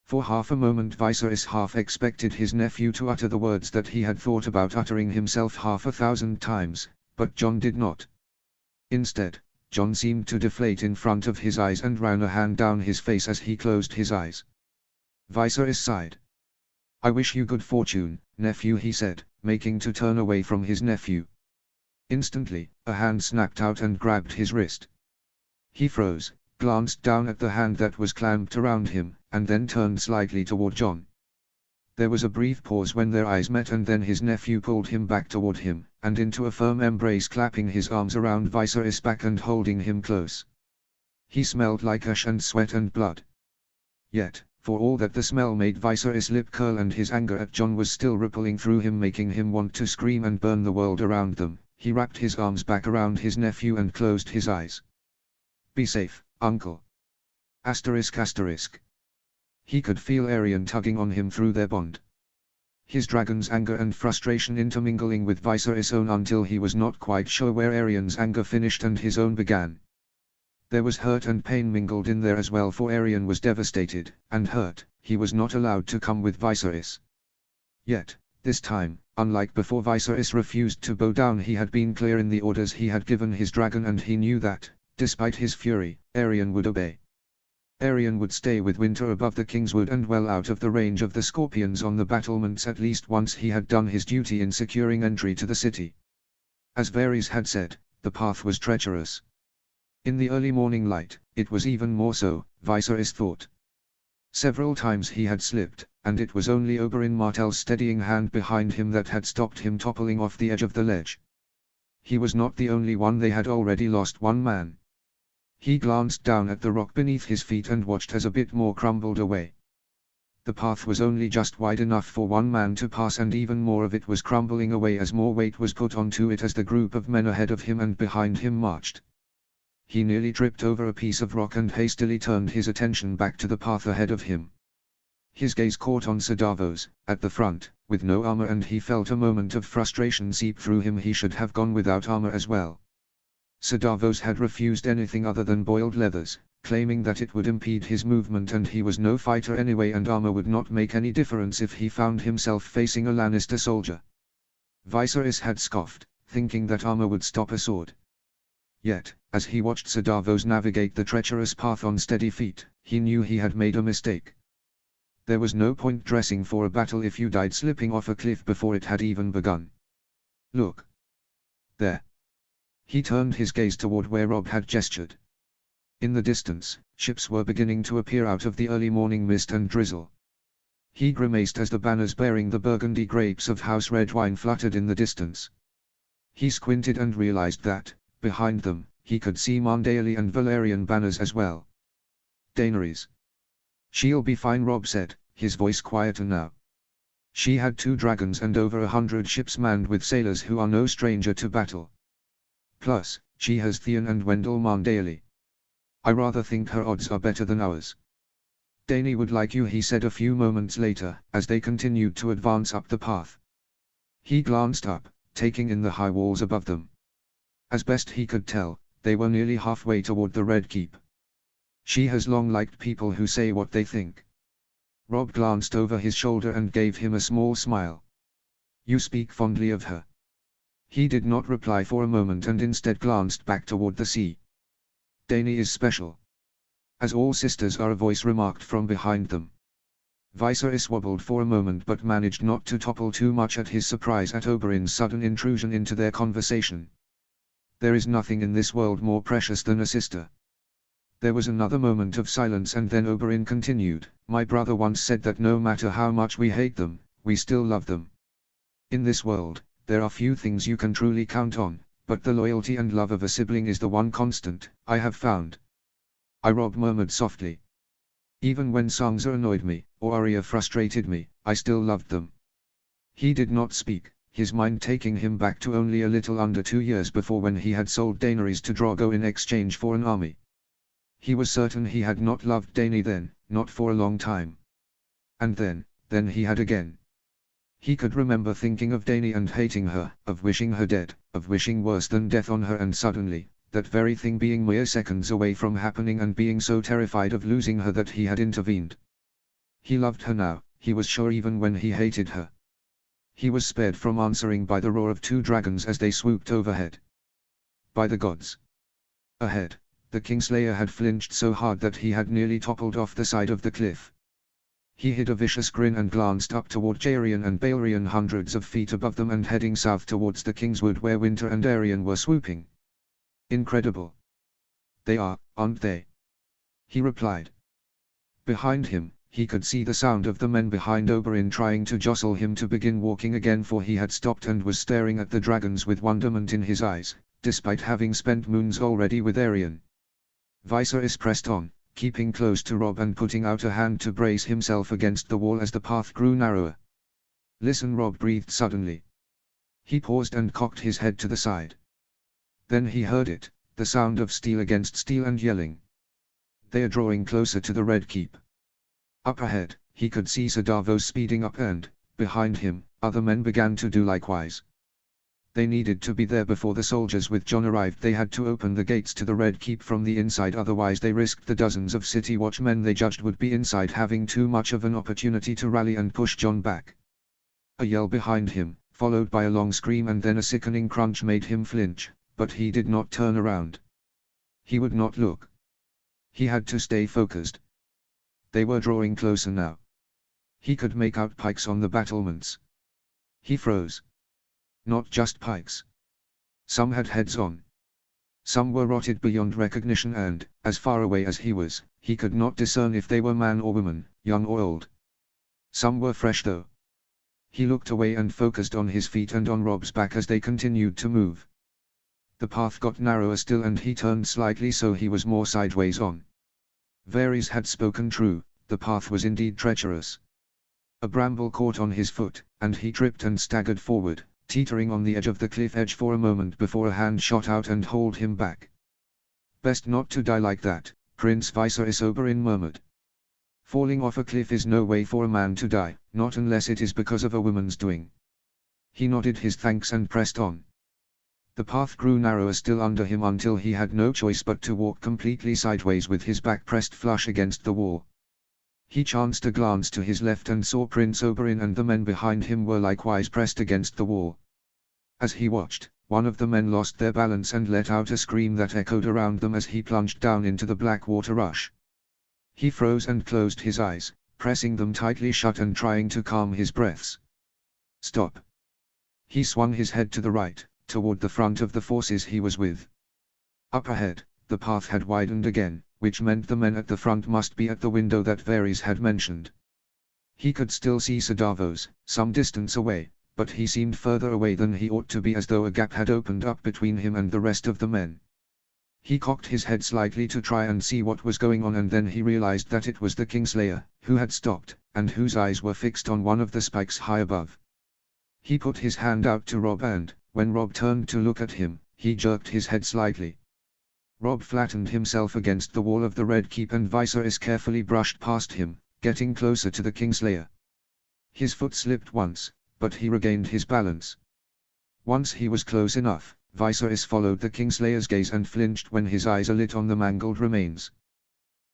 For half a moment Viserys half expected his nephew to utter the words that he had thought about uttering himself 1,000 times, but Jon did not. Instead, Jon seemed to deflate in front of his eyes and ran a hand down his face as he closed his eyes. Viserys sighed. I wish you good fortune, nephew, he said, making to turn away from his nephew. Instantly, a hand snapped out and grabbed his wrist. He froze, glanced down at the hand that was clamped around him, and then turned slightly toward Jon. There was a brief pause when their eyes met, and then his nephew pulled him back toward him, and into a firm embrace, clapping his arms around Viserys' back and holding him close. He smelled like ash and sweat and blood. Yet, for all that the smell made Viserys' lip curl and his anger at Jon was still rippling through him, making him want to scream and burn the world around them, he wrapped his arms back around his nephew and closed his eyes. Be safe, uncle. Asterisk asterisk. He could feel Arion tugging on him through their bond. His dragon's anger and frustration intermingling with Viserys' own until he was not quite sure where Arion's anger finished and his own began. There was hurt and pain mingled in there as well, for Arion was devastated, and hurt. He was not allowed to come with Viserys. Yet, this time, unlike before, Viserys refused to bow down. He had been clear in the orders he had given his dragon, and he knew that, despite his fury, Arion would obey. Arion would stay with Winter above the Kingswood and well out of the range of the Scorpions on the battlements at least once he had done his duty in securing entry to the city. As Varys had said, the path was treacherous. In the early morning light, it was even more so, Viserys thought. Several times he had slipped, and it was only Oberyn Martell's steadying hand behind him that had stopped him toppling off the edge of the ledge. He was not the only one. They had already lost one man. He glanced down at the rock beneath his feet and watched as a bit more crumbled away. The path was only just wide enough for one man to pass, and even more of it was crumbling away as more weight was put onto it as the group of men ahead of him and behind him marched. He nearly tripped over a piece of rock and hastily turned his attention back to the path ahead of him. His gaze caught on Sir Davos, at the front, with no armor, and he felt a moment of frustration seep through him. He should have gone without armor as well. Sir Davos had refused anything other than boiled leathers, claiming that it would impede his movement, and he was no fighter anyway, and armor would not make any difference if he found himself facing a Lannister soldier. Viserys had scoffed, thinking that armor would stop a sword. Yet, as he watched Sir Davos navigate the treacherous path on steady feet, he knew he had made a mistake. There was no point dressing for a battle if you died slipping off a cliff before it had even begun. Look. There. He turned his gaze toward where Robb had gestured. In the distance, ships were beginning to appear out of the early morning mist and drizzle. He grimaced as the banners bearing the burgundy grapes of House Redwyne fluttered in the distance. He squinted and realized that, behind them, he could see Mandaean and Valyrian banners as well. Daenerys. She'll be fine, Robb said, his voice quieter now. She had 2 dragons and over 100 ships manned with sailors who are no stranger to battle. Plus, she has Theon and Wendell Mandaean. I rather think her odds are better than ours. Dany would like you, he said a few moments later, as they continued to advance up the path. He glanced up, taking in the high walls above them. As best he could tell, they were nearly halfway toward the Red Keep. She has long liked people who say what they think. Robb glanced over his shoulder and gave him a small smile. You speak fondly of her. He did not reply for a moment and instead glanced back toward the sea. Dany is special. As all sisters are, a voice remarked from behind them. Viserys wobbled for a moment but managed not to topple too much at his surprise at Oberyn's sudden intrusion into their conversation. There is nothing in this world more precious than a sister. There was another moment of silence and then Oberyn continued, my brother once said that no matter how much we hate them, we still love them. In this world, there are few things you can truly count on, but the loyalty and love of a sibling is the one constant, I have found. Robb murmured softly. Even when Sansa annoyed me, or Arya frustrated me, I still loved them. He did not speak, his mind taking him back to only a little under 2 years before, when he had sold Daenerys to Drogo in exchange for an army. He was certain he had not loved Dany then, not for a long time. And then he had again. He could remember thinking of Dany and hating her, of wishing her dead, of wishing worse than death on her, and suddenly, that very thing being mere seconds away from happening, and being so terrified of losing her that he had intervened. He loved her now, he was sure, even when he hated her. He was spared from answering by the roar of 2 dragons as they swooped overhead. By the gods! Ahead, the Kingslayer had flinched so hard that he had nearly toppled off the side of the cliff. He hid a vicious grin and glanced up toward Jaerion and Balerion, hundreds of feet above them and heading south towards the Kingswood where Winter and Arion were swooping. Incredible. They are, aren't they? He replied. Behind him, he could see the sound of the men behind Oberyn trying to jostle him to begin walking again, for he had stopped and was staring at the dragons with wonderment in his eyes, despite having spent moons already with Arion. Viserys pressed on, keeping close to Robb and putting out a hand to brace himself against the wall as the path grew narrower. Listen, Robb breathed suddenly. He paused and cocked his head to the side. Then he heard it, the sound of steel against steel and yelling. They are drawing closer to the Red Keep. Up ahead, he could see Sir Davos speeding up and, behind him, other men began to do likewise. They needed to be there before the soldiers with Jon arrived. They had to open the gates to the Red Keep from the inside, otherwise they risked the dozens of city watchmen they judged would be inside having too much of an opportunity to rally and push Jon back. A yell behind him, followed by a long scream and then a sickening crunch made him flinch, but he did not turn around. He would not look. He had to stay focused. They were drawing closer now. He could make out pikes on the battlements. He froze. Not just pikes. Some had heads on. Some were rotted beyond recognition and, as far away as he was, he could not discern if they were man or woman, young or old. Some were fresh though. He looked away and focused on his feet and on Rob's back as they continued to move. The path got narrower still and he turned slightly so he was more sideways on. Varys had spoken true, the path was indeed treacherous. A bramble caught on his foot, and he tripped and staggered forward, teetering on the edge of the cliff edge for a moment before a hand shot out and hauled him back. "Best not to die like that," Prince Viserys Oberyn murmured. "Falling off a cliff is no way for a man to die, not unless it is because of a woman's doing." He nodded his thanks and pressed on. The path grew narrower still under him until he had no choice but to walk completely sideways with his back pressed flush against the wall. He chanced a glance to his left and saw Prince Oberyn and the men behind him were likewise pressed against the wall. As he watched, one of the men lost their balance and let out a scream that echoed around them as he plunged down into the black water rush. He froze and closed his eyes, pressing them tightly shut and trying to calm his breaths. "Stop." He swung his head to the right, toward the front of the forces he was with. Up ahead, the path had widened again, which meant the men at the front must be at the window that Varys had mentioned. He could still see Sir Davos, some distance away, but he seemed further away than he ought to be, as though a gap had opened up between him and the rest of the men. He cocked his head slightly to try and see what was going on, and then he realized that it was the Kingslayer, who had stopped, and whose eyes were fixed on one of the spikes high above. He put his hand out to Robb and, when Robb turned to look at him, he jerked his head slightly. Robb flattened himself against the wall of the Red Keep and Viserys carefully brushed past him, getting closer to the Kingslayer. His foot slipped once, but he regained his balance. Once he was close enough, Viserys followed the Kingslayer's gaze and flinched when his eyes alit on the mangled remains.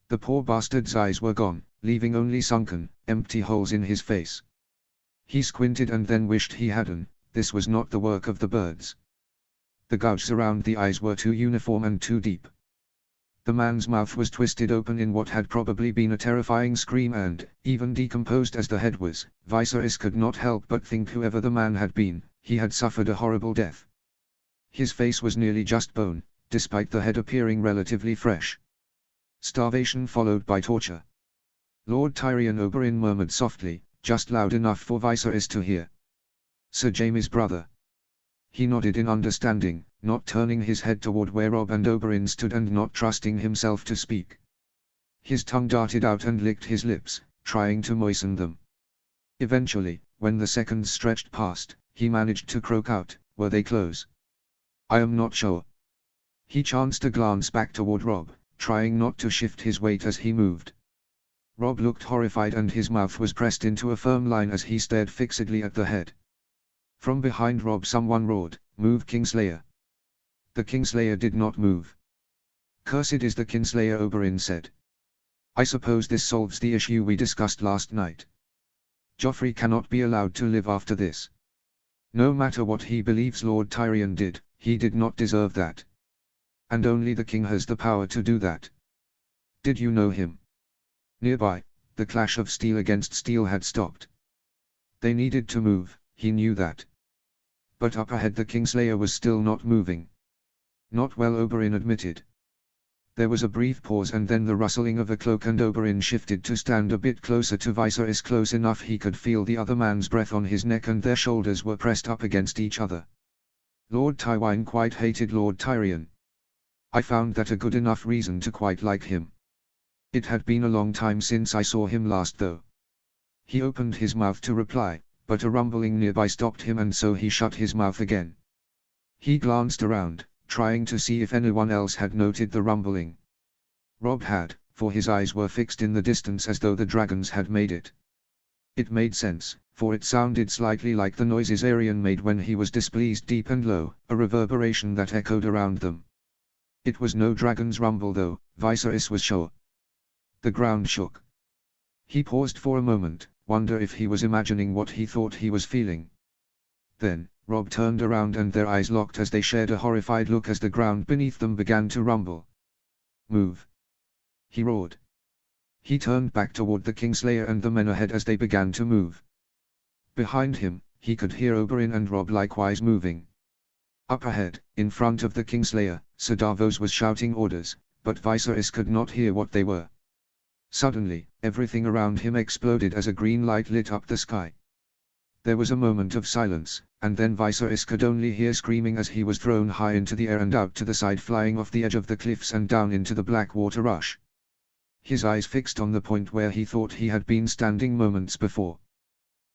The poor bastard's eyes were gone, leaving only sunken, empty holes in his face. He squinted and then wished he hadn't. This was not the work of the birds. The gouges around the eyes were too uniform and too deep. The man's mouth was twisted open in what had probably been a terrifying scream and, even decomposed as the head was, Viserys could not help but think whoever the man had been, he had suffered a horrible death. His face was nearly just bone, despite the head appearing relatively fresh. Starvation followed by torture. Lord Tyrion Oberyn murmured softly, just loud enough for Viserys to hear. "Sir Jaime's brother." He nodded in understanding, not turning his head toward where Robb and Oberyn stood and not trusting himself to speak. His tongue darted out and licked his lips, trying to moisten them. Eventually, when the seconds stretched past, he managed to croak out, "Were they close?" "I am not sure." He chanced a glance back toward Robb, trying not to shift his weight as he moved. Robb looked horrified and his mouth was pressed into a firm line as he stared fixedly at the head. From behind Robb someone roared, "Move, Kingslayer." The Kingslayer did not move. "Cursed is the Kingslayer," Oberyn said. "I suppose this solves the issue we discussed last night. Joffrey cannot be allowed to live after this. No matter what he believes Lord Tyrion did, he did not deserve that. And only the king has the power to do that. Did you know him?" Nearby, the clash of steel against steel had stopped. They needed to move, he knew that. But up ahead the Kingslayer was still not moving. "Not well," Oberyn admitted. There was a brief pause and then the rustling of a cloak and Oberyn shifted to stand a bit closer to Viserys, close enough he could feel the other man's breath on his neck and their shoulders were pressed up against each other. "Lord Tywin quite hated Lord Tyrion. I found that a good enough reason to quite like him. It had been a long time since I saw him last though." He opened his mouth to reply, but a rumbling nearby stopped him and so he shut his mouth again. He glanced around, trying to see if anyone else had noted the rumbling. Rob had, for his eyes were fixed in the distance as though the dragons had made it. It made sense, for it sounded slightly like the noises Arion made when he was displeased, deep and low, a reverberation that echoed around them. It was no dragon's rumble though, Viserys was sure. The ground shook. He paused for a moment, wonder if he was imagining what he thought he was feeling. Then, Rob turned around and their eyes locked as they shared a horrified look as the ground beneath them began to rumble. "Move!" he roared. He turned back toward the Kingslayer and the men ahead as they began to move. Behind him, he could hear Oberyn and Rob likewise moving. Up ahead, in front of the Kingslayer, Ser Davos was shouting orders, but Viserys could not hear what they were. Suddenly, everything around him exploded as a green light lit up the sky. There was a moment of silence, and then Viserys could only hear screaming as he was thrown high into the air and out to the side, flying off the edge of the cliffs and down into the black water rush. His eyes fixed on the point where he thought he had been standing moments before.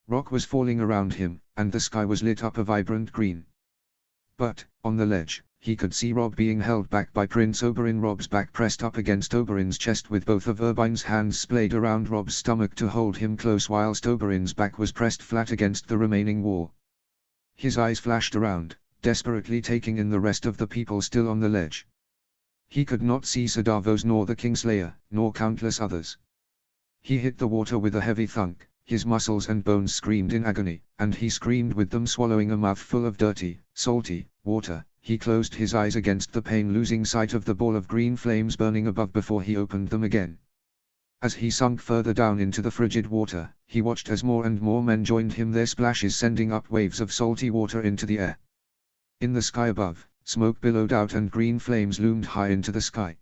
Rock was falling around him, and the sky was lit up a vibrant green. But, on the ledge, he could see Rob being held back by Prince Oberyn, Rob's back pressed up against Oberyn's chest with both of Oberyn's hands splayed around Rob's stomach to hold him close whilst Oberyn's back was pressed flat against the remaining wall. His eyes flashed around, desperately taking in the rest of the people still on the ledge. He could not see Ser Davos nor the Kingslayer, nor countless others. He hit the water with a heavy thunk, his muscles and bones screamed in agony, and he screamed with them, swallowing a mouthful of dirty, salty water. He closed his eyes against the pain, losing sight of the ball of green flames burning above before he opened them again. As he sunk further down into the frigid water, he watched as more and more men joined him, their splashes sending up waves of salty water into the air. In the sky above, smoke billowed out and green flames loomed high into the sky.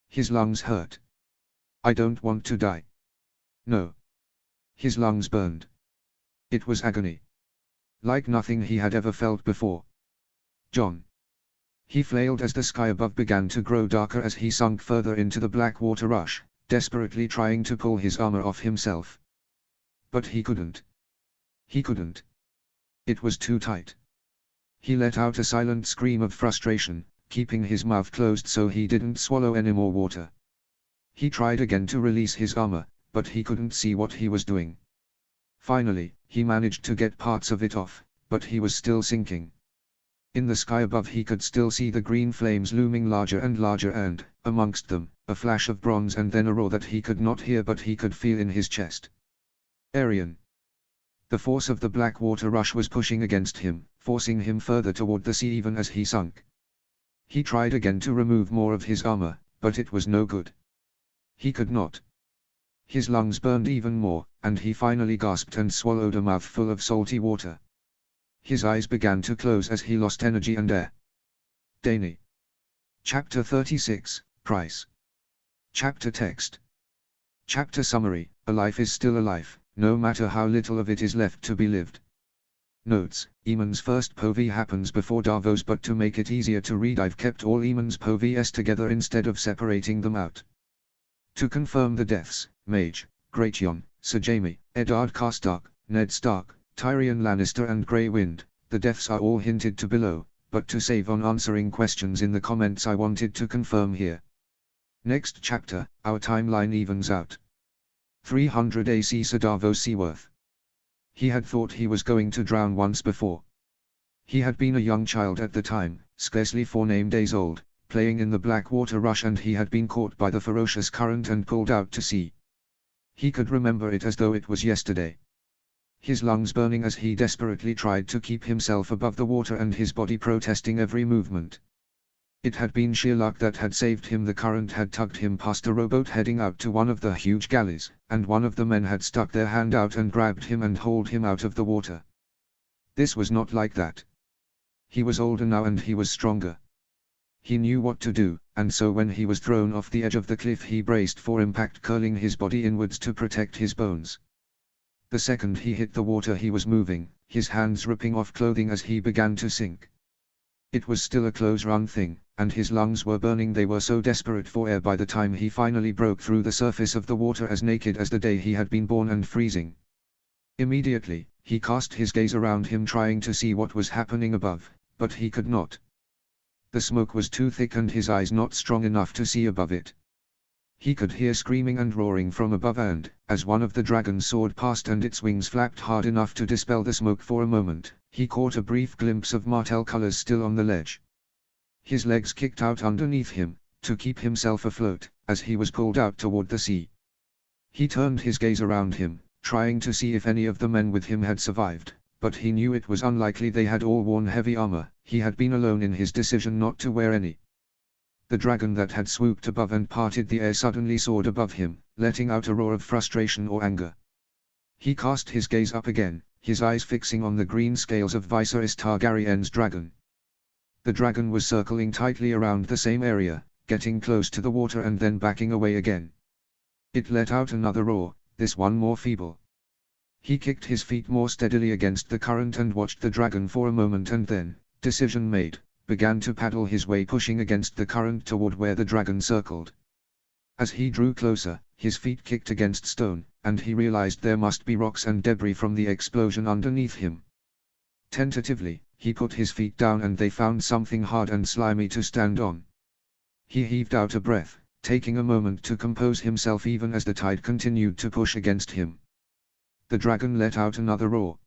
His lungs hurt. "I don't want to die." No. His lungs burned. It was agony. Like nothing he had ever felt before. "Jon." He flailed as the sky above began to grow darker as he sunk further into the black water rush, desperately trying to pull his armor off himself. But he couldn't. He couldn't. It was too tight. He let out a silent scream of frustration, keeping his mouth closed so he didn't swallow any more water. He tried again to release his armor, but he couldn't see what he was doing. Finally, he managed to get parts of it off, but he was still sinking. In the sky above he could still see the green flames looming larger and larger and, amongst them, a flash of bronze and then a roar that he could not hear but he could feel in his chest. Arion. The force of the black water rush was pushing against him, forcing him further toward the sea even as he sunk. He tried again to remove more of his armor, but it was no good. He could not. His lungs burned even more, and he finally gasped and swallowed a mouthful of salty water. His eyes began to close as he lost energy and air. Dany. Chapter 36, Price. Chapter text. Chapter summary: A life is still a life, no matter how little of it is left to be lived. Notes: Aemon's first POV happens before Davos, but to make it easier to read I've kept all Aemon's POVs together instead of separating them out. To confirm the deaths: Mage, Greatjon, Sir Jaime, Eddard Karstark, Ned Stark, Tyrion Lannister and Grey Wind. The deaths are all hinted to below, but to save on answering questions in the comments I wanted to confirm here. Next chapter, our timeline evens out. 300 AC Ser Davos Seaworth. He had thought he was going to drown once before. He had been a young child at the time, scarcely 4 days old, playing in the black water rush, and he had been caught by the ferocious current and pulled out to sea. He could remember it as though it was yesterday. His lungs burning as he desperately tried to keep himself above the water and his body protesting every movement. It had been sheer luck that had saved him. The current had tugged him past a rowboat heading out to one of the huge galleys, and one of the men had stuck their hand out and grabbed him and hauled him out of the water. This was not like that. He was older now and he was stronger. He knew what to do, and so when he was thrown off the edge of the cliff he braced for impact, curling his body inwards to protect his bones. The second he hit the water he was moving, his hands ripping off clothing as he began to sink. It was still a close-run thing, and his lungs were burning. They were so desperate for air by the time he finally broke through the surface of the water, as naked as the day he had been born and freezing. Immediately, he cast his gaze around him trying to see what was happening above, but he could not. The smoke was too thick and his eyes not strong enough to see above it. He could hear screaming and roaring from above and, as one of the dragons soared past and its wings flapped hard enough to dispel the smoke for a moment, he caught a brief glimpse of martel colors still on the ledge. His legs kicked out underneath him, to keep himself afloat, as he was pulled out toward the sea. He turned his gaze around him, trying to see if any of the men with him had survived, but he knew it was unlikely. They had all worn heavy armor. He had been alone in his decision not to wear any. The dragon that had swooped above and parted the air suddenly soared above him, letting out a roar of frustration or anger. He cast his gaze up again, his eyes fixing on the green scales of Viserys Targaryen's dragon. The dragon was circling tightly around the same area, getting close to the water and then backing away again. It let out another roar, this one more feeble. He kicked his feet more steadily against the current and watched the dragon for a moment and then, decision made, began to paddle his way, pushing against the current toward where the dragon circled. As he drew closer, his feet kicked against stone, and he realized there must be rocks and debris from the explosion underneath him. Tentatively, he put his feet down and they found something hard and slimy to stand on. He heaved out a breath, taking a moment to compose himself even as the tide continued to push against him. The dragon let out another roar.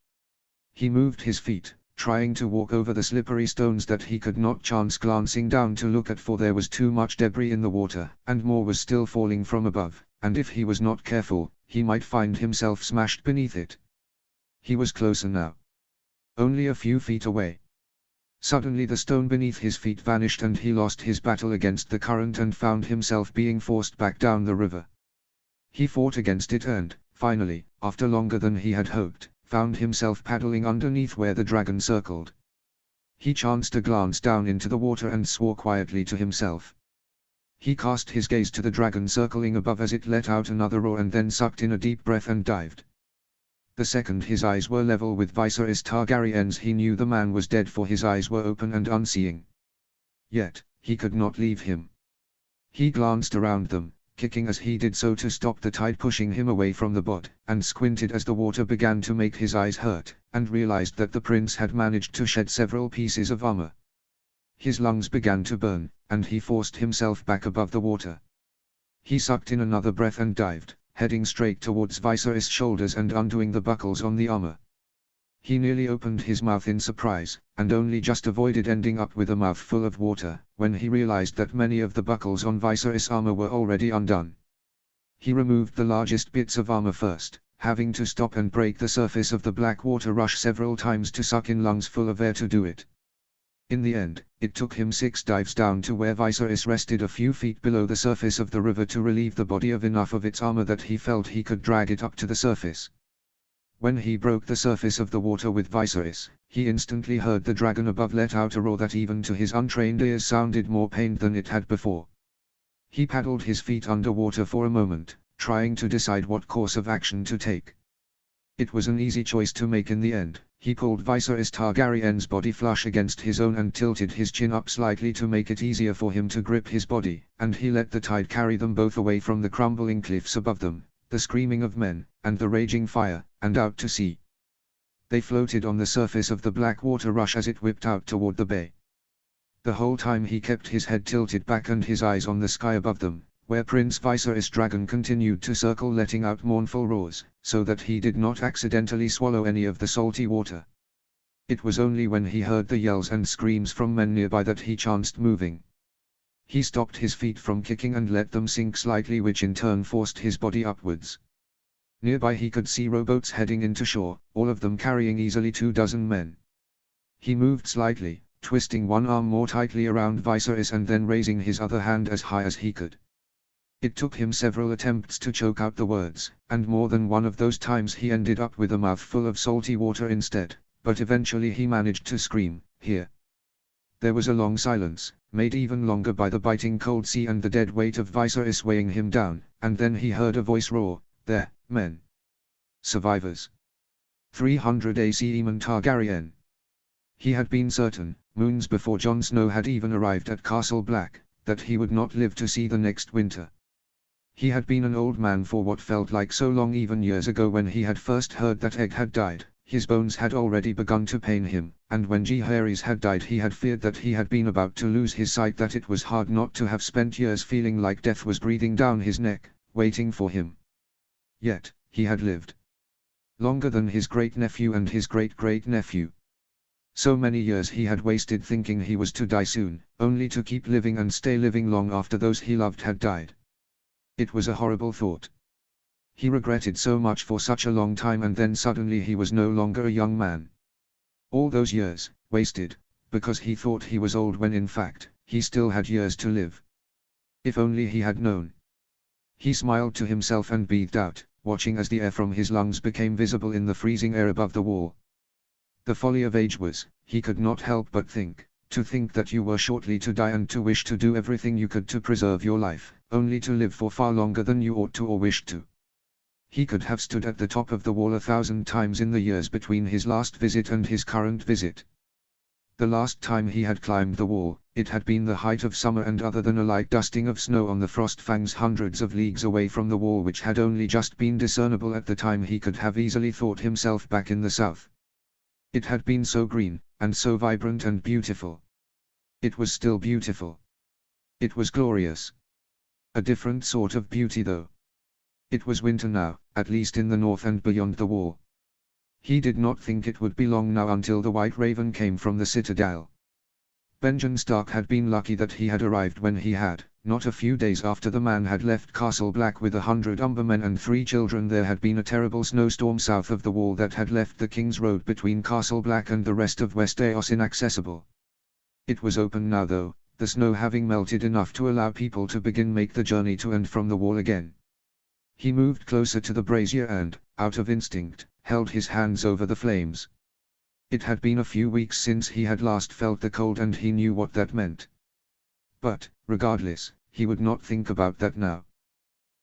He moved his feet, trying to walk over the slippery stones that he could not chance glancing down to look at, for there was too much debris in the water, and more was still falling from above, and if he was not careful, he might find himself smashed beneath it. He was closer now. Only a few feet away. Suddenly the stone beneath his feet vanished and he lost his battle against the current and found himself being forced back down the river. He fought against it and, finally, after longer than he had hoped, found himself paddling underneath where the dragon circled. He chanced a glance down into the water and swore quietly to himself. He cast his gaze to the dragon circling above as it let out another roar and then sucked in a deep breath and dived. The second his eyes were level with Viserys Targaryen's, he knew the man was dead, for his eyes were open and unseeing. Yet, he could not leave him. He glanced around them, kicking as he did so to stop the tide pushing him away from the boat, and squinted as the water began to make his eyes hurt, and realized that the prince had managed to shed several pieces of armor. His lungs began to burn, and he forced himself back above the water. He sucked in another breath and dived, heading straight towards Viserys' shoulders and undoing the buckles on the armor. He nearly opened his mouth in surprise, and only just avoided ending up with a mouthful of water, when he realized that many of the buckles on Viserys' armor were already undone. He removed the largest bits of armor first, having to stop and break the surface of the black water rush several times to suck in lungs full of air to do it. In the end, it took him 6 dives down to where Viserys rested a few feet below the surface of the river to relieve the body of enough of its armor that he felt he could drag it up to the surface. When he broke the surface of the water with Viserys, he instantly heard the dragon above let out a roar that even to his untrained ears sounded more pained than it had before. He paddled his feet underwater for a moment, trying to decide what course of action to take. It was an easy choice to make in the end. He pulled Viserys Targaryen's body flush against his own and tilted his chin up slightly to make it easier for him to grip his body, and he let the tide carry them both away from the crumbling cliffs above them, the screaming of men, and the raging fire, and out to sea. They floated on the surface of the black water rush as it whipped out toward the bay. The whole time he kept his head tilted back and his eyes on the sky above them, where Prince Viserys' dragon continued to circle, letting out mournful roars, so that he did not accidentally swallow any of the salty water. It was only when he heard the yells and screams from men nearby that he chanced moving. He stopped his feet from kicking and let them sink slightly, which in turn forced his body upwards. Nearby he could see rowboats heading into shore, all of them carrying easily 24 men. He moved slightly, twisting one arm more tightly around Viserys and then raising his other hand as high as he could. It took him several attempts to choke out the words, and more than one of those times he ended up with a mouthful of salty water instead, but eventually he managed to scream, "Here!" There was a long silence, made even longer by the biting cold sea and the dead weight of Viserys weighing him down, and then he heard a voice roar, "There, men! Survivors! 300 AC Aemon Targaryen!" He had been certain, moons before Jon Snow had even arrived at Castle Black, that he would not live to see the next winter. He had been an old man for what felt like so long, even years ago when he had first heard that Egg had died. His bones had already begun to pain him, and when Jaehaerys had died he had feared that he had been about to lose his sight, that it was hard not to have spent years feeling like death was breathing down his neck, waiting for him. Yet, he had lived longer than his great-nephew and his great-great-nephew. So many years he had wasted thinking he was to die soon, only to keep living and stay living long after those he loved had died. It was a horrible thought. He regretted so much for such a long time, and then suddenly he was no longer a young man. All those years, wasted, because he thought he was old when in fact, he still had years to live. If only he had known. He smiled to himself and breathed out, watching as the air from his lungs became visible in the freezing air above the wall. The folly of age was, he could not help but think, to think that you were shortly to die and to wish to do everything you could to preserve your life, only to live for far longer than you ought to or wished to. He could have stood at the top of the wall 1,000 times in the years between his last visit and his current visit. The last time he had climbed the wall, it had been the height of summer, and other than a light dusting of snow on the frost fangs hundreds of leagues away from the wall which had only just been discernible at the time, he could have easily thought himself back in the south. It had been so green, and so vibrant and beautiful. It was still beautiful. It was glorious. A different sort of beauty though. It was winter now, at least in the north and beyond the wall. He did not think it would be long now until the White Raven came from the citadel. Benjen Stark had been lucky that he had arrived when he had. Not a few days after the man had left Castle Black with 100 Umbermen and 3 children, there had been a terrible snowstorm south of the wall that had left the King's Road between Castle Black and the rest of Westeros inaccessible. It was open now though, the snow having melted enough to allow people to begin make the journey to and from the wall again. He moved closer to the brazier and, out of instinct, held his hands over the flames. It had been a few weeks since he had last felt the cold, and he knew what that meant. But, regardless, he would not think about that now.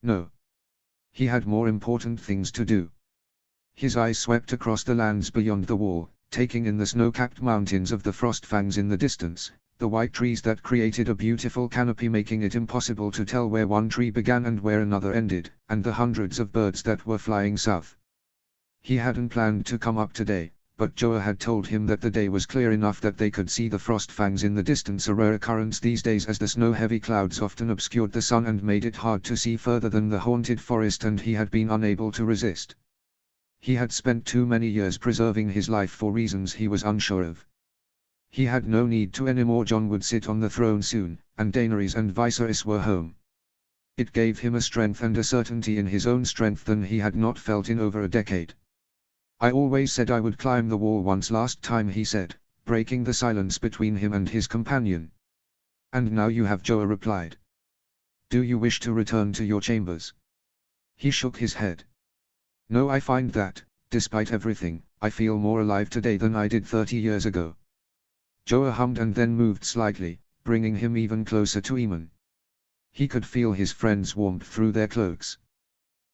No. He had more important things to do. His eyes swept across the lands beyond the wall, taking in the snow-capped mountains of the Frostfangs in the distance, the white trees that created a beautiful canopy making it impossible to tell where one tree began and where another ended, and the hundreds of birds that were flying south. He hadn't planned to come up today, but Joa had told him that the day was clear enough that they could see the Frostfangs in the distance, a rare occurrence these days as the snow-heavy clouds often obscured the sun and made it hard to see further than the haunted forest, and he had been unable to resist. He had spent too many years preserving his life for reasons he was unsure of. He had no need to anymore. Jon would sit on the throne soon, and Daenerys and Viserys were home. It gave him a strength and a certainty in his own strength than he had not felt in over a decade. "I always said I would climb the wall once last time," he said, breaking the silence between him and his companion. "And now you have," Joa replied. "Do you wish to return to your chambers?" He shook his head. "No, I find that, despite everything, I feel more alive today than I did 30 years ago." Joa hummed and then moved slightly, bringing him even closer to Aemon. He could feel his friend's warmth through their cloaks.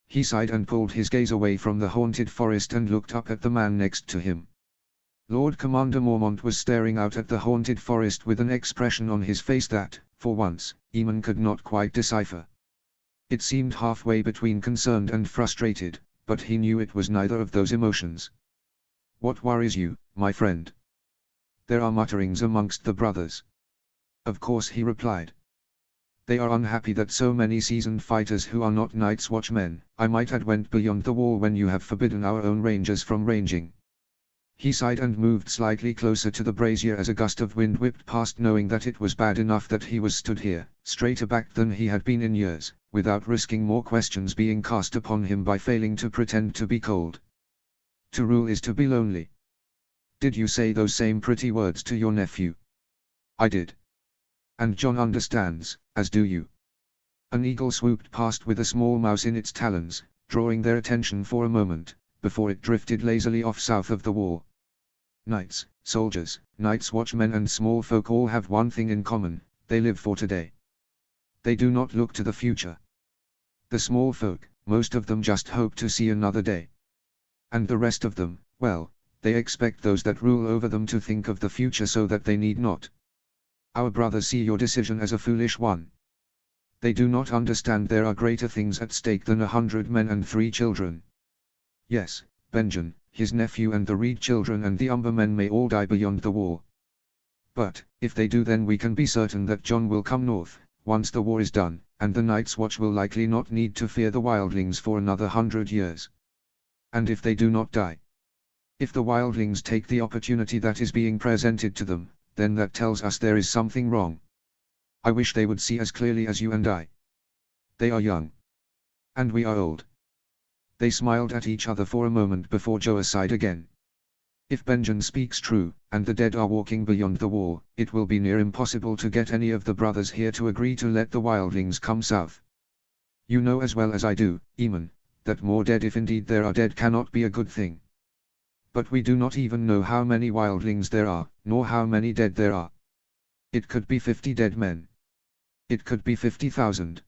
He sighed and pulled his gaze away from the haunted forest and looked up at the man next to him. Lord Commander Mormont was staring out at the haunted forest with an expression on his face that, for once, Aemon could not quite decipher. It seemed halfway between concerned and frustrated, but he knew it was neither of those emotions. "What worries you, my friend?" "There are mutterings amongst the brothers." "Of course," he replied. "They are unhappy that so many seasoned fighters who are not Night's Watchmen, I might add, went beyond the wall when you have forbidden our own rangers from ranging." He sighed and moved slightly closer to the brazier as a gust of wind whipped past, knowing that it was bad enough that he was stood here, straighter back than he had been in years, without risking more questions being cast upon him by failing to pretend to be cold. "To rule is to be lonely." "Did you say those same pretty words to your nephew?" "I did. And Jon understands, as do you." An eagle swooped past with a small mouse in its talons, drawing their attention for a moment, before it drifted lazily off south of the wall. Knights, soldiers, Night's Watchmen and small folk all have one thing in common: they live for today. They do not look to the future. The small folk, most of them just hope to see another day. And the rest of them, well, they expect those that rule over them to think of the future so that they need not. Our brothers see your decision as a foolish one. They do not understand there are greater things at stake than 100 men and 3 children. Yes, Benjen, his nephew and the Reed children and the Umber men may all die beyond the wall. But, if they do, then we can be certain that John will come north, once the war is done, and the Night's Watch will likely not need to fear the wildlings for another 100 years. And if they do not die, if the wildlings take the opportunity that is being presented to them, then that tells us there is something wrong. I wish they would see as clearly as you and I. They are young. And we are old. They smiled at each other for a moment before Joa sighed again. If Benjen speaks true, and the dead are walking beyond the wall, it will be near impossible to get any of the brothers here to agree to let the wildlings come south. You know as well as I do, Eamon, that more dead, if indeed there are dead, cannot be a good thing. But we do not even know how many wildlings there are, nor how many dead there are. It could be 50 dead men. It could be 50,000.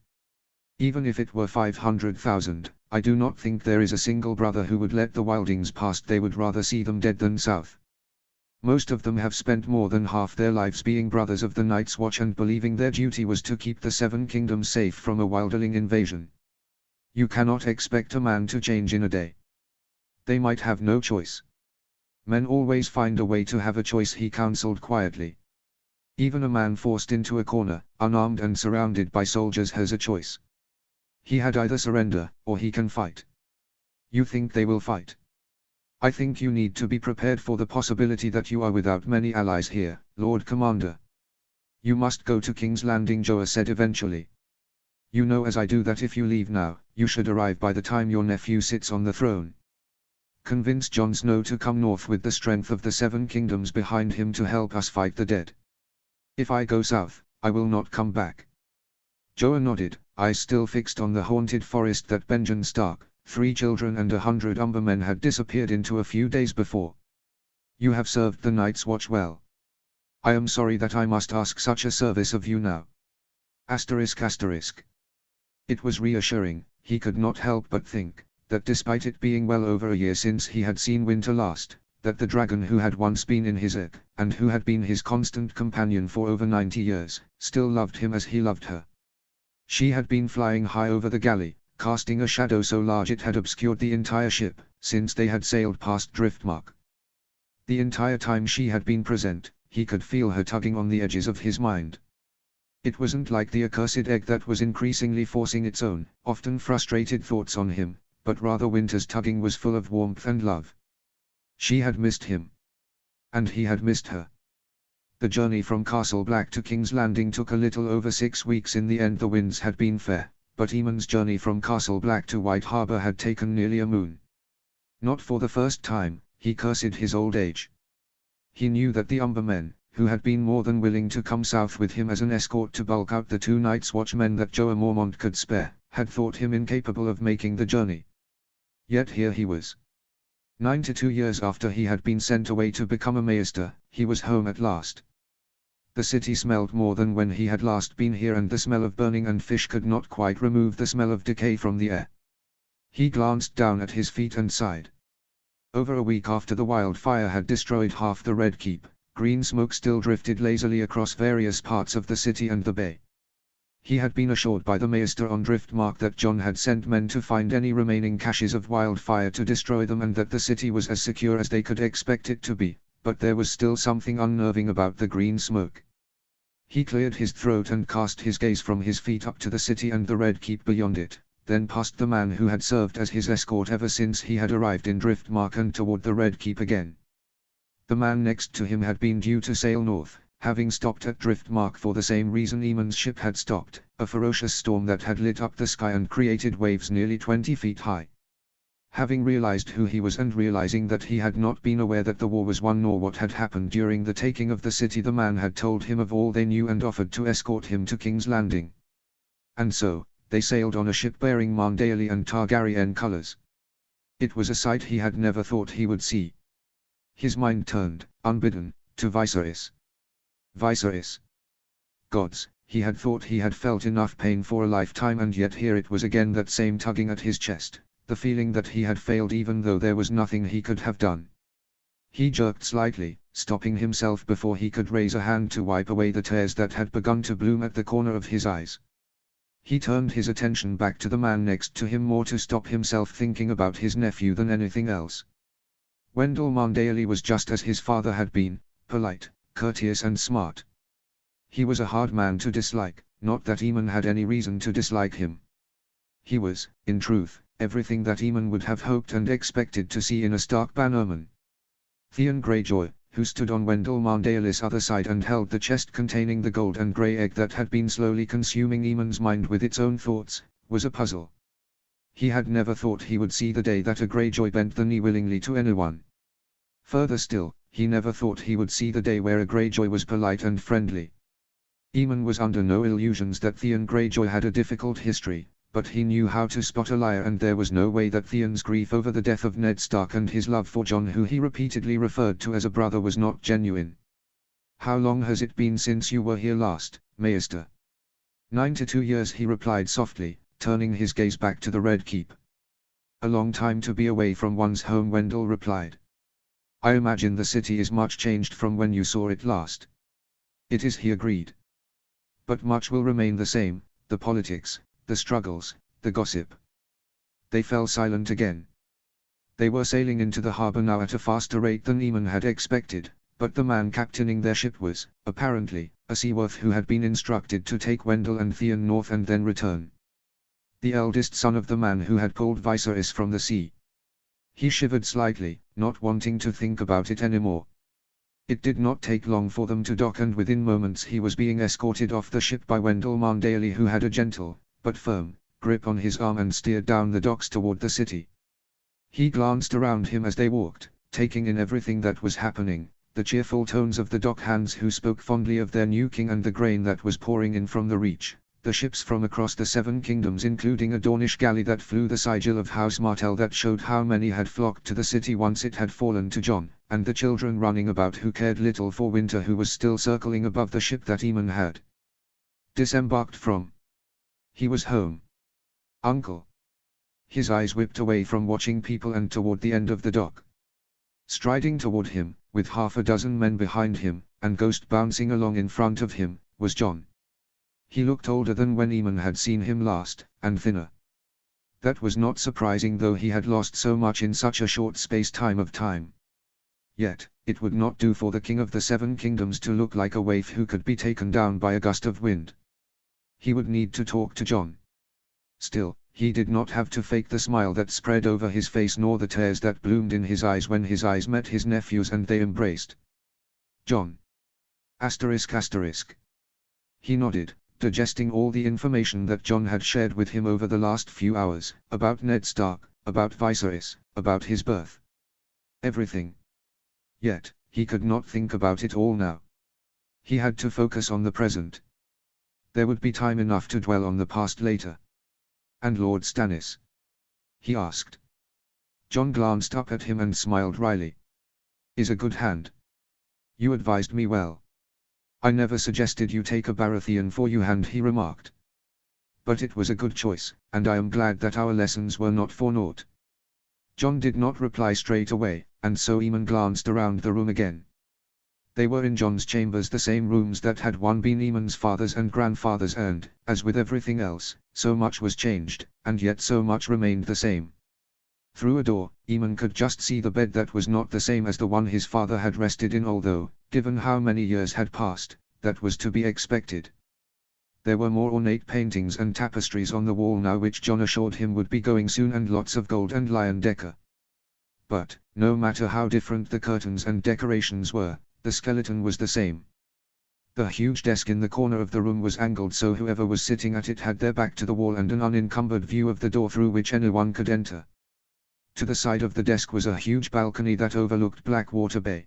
Even if it were 500,000, I do not think there is a single brother who would let the wildlings past. They would rather see them dead than south. Most of them have spent more than half their lives being brothers of the Night's Watch and believing their duty was to keep the Seven Kingdoms safe from a wildling invasion. You cannot expect a man to change in a day. They might have no choice. Men always find a way to have a choice, he counseled quietly. Even a man forced into a corner, unarmed and surrounded by soldiers, has a choice. He had either surrender, or he can fight. You think they will fight? I think you need to be prepared for the possibility that you are without many allies here, Lord Commander. You must go to King's Landing, Joa said eventually. You know as I do that if you leave now, you should arrive by the time your nephew sits on the throne. Convince Jon Snow to come north with the strength of the Seven Kingdoms behind him to help us fight the dead. If I go south, I will not come back. Joa nodded, eyes still fixed on the haunted forest that Benjen Stark, 3 children and 100 Umber men had disappeared into a few days before. You have served the Night's Watch well. I am sorry that I must ask such a service of you now. ****. It was reassuring, he could not help but think, that despite it being well over a year since he had seen winter last, that the dragon who had once been in his egg, and who had been his constant companion for over 90 years, still loved him as he loved her. She had been flying high over the galley, casting a shadow so large it had obscured the entire ship, since they had sailed past Driftmark. The entire time she had been present, he could feel her tugging on the edges of his mind. It wasn't like the accursed egg that was increasingly forcing its own, often frustrated thoughts on him, but rather Winter's tugging was full of warmth and love. She had missed him. And he had missed her. The journey from Castle Black to King's Landing took a little over 6 weeks. In the end the winds had been fair, but Eamon's journey from Castle Black to White Harbor had taken nearly a moon. Not for the first time, he cursed his old age. He knew that the Umber men, who had been more than willing to come south with him as an escort to bulk out the 2 Night's Watch men that Joa Mormont could spare, had thought him incapable of making the journey. Yet here he was. 92 years after he had been sent away to become a maester, he was home at last. The city smelled more than when he had last been here, and the smell of burning and fish could not quite remove the smell of decay from the air. He glanced down at his feet and sighed. Over a week after the wildfire had destroyed half the Red Keep, green smoke still drifted lazily across various parts of the city and the bay. He had been assured by the Maester on Driftmark that Jon had sent men to find any remaining caches of wildfire to destroy them, and that the city was as secure as they could expect it to be, but there was still something unnerving about the green smoke. He cleared his throat and cast his gaze from his feet up to the city and the Red Keep beyond it, then past the man who had served as his escort ever since he had arrived in Driftmark and toward the Red Keep again. The man next to him had been due to sail north, having stopped at Driftmark for the same reason Eamon's ship had stopped, a ferocious storm that had lit up the sky and created waves nearly 20 feet high. Having realized who he was and realizing that he had not been aware that the war was won nor what had happened during the taking of the city, the man had told him of all they knew and offered to escort him to King's Landing. And so, they sailed on a ship bearing Mandaean and Targaryen colors. It was a sight he had never thought he would see. His mind turned, unbidden, to Viserys. Viserys. Gods, he had thought he had felt enough pain for a lifetime, and yet here it was again, that same tugging at his chest, the feeling that he had failed even though there was nothing he could have done. He jerked slightly, stopping himself before he could raise a hand to wipe away the tears that had begun to bloom at the corner of his eyes. He turned his attention back to the man next to him, more to stop himself thinking about his nephew than anything else. Wendell Marndaly was just as his father had been, polite, courteous and smart. He was a hard man to dislike, not that Eamon had any reason to dislike him. He was, in truth, everything that Eamon would have hoped and expected to see in a Stark bannerman. Theon Greyjoy, who stood on Wendell Marndaly's other side and held the chest containing the gold and grey egg that had been slowly consuming Eamon's mind with its own thoughts, was a puzzle. He had never thought he would see the day that a Greyjoy bent the knee willingly to anyone. Further still, he never thought he would see the day where a Greyjoy was polite and friendly. Eamon was under no illusions that Theon Greyjoy had a difficult history, but he knew how to spot a liar, and there was no way that Theon's grief over the death of Ned Stark and his love for Jon, who he repeatedly referred to as a brother, was not genuine. "How long has it been since you were here last, Maester?" 9 to 2 years, he replied softly, turning his gaze back to the Red Keep. "A long time to be away from one's home," Wendell replied. "I imagine the city is much changed from when you saw it last." "It is," he agreed. "But much will remain the same, the politics, the struggles, the gossip." They fell silent again. They were sailing into the harbour now at a faster rate than Eamon had expected, but the man captaining their ship was, apparently, a Seaworth who had been instructed to take Wendell and Theon north and then return. The eldest son of the man who had pulled Viserys from the sea. He shivered slightly, not wanting to think about it anymore. It did not take long for them to dock, and within moments he was being escorted off the ship by Wendell Marndaly, who had a gentle, but firm, grip on his arm and steered down the docks toward the city. He glanced around him as they walked, taking in everything that was happening, the cheerful tones of the dock hands who spoke fondly of their new king and the grain that was pouring in from the Reach, the ships from across the Seven Kingdoms, including a Dornish galley that flew the sigil of House Martell that showed how many had flocked to the city once it had fallen to Jon, and the children running about who cared little for winter, who was still circling above the ship that Eamon had disembarked from. He was home. "Uncle." His eyes whipped away from watching people and toward the end of the dock. Striding toward him, with half a dozen men behind him, and Ghost bouncing along in front of him, was Jon. He looked older than when Eamon had seen him last, and thinner. That was not surprising, though he had lost so much in such a short space-time of time. Yet, it would not do for the King of the Seven Kingdoms to look like a waif who could be taken down by a gust of wind. He would need to talk to Jon. Still, he did not have to fake the smile that spread over his face nor the tears that bloomed in his eyes when his eyes met his nephew's and they embraced. "Jon. ****. He nodded, digesting all the information that Jon had shared with him over the last few hours, about Ned Stark, about Viserys, about his birth. Everything. Yet, he could not think about it all now. He had to focus on the present. There would be time enough to dwell on the past later. "And Lord Stannis?" he asked. Jon glanced up at him and smiled wryly. "Is a good hand. You advised me well. I never suggested you take a Baratheon for your hand," he remarked. "But it was a good choice, and I am glad that our lessons were not for naught." Jon did not reply straight away, and so Eamon glanced around the room again. They were in Jon's chambers, the same rooms that had one been Eamon's father's and grandfather's, and, as with everything else, so much was changed, and yet so much remained the same. Through a door, Eamon could just see the bed that was not the same as the one his father had rested in, although, given how many years had passed, that was to be expected. There were more ornate paintings and tapestries on the wall now, which Jon assured him would be going soon, and lots of gold and lion decker. But, no matter how different the curtains and decorations were, the skeleton was the same. The huge desk in the corner of the room was angled so whoever was sitting at it had their back to the wall and an unencumbered view of the door through which anyone could enter. To the side of the desk was a huge balcony that overlooked Blackwater Bay.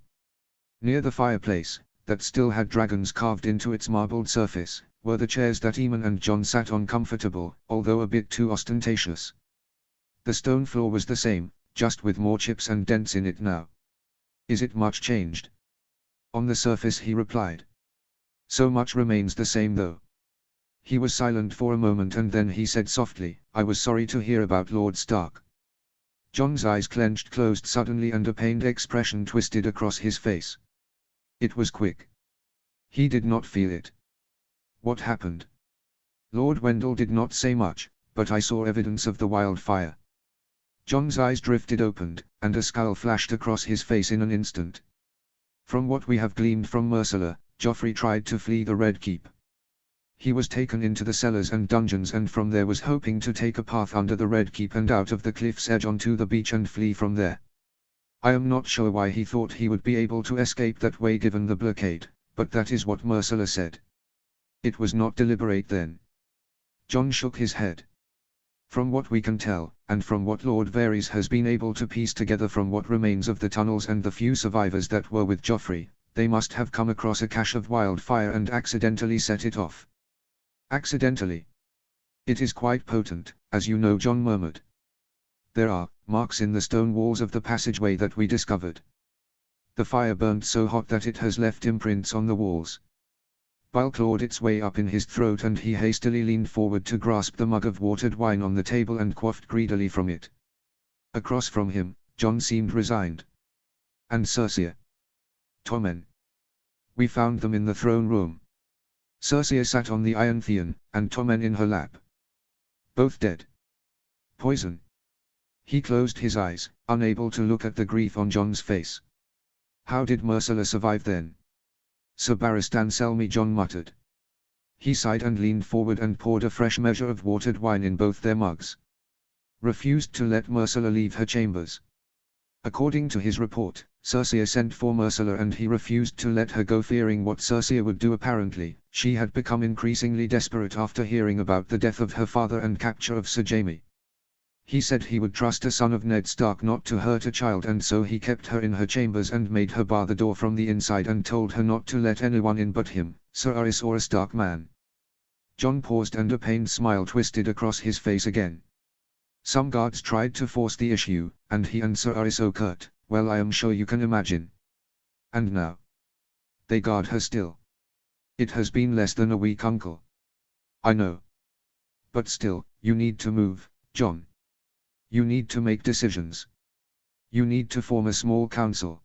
Near the fireplace, that still had dragons carved into its marbled surface, were the chairs that Eamon and Jon sat on, comfortable, although a bit too ostentatious. The stone floor was the same, just with more chips and dents in it now. "Is it much changed?" "On the surface," he replied. "So much remains the same though." He was silent for a moment and then he said softly, "I was sorry to hear about Lord Stark." Jon's eyes clenched closed suddenly and a pained expression twisted across his face. It was quick. He did not feel it. "What happened?" "Lord Wendell did not say much, but I saw evidence of the wildfire." Jon's eyes drifted opened, and a scowl flashed across his face in an instant. From what we have gleaned from Myrcella, Joffrey tried to flee the Red Keep. He was taken into the cellars and dungeons and from there was hoping to take a path under the Red Keep and out of the cliff's edge onto the beach and flee from there. I am not sure why he thought he would be able to escape that way given the blockade, but that is what Myrcella said. It was not deliberate then. Jon shook his head. From what we can tell, and from what Lord Varys has been able to piece together from what remains of the tunnels and the few survivors that were with Joffrey, they must have come across a cache of wildfire and accidentally set it off. Accidentally. It is quite potent, as you know, Jon murmured. There are marks in the stone walls of the passageway that we discovered. The fire burned so hot that it has left imprints on the walls. Bile clawed its way up in his throat and he hastily leaned forward to grasp the mug of watered wine on the table and quaffed greedily from it. Across from him, Jon seemed resigned. And Cersei? Tommen. We found them in the throne room. Cersei sat on the Iron Theon, and Tommen in her lap. Both dead. Poison. He closed his eyes, unable to look at the grief on Jon's face. How did Myrcella survive then? Sir Barristan Selmy, Jon muttered. He sighed and leaned forward and poured a fresh measure of watered wine in both their mugs. Refused to let Myrcella leave her chambers. According to his report, Cersei sent for Myrcella and he refused to let her go, fearing what Cersei would do. Apparently, she had become increasingly desperate after hearing about the death of her father and capture of Sir Jaime. He said he would trust a son of Ned Stark not to hurt a child, and so he kept her in her chambers and made her bar the door from the inside and told her not to let anyone in but him, Sir Aerys, or a Stark man. Jon paused and a pained smile twisted across his face again. Some guards tried to force the issue, and he and Sir Aerys Oakurt, well, I am sure you can imagine. And now? They guard her still. It has been less than a week, uncle. I know. But still, you need to move, Jon. You need to make decisions. You need to form a small council.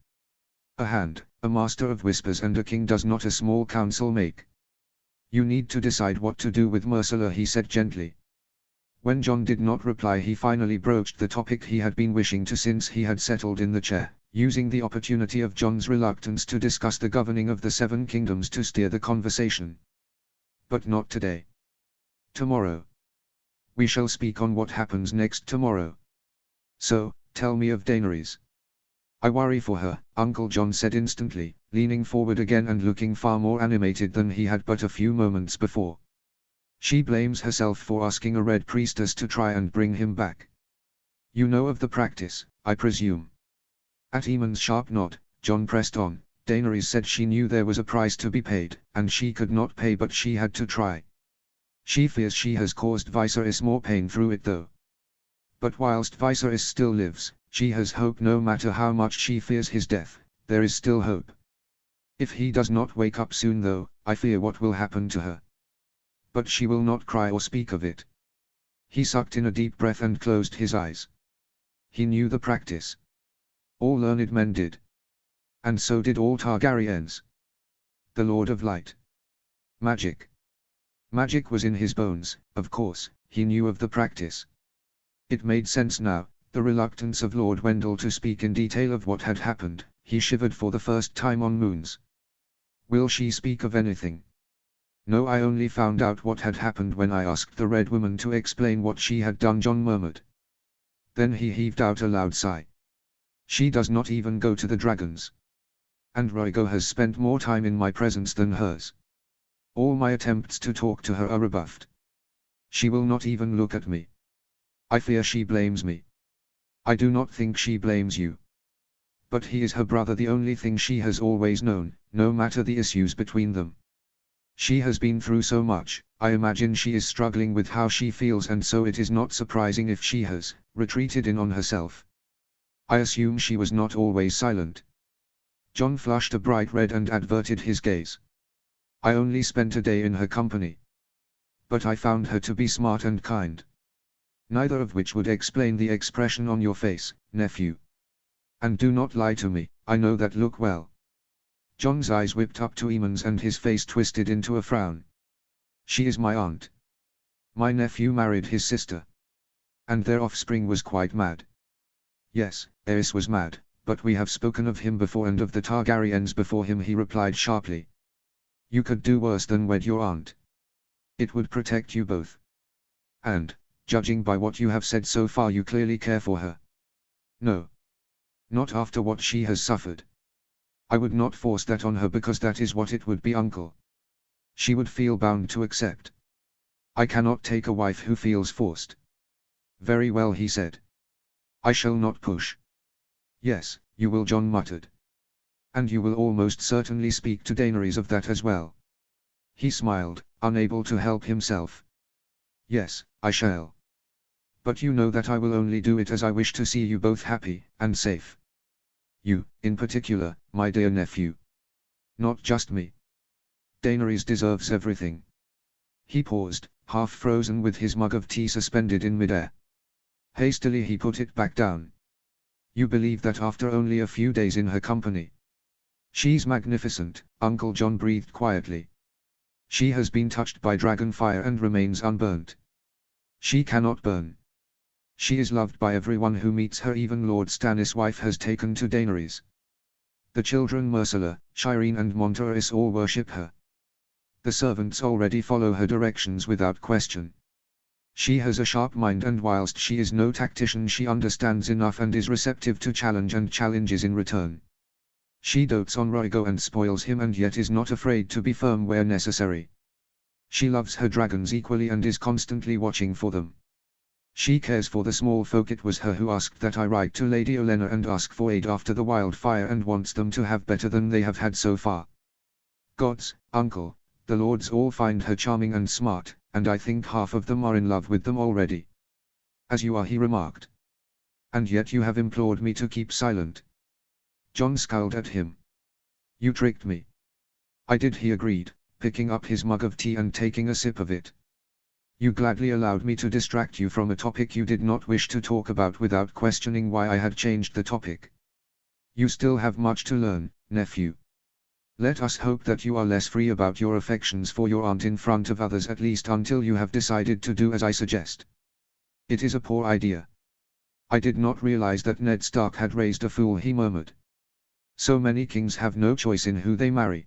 A hand, a master of whispers and a king does not a small council make. You need to decide what to do with Myrcella, he said gently. When Jon did not reply, he finally broached the topic he had been wishing to since he had settled in the chair, using the opportunity of Jon's reluctance to discuss the governing of the Seven Kingdoms to steer the conversation. But not today. Tomorrow. We shall speak on what happens next tomorrow. So, tell me of Daenerys. I worry for her, Uncle Jon said instantly, leaning forward again and looking far more animated than he had but a few moments before. She blames herself for asking a Red Priestess to try and bring him back. You know of the practice, I presume. At Aemon's sharp nod, Jon pressed on. Daenerys said she knew there was a price to be paid, and she could not pay, but she had to try. She fears she has caused Viserys more pain through it though. But whilst Viserys still lives, she has hope. No matter how much she fears his death, there is still hope. If he does not wake up soon though, I fear what will happen to her. But she will not cry or speak of it. He sucked in a deep breath and closed his eyes. He knew the practice. All learned men did. And so did all Targaryens. The Lord of Light. Magic. Magic was in his bones, of course, he knew of the practice. It made sense now, the reluctance of Lord Wendell to speak in detail of what had happened. He shivered for the first time on moons. Will she speak of anything? No, I only found out what had happened when I asked the Red Woman to explain what she had done, Jon murmured. Then he heaved out a loud sigh. She does not even go to the dragons. And Rhaego has spent more time in my presence than hers. All my attempts to talk to her are rebuffed. She will not even look at me. I fear she blames me. I do not think she blames you. But he is her brother, the only thing she has always known, no matter the issues between them. She has been through so much, I imagine she is struggling with how she feels, and so it is not surprising if she has retreated in on herself. I assume she was not always silent. Jon flushed a bright red and averted his gaze. I only spent a day in her company. But I found her to be smart and kind. Neither of which would explain the expression on your face, nephew. And do not lie to me, I know that look well. Jon's eyes whipped up to Aemon's and his face twisted into a frown. She is my aunt. My nephew married his sister. And their offspring was quite mad. Yes, Aerys was mad, but we have spoken of him before and of the Targaryens before him, he replied sharply. You could do worse than wed your aunt. It would protect you both. And, judging by what you have said so far, you clearly care for her. No. Not after what she has suffered. I would not force that on her because that is what it would be, uncle. She would feel bound to accept. I cannot take a wife who feels forced. Very well, he said. I shall not push. Yes, you will, Jon muttered. And you will almost certainly speak to Daenerys of that as well. He smiled, unable to help himself. Yes, I shall. But you know that I will only do it as I wish to see you both happy and safe. You, in particular, my dear nephew. Not just me. Daenerys deserves everything. He paused, half frozen with his mug of tea suspended in midair. Hastily he put it back down. You believe that after only a few days in her company? She's magnificent, Uncle Jon breathed quietly. She has been touched by dragon fire and remains unburnt. She cannot burn. She is loved by everyone who meets her, even Lord Stannis' wife has taken to Daenerys. The children Myrcella, Shireen and Monterys all worship her. The servants already follow her directions without question. She has a sharp mind, and whilst she is no tactician, she understands enough and is receptive to challenge and challenges in return. She dotes on Rhaego and spoils him, and yet is not afraid to be firm where necessary. She loves her dragons equally and is constantly watching for them. She cares for the small folk. It was her who asked that I write to Lady Olenna and ask for aid after the wildfire, and wants them to have better than they have had so far. Gods, uncle, the lords all find her charming and smart, and I think half of them are in love with them already. As you are, he remarked. And yet you have implored me to keep silent. Jon scowled at him. You tricked me. I did, he agreed, picking up his mug of tea and taking a sip of it. You gladly allowed me to distract you from a topic you did not wish to talk about without questioning why I had changed the topic. You still have much to learn, nephew. Let us hope that you are less free about your affections for your aunt in front of others, at least until you have decided to do as I suggest. It is a poor idea. I did not realize that Ned Stark had raised a fool, he murmured. So many kings have no choice in who they marry.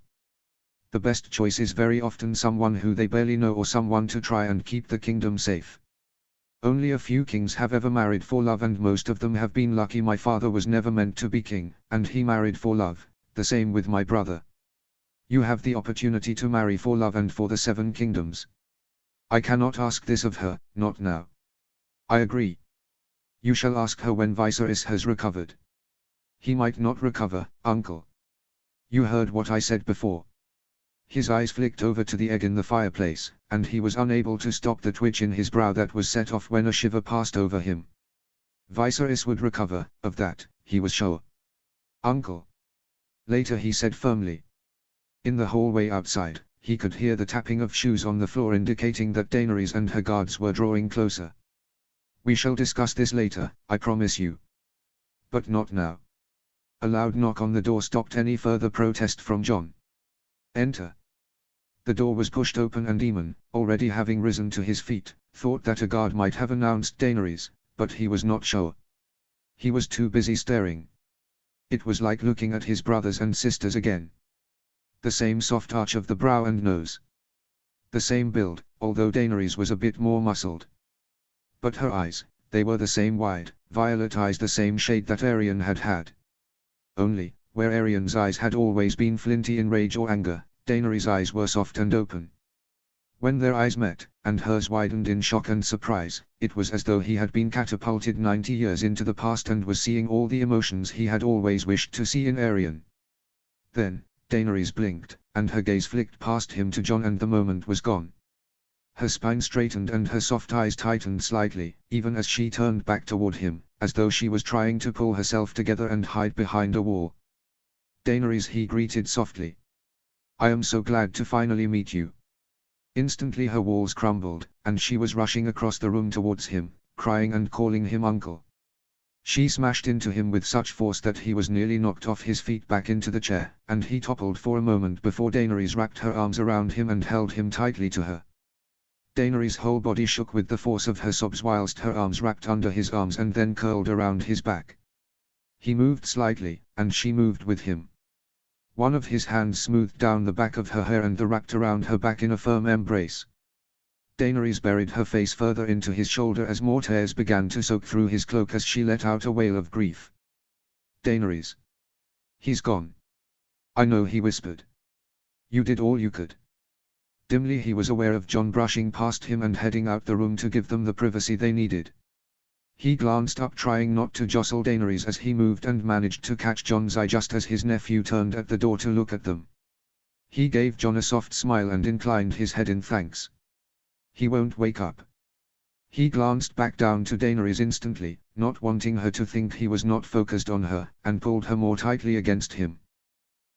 The best choice is very often someone who they barely know, or someone to try and keep the kingdom safe. Only a few kings have ever married for love, and most of them have been lucky. My father was never meant to be king, and he married for love, the same with my brother. You have the opportunity to marry for love and for the 7 kingdoms. I cannot ask this of her, not now. I agree. You shall ask her when Viserys has recovered. He might not recover, uncle. You heard what I said before. His eyes flicked over to the egg in the fireplace, and he was unable to stop the twitch in his brow that was set off when a shiver passed over him. Viserys would recover, of that, he was sure. Uncle. Later he said firmly. In the hallway outside, he could hear the tapping of shoes on the floor, indicating that Daenerys and her guards were drawing closer. We shall discuss this later, I promise you. But not now. A loud knock on the door stopped any further protest from Jon. Enter. The door was pushed open, and Aemon, already having risen to his feet, thought that a guard might have announced Daenerys, but he was not sure. He was too busy staring. It was like looking at his brothers and sisters again. The same soft arch of the brow and nose. The same build, although Daenerys was a bit more muscled. But her eyes, they were the same wide, violet eyes, the same shade that Aerion had had. Only, where Aerion's eyes had always been flinty in rage or anger, Daenerys' eyes were soft and open. When their eyes met, and hers widened in shock and surprise, it was as though he had been catapulted 90 years into the past and was seeing all the emotions he had always wished to see in Aerion. Then, Daenerys blinked, and her gaze flicked past him to Jon, and the moment was gone. Her spine straightened and her soft eyes tightened slightly, even as she turned back toward him, as though she was trying to pull herself together and hide behind a wall. Daenerys, he greeted softly. I am so glad to finally meet you. Instantly her walls crumbled, and she was rushing across the room towards him, crying and calling him uncle. She smashed into him with such force that he was nearly knocked off his feet back into the chair, and he toppled for a moment before Daenerys wrapped her arms around him and held him tightly to her. Daenerys' whole body shook with the force of her sobs whilst her arms wrapped under his arms and then curled around his back. He moved slightly, and she moved with him. One of his hands smoothed down the back of her hair and the wrapped around her back in a firm embrace. Daenerys buried her face further into his shoulder as more tears began to soak through his cloak as she let out a wail of grief. Daenerys. He's gone. I know, he whispered. You did all you could. Dimly he was aware of Jon brushing past him and heading out the room to give them the privacy they needed. He glanced up, trying not to jostle Daenerys as he moved, and managed to catch Jon's eye just as his nephew turned at the door to look at them. He gave Jon a soft smile and inclined his head in thanks. He won't wake up. He glanced back down to Daenerys instantly, not wanting her to think he was not focused on her, and pulled her more tightly against him.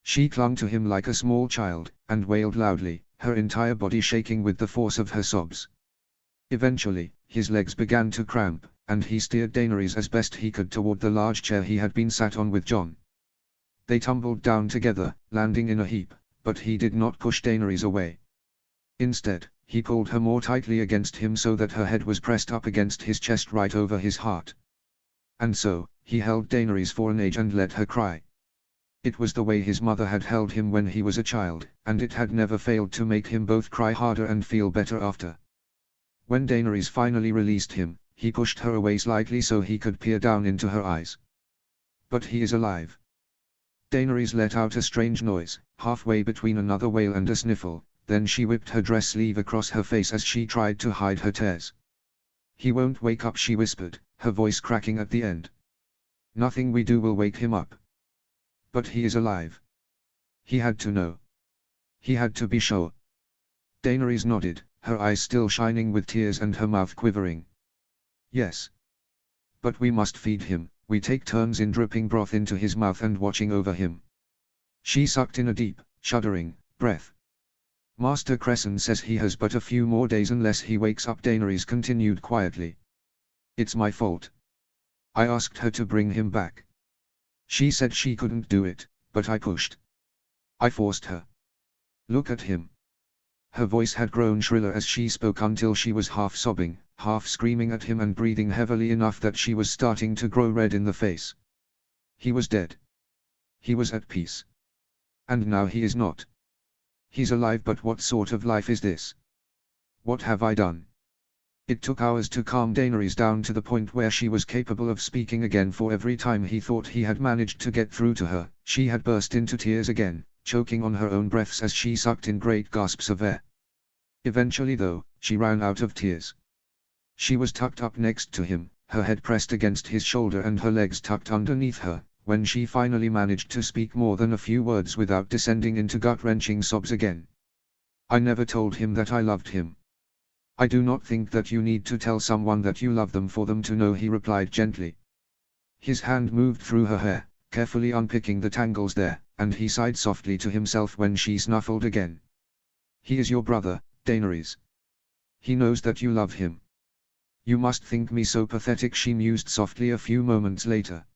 She clung to him like a small child, and wailed loudly, her entire body shaking with the force of her sobs. Eventually, his legs began to cramp, and he steered Daenerys as best he could toward the large chair he had been sat on with Jon. They tumbled down together, landing in a heap, but he did not push Daenerys away. Instead, he pulled her more tightly against him so that her head was pressed up against his chest right over his heart. And so, he held Daenerys for an age and let her cry. It was the way his mother had held him when he was a child, and it had never failed to make him both cry harder and feel better after. When Daenerys finally released him, he pushed her away slightly so he could peer down into her eyes. But he is alive. Daenerys let out a strange noise, halfway between another wail and a sniffle, then she whipped her dress sleeve across her face as she tried to hide her tears. He won't wake up, she whispered, her voice cracking at the end. Nothing we do will wake him up. But he is alive. He had to know. He had to be sure. Daenerys nodded, her eyes still shining with tears and her mouth quivering. Yes. But we must feed him, we take turns in dripping broth into his mouth and watching over him. She sucked in a deep, shuddering breath. Master Cresson says he has but a few more days unless he wakes up, Daenerys continued quietly. It's my fault. I asked her to bring him back. She said she couldn't do it, but I pushed. I forced her. Look at him. Her voice had grown shriller as she spoke until she was half sobbing, half screaming at him and breathing heavily enough that she was starting to grow red in the face. He was dead. He was at peace. And now he is not. He's alive, but what sort of life is this? What have I done? It took hours to calm Daenerys down to the point where she was capable of speaking again, for every time he thought he had managed to get through to her, she had burst into tears again, choking on her own breaths as she sucked in great gasps of air. Eventually though, she ran out of tears. She was tucked up next to him, her head pressed against his shoulder and her legs tucked underneath her, when she finally managed to speak more than a few words without descending into gut-wrenching sobs again. I never told him that I loved him. I do not think that you need to tell someone that you love them for them to know, he replied gently. His hand moved through her hair, carefully unpicking the tangles there, and he sighed softly to himself when she snuffled again. He is your brother, Daenerys. He knows that you love him. You must think me so pathetic, she mused softly a few moments later.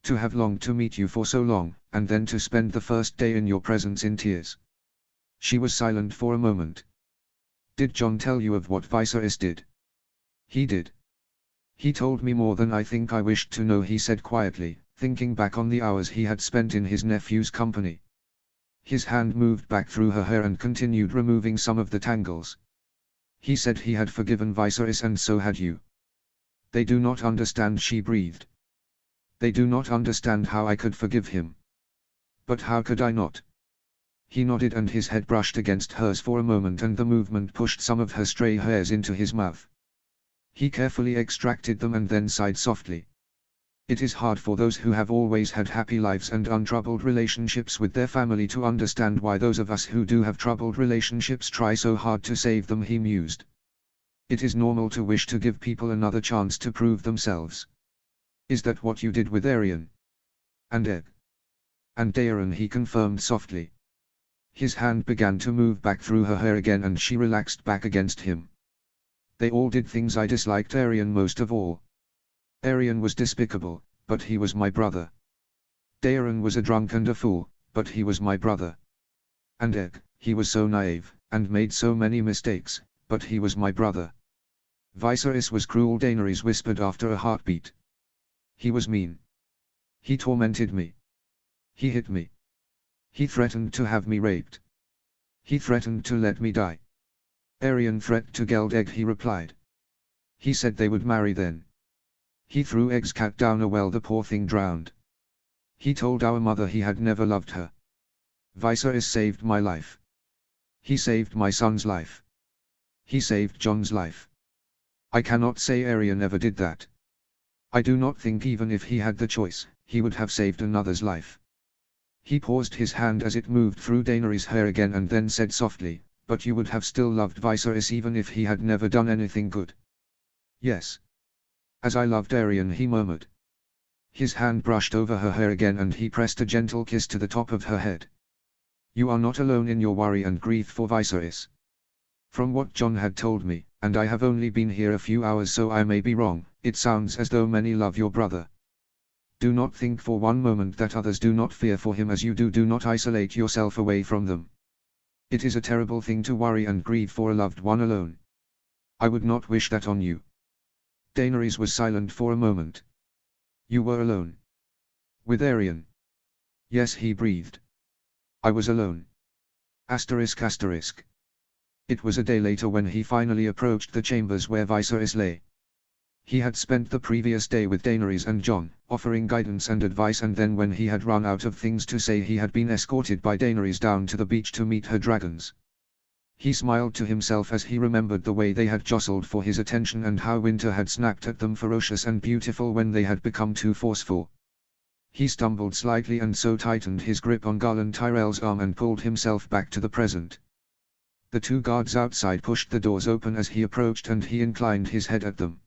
To have longed to meet you for so long, and then to spend the first day in your presence in tears. She was silent for a moment. Did Jon tell you of what Viserys did? He did. He told me more than I think I wished to know, he said quietly, thinking back on the hours he had spent in his nephew's company. His hand moved back through her hair and continued removing some of the tangles. He said he had forgiven Viserys and so had you. They do not understand, she breathed. They do not understand how I could forgive him. But how could I not? He nodded and his head brushed against hers for a moment and the movement pushed some of her stray hairs into his mouth. He carefully extracted them and then sighed softly. It is hard for those who have always had happy lives and untroubled relationships with their family to understand why those of us who do have troubled relationships try so hard to save them, he mused. It is normal to wish to give people another chance to prove themselves. Is that what you did with Aerion? And Egg? And Daeron, he confirmed softly. His hand began to move back through her hair again and she relaxed back against him. They all did things I disliked, Aerion most of all. Aerion was despicable, but he was my brother. Daeron was a drunk and a fool, but he was my brother. And Egg, he was so naive, and made so many mistakes, but he was my brother. Viserys was cruel, Daenerys whispered after a heartbeat. He was mean. He tormented me. He hit me. He threatened to have me raped. He threatened to let me die. Arian threat to geld egg, he replied. He said they would marry then. He threw Egg's cat down a well, the poor thing drowned. He told our mother he had never loved her. Viserys saved my life. He saved my son's life. He saved Jon's life. I cannot say Arian ever did that. I do not think even if he had the choice, he would have saved another's life. He paused his hand as it moved through Daenerys' hair again and then said softly, but you would have still loved Viserys even if he had never done anything good. Yes. As I loved Arian, he murmured. His hand brushed over her hair again and he pressed a gentle kiss to the top of her head. You are not alone in your worry and grief for Viserys. From what Jon had told me, and I have only been here a few hours so I may be wrong, it sounds as though many love your brother. Do not think for one moment that others do not fear for him as you do. Do not isolate yourself away from them. It is a terrible thing to worry and grieve for a loved one alone. I would not wish that on you. Daenerys was silent for a moment. You were alone. With Arian. Yes, he breathed. I was alone. ***. It was a day later when he finally approached the chambers where Viserys lay. He had spent the previous day with Daenerys and Jon, offering guidance and advice, and then when he had run out of things to say he had been escorted by Daenerys down to the beach to meet her dragons. He smiled to himself as he remembered the way they had jostled for his attention and how Winter had snapped at them ferocious and beautiful when they had become too forceful. He stumbled slightly and so tightened his grip on Garland Tyrell's arm and pulled himself back to the present. The two guards outside pushed the doors open as he approached and he inclined his head at them.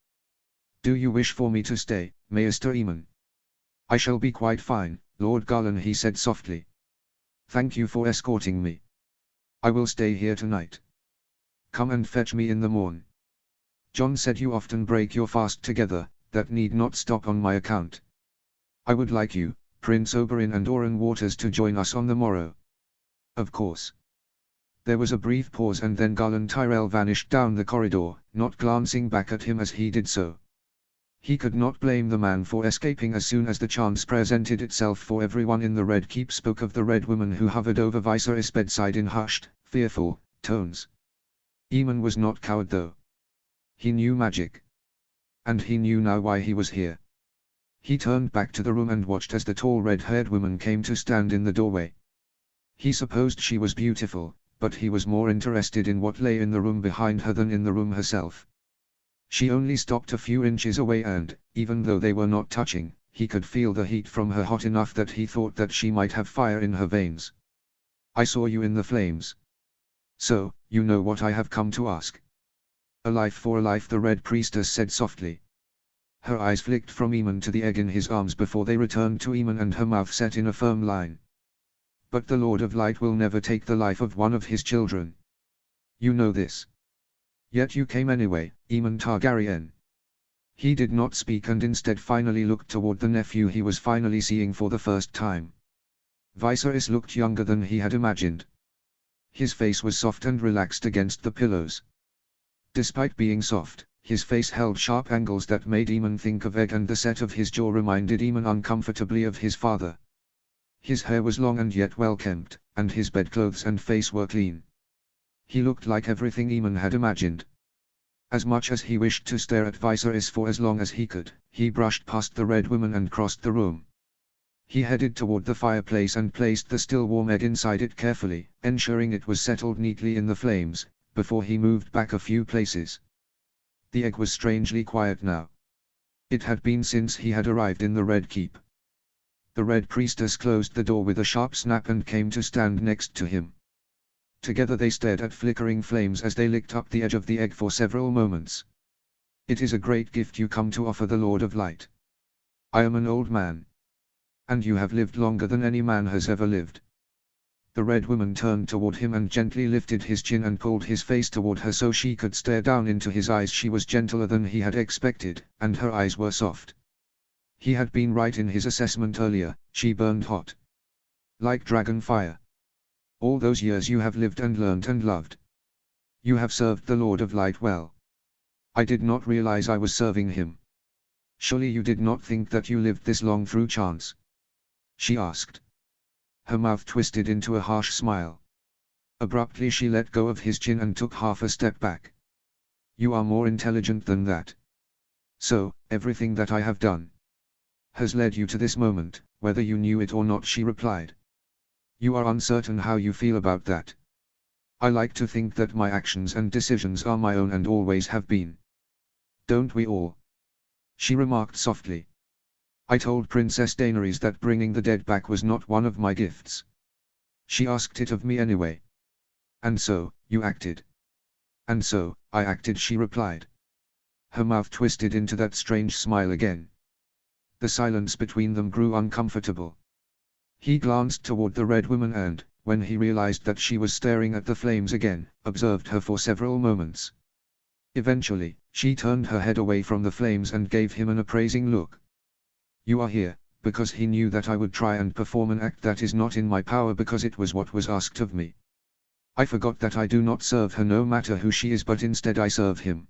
Do you wish for me to stay, Maester Aemon? I shall be quite fine, Lord Garland, he said softly. Thank you for escorting me. I will stay here tonight. Come and fetch me in the morn. Jon said you often break your fast together, that need not stop on my account. I would like you, Prince Oberyn and Oren Waters to join us on the morrow. Of course. There was a brief pause and then Garland Tyrell vanished down the corridor, not glancing back at him as he did so. He could not blame the man for escaping as soon as the chance presented itself, for everyone in the Red Keep spoke of the Red Woman who hovered over Viserys' bedside in hushed, fearful tones. Aemon was not coward though. He knew magic. And he knew now why he was here. He turned back to the room and watched as the tall red-haired woman came to stand in the doorway. He supposed she was beautiful, but he was more interested in what lay in the room behind her than in the room herself. She only stopped a few inches away and, even though they were not touching, he could feel the heat from her hot enough that he thought that she might have fire in her veins. I saw you in the flames. So, you know what I have come to ask. A life for a life, the Red Priestess said softly. Her eyes flicked from Aemon to the egg in his arms before they returned to Aemon and her mouth set in a firm line. But the Lord of Light will never take the life of one of his children. You know this. Yet you came anyway, Aemon Targaryen. He did not speak and instead finally looked toward the nephew he was finally seeing for the first time. Viserys looked younger than he had imagined. His face was soft and relaxed against the pillows. Despite being soft, his face held sharp angles that made Aemon think of Egg, and the set of his jaw reminded Aemon uncomfortably of his father. His hair was long and yet well kempt, and his bedclothes and face were clean. He looked like everything Aemon had imagined. As much as he wished to stare at Viserys for as long as he could, he brushed past the Red Woman and crossed the room. He headed toward the fireplace and placed the still warm egg inside it carefully, ensuring it was settled neatly in the flames, before he moved back a few places. The egg was strangely quiet now. It had been since he had arrived in the Red Keep. The Red Priestess closed the door with a sharp snap and came to stand next to him. Together they stared at flickering flames as they licked up the edge of the egg for several moments. It is a great gift you come to offer the Lord of Light. I am an old man. And you have lived longer than any man has ever lived. The Red Woman turned toward him and gently lifted his chin and pulled his face toward her so she could stare down into his eyes. She was gentler than he had expected, and her eyes were soft. He had been right in his assessment earlier, she burned hot. Like dragon fire. All those years you have lived and learned and loved. You have served the Lord of Light well. I did not realize I was serving him. Surely you did not think that you lived this long through chance. she asked. Her mouth twisted into a harsh smile. Abruptly she let go of his chin and took half a step back. You are more intelligent than that. So, everything that I have done has led you to this moment, whether you knew it or not, she replied. You are uncertain how you feel about that. I like to think that my actions and decisions are my own and always have been. Don't we all? She remarked softly. I told Princess Daenerys that bringing the dead back was not one of my gifts. She asked it of me anyway. And so, you acted. And so, I acted, she replied. Her mouth twisted into that strange smile again. The silence between them grew uncomfortable. He glanced toward the Red Woman and, when he realized that she was staring at the flames again, observed her for several moments. Eventually, she turned her head away from the flames and gave him an appraising look. You are here, because he knew that I would try and perform an act that is not in my power because it was what was asked of me. I forgot that I do not serve her no matter who she is, but instead I serve him.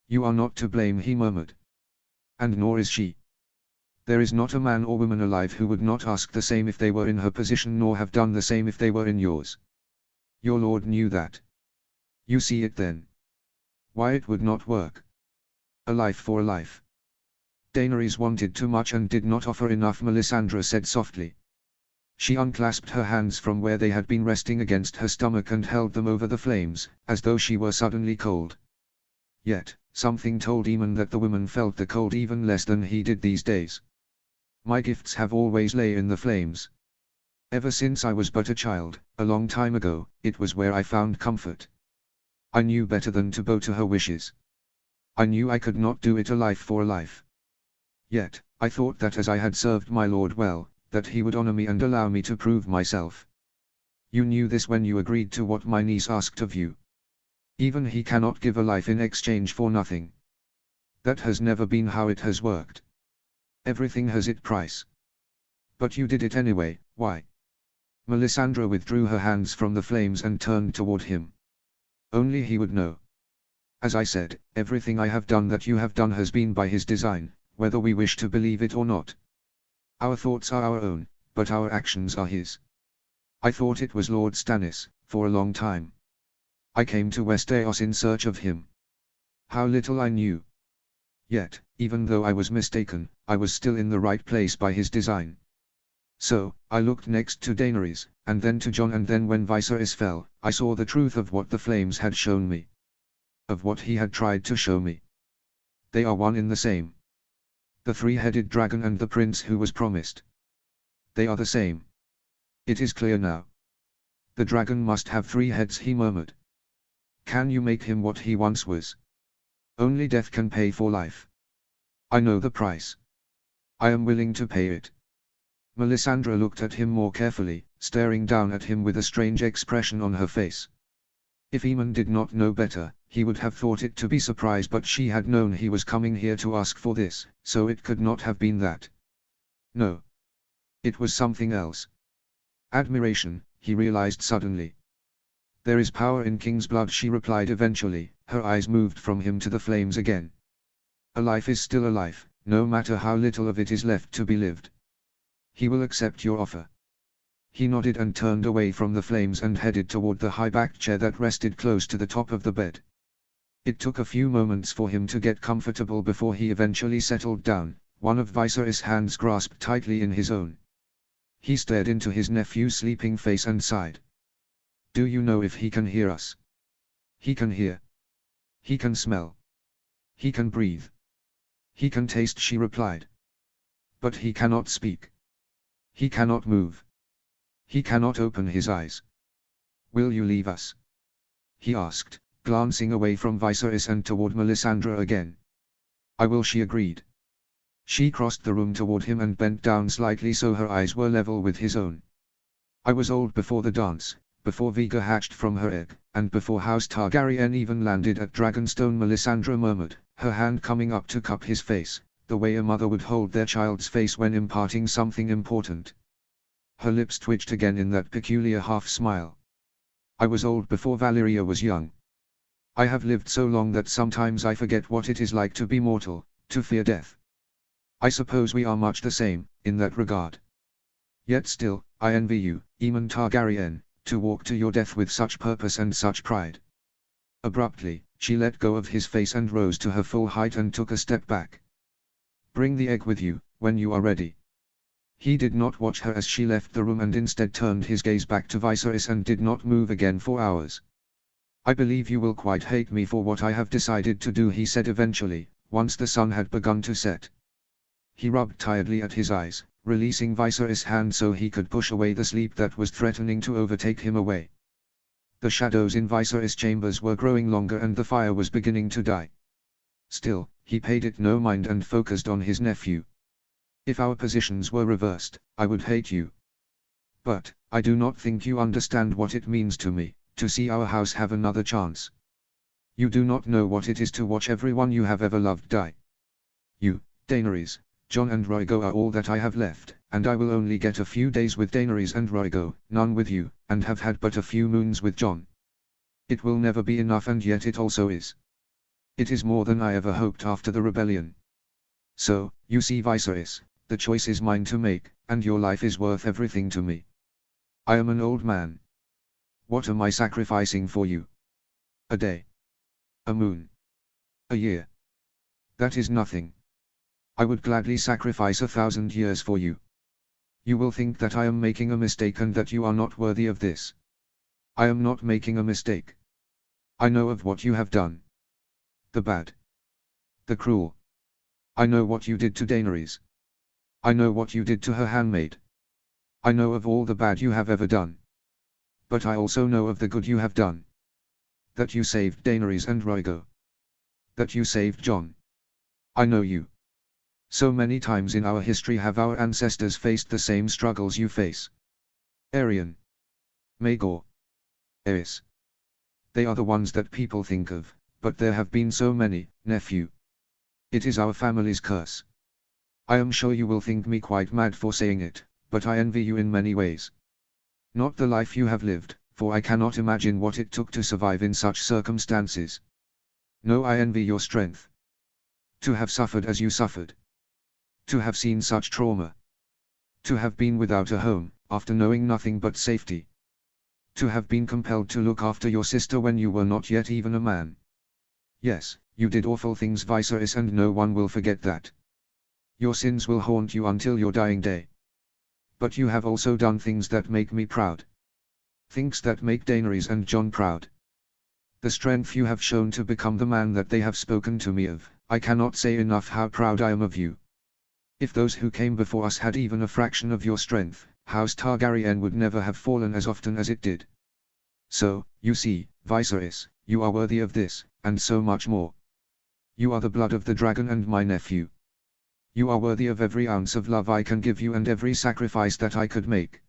You are not to blame, he murmured. And nor is she. There is not a man or woman alive who would not ask the same if they were in her position, nor have done the same if they were in yours. Your lord knew that. You see it then. Why it would not work. A life for a life. Daenerys wanted too much and did not offer enough, Melisandre said softly. She unclasped her hands from where they had been resting against her stomach and held them over the flames, as though she were suddenly cold. Yet, something told Aemon that the woman felt the cold even less than he did these days. My gifts have always lay in the flames. Ever since I was but a child, a long time ago, it was where I found comfort. I knew better than to bow to her wishes. I knew I could not do it a life for a life. Yet, I thought that as I had served my lord well, that he would honor me and allow me to prove myself. You knew this when you agreed to what my niece asked of you. Even he cannot give a life in exchange for nothing. That has never been how it has worked. Everything has its price. But you did it anyway, why? Melisandre withdrew her hands from the flames and turned toward him. Only he would know. As I said, everything I have done that you have done has been by his design, whether we wish to believe it or not. Our thoughts are our own, but our actions are his. I thought it was Lord Stannis, for a long time. I came to Westeros in search of him. How little I knew. Yet, even though I was mistaken, I was still in the right place by his design. So, I looked next to Daenerys, and then to Jon, and then when Viserys fell, I saw the truth of what the flames had shown me. Of what he had tried to show me. They are one in the same. The three-headed dragon and the prince who was promised. They are the same. It is clear now. The dragon must have 3 heads, he murmured. Can you make him what he once was? Only death can pay for life. I know the price. I am willing to pay it. Melisandre looked at him more carefully, staring down at him with a strange expression on her face. If Aemon did not know better, he would have thought it to be surprise, but she had known he was coming here to ask for this, so it could not have been that. No. It was something else. Admiration, he realized suddenly. There is power in king's blood, she replied eventually, her eyes moved from him to the flames again. A life is still a life, no matter how little of it is left to be lived. He will accept your offer. He nodded and turned away from the flames and headed toward the high-backed chair that rested close to the top of the bed. It took a few moments for him to get comfortable before he eventually settled down, one of Viserys' hands grasped tightly in his own. He stared into his nephew's sleeping face and sighed. Do you know if he can hear us? He can hear. He can smell. He can breathe. He can taste, she replied. But he cannot speak. He cannot move. He cannot open his eyes. Will you leave us? He asked, glancing away from Viserys and toward Melisandre again. I will, she agreed. She crossed the room toward him and bent down slightly so her eyes were level with his own. I was old before the dance, before Vega hatched from her egg, and before House Targaryen even landed at Dragonstone, Melisandre murmured, her hand coming up to cup his face, the way a mother would hold their child's face when imparting something important. Her lips twitched again in that peculiar half-smile. I was old before Valyria was young. I have lived so long that sometimes I forget what it is like to be mortal, to fear death. I suppose we are much the same, in that regard. Yet still, I envy you, Aemon Targaryen, to walk to your death with such purpose and such pride. Abruptly, she let go of his face and rose to her full height and took a step back. Bring the egg with you, when you are ready. He did not watch her as she left the room and instead turned his gaze back to Viserys and did not move again for hours. I believe you will quite hate me for what I have decided to do, he said eventually, once the sun had begun to set. He rubbed tiredly at his eyes, releasing Viserys' hand so he could push away the sleep that was threatening to overtake him away. The shadows in Viserys' chambers were growing longer and the fire was beginning to die. Still, he paid it no mind and focused on his nephew. If our positions were reversed, I would hate you. But, I do not think you understand what it means to me, to see our house have another chance. You do not know what it is to watch everyone you have ever loved die. You, Daenerys, Jon and Rhaego are all that I have left, and I will only get a few days with Daenerys and Rhaego, none with you, and have had but a few moons with Jon. It will never be enough, and yet it also is. It is more than I ever hoped after the rebellion. So, you see, Viserys, the choice is mine to make, and your life is worth everything to me. I am an old man. What am I sacrificing for you? A day. A moon. A year. That is nothing. I would gladly sacrifice 1,000 years for you. You will think that I am making a mistake and that you are not worthy of this. I am not making a mistake. I know of what you have done. The bad. The cruel. I know what you did to Daenerys. I know what you did to her handmaid. I know of all the bad you have ever done. But I also know of the good you have done. That you saved Daenerys and Rhaego. That you saved Jon. I know you. So many times in our history have our ancestors faced the same struggles you face. Aerion. Maegor. Aerys. They are the ones that people think of, but there have been so many, nephew. It is our family's curse. I am sure you will think me quite mad for saying it, but I envy you in many ways. Not the life you have lived, for I cannot imagine what it took to survive in such circumstances. No, I envy your strength. To have suffered as you suffered. To have seen such trauma. To have been without a home, after knowing nothing but safety. To have been compelled to look after your sister when you were not yet even a man. Yes, you did awful things, Viserys, and no one will forget that. Your sins will haunt you until your dying day. But you have also done things that make me proud. Things that make Daenerys and Jon proud. The strength you have shown to become the man that they have spoken to me of, I cannot say enough how proud I am of you. If those who came before us had even a fraction of your strength, House Targaryen would never have fallen as often as it did. So, you see, Viserys, you are worthy of this, and so much more. You are the blood of the dragon and my nephew. You are worthy of every ounce of love I can give you and every sacrifice that I could make.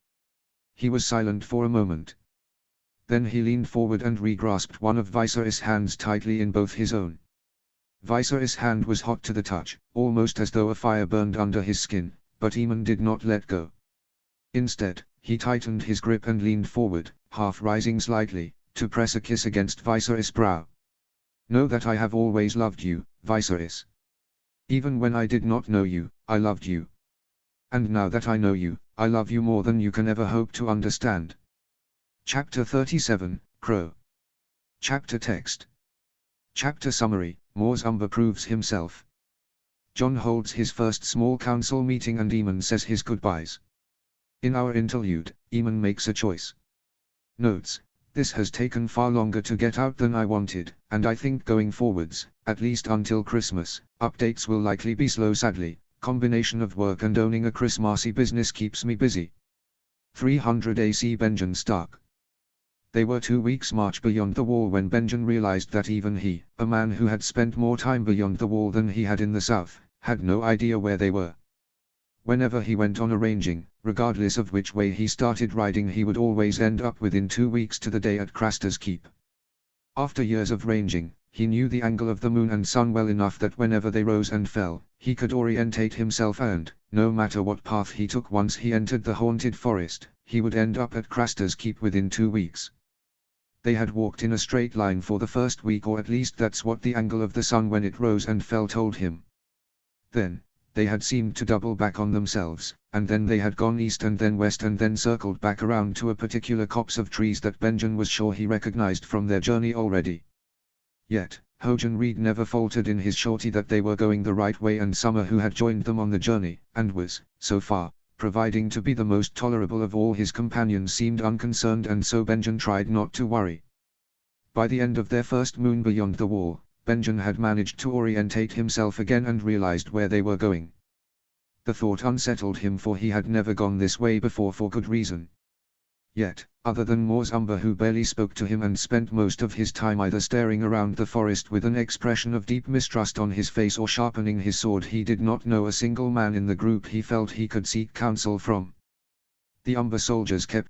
He was silent for a moment. Then he leaned forward and re-grasped one of Viserys' hands tightly in both his own. Viserys' hand was hot to the touch, almost as though a fire burned under his skin, but Aemon did not let go. Instead, he tightened his grip and leaned forward, half rising slightly, to press a kiss against Viserys' brow. Know that I have always loved you, Viserys. Even when I did not know you, I loved you. And now that I know you, I love you more than you can ever hope to understand. Chapter 37, Crow. Chapter text. Chapter summary, Mors Umber proves himself. Jon holds his first small council meeting and Aemon says his goodbyes. In our interlude, Aemon makes a choice. Notes, this has taken far longer to get out than I wanted, and I think going forwards, at least until Christmas, updates will likely be slow sadly. Combination of work and owning a Christmassy business keeps me busy. 300 AC Benjen Stark. They were 2 weeks march beyond the wall when Benjen realized that even he, a man who had spent more time beyond the wall than he had in the south, had no idea where they were. Whenever he went on a ranging, regardless of which way he started riding, he would always end up within 2 weeks to the day at Craster's Keep. After years of ranging, he knew the angle of the moon and sun well enough that whenever they rose and fell, he could orientate himself and, no matter what path he took once he entered the haunted forest, he would end up at Craster's Keep within 2 weeks. They had walked in a straight line for the first week, or at least that's what the angle of the sun when it rose and fell told him. Then, they had seemed to double back on themselves, and then they had gone east and then west and then circled back around to a particular copse of trees that Benjen was sure he recognized from their journey already. Yet, Hojan Reed never faltered in his surety that they were going the right way, and Summer, who had joined them on the journey, and was, so far, proving to be the most tolerable of all his companions, seemed unconcerned, and so Benjen tried not to worry. By the end of their first moon beyond the wall, Benjen had managed to orientate himself again and realized where they were going. The thought unsettled him, for he had never gone this way before for good reason. Yet, other than Moore's Umber, who barely spoke to him and spent most of his time either staring around the forest with an expression of deep mistrust on his face or sharpening his sword, he did not know a single man in the group he felt he could seek counsel from. The Umber soldiers kept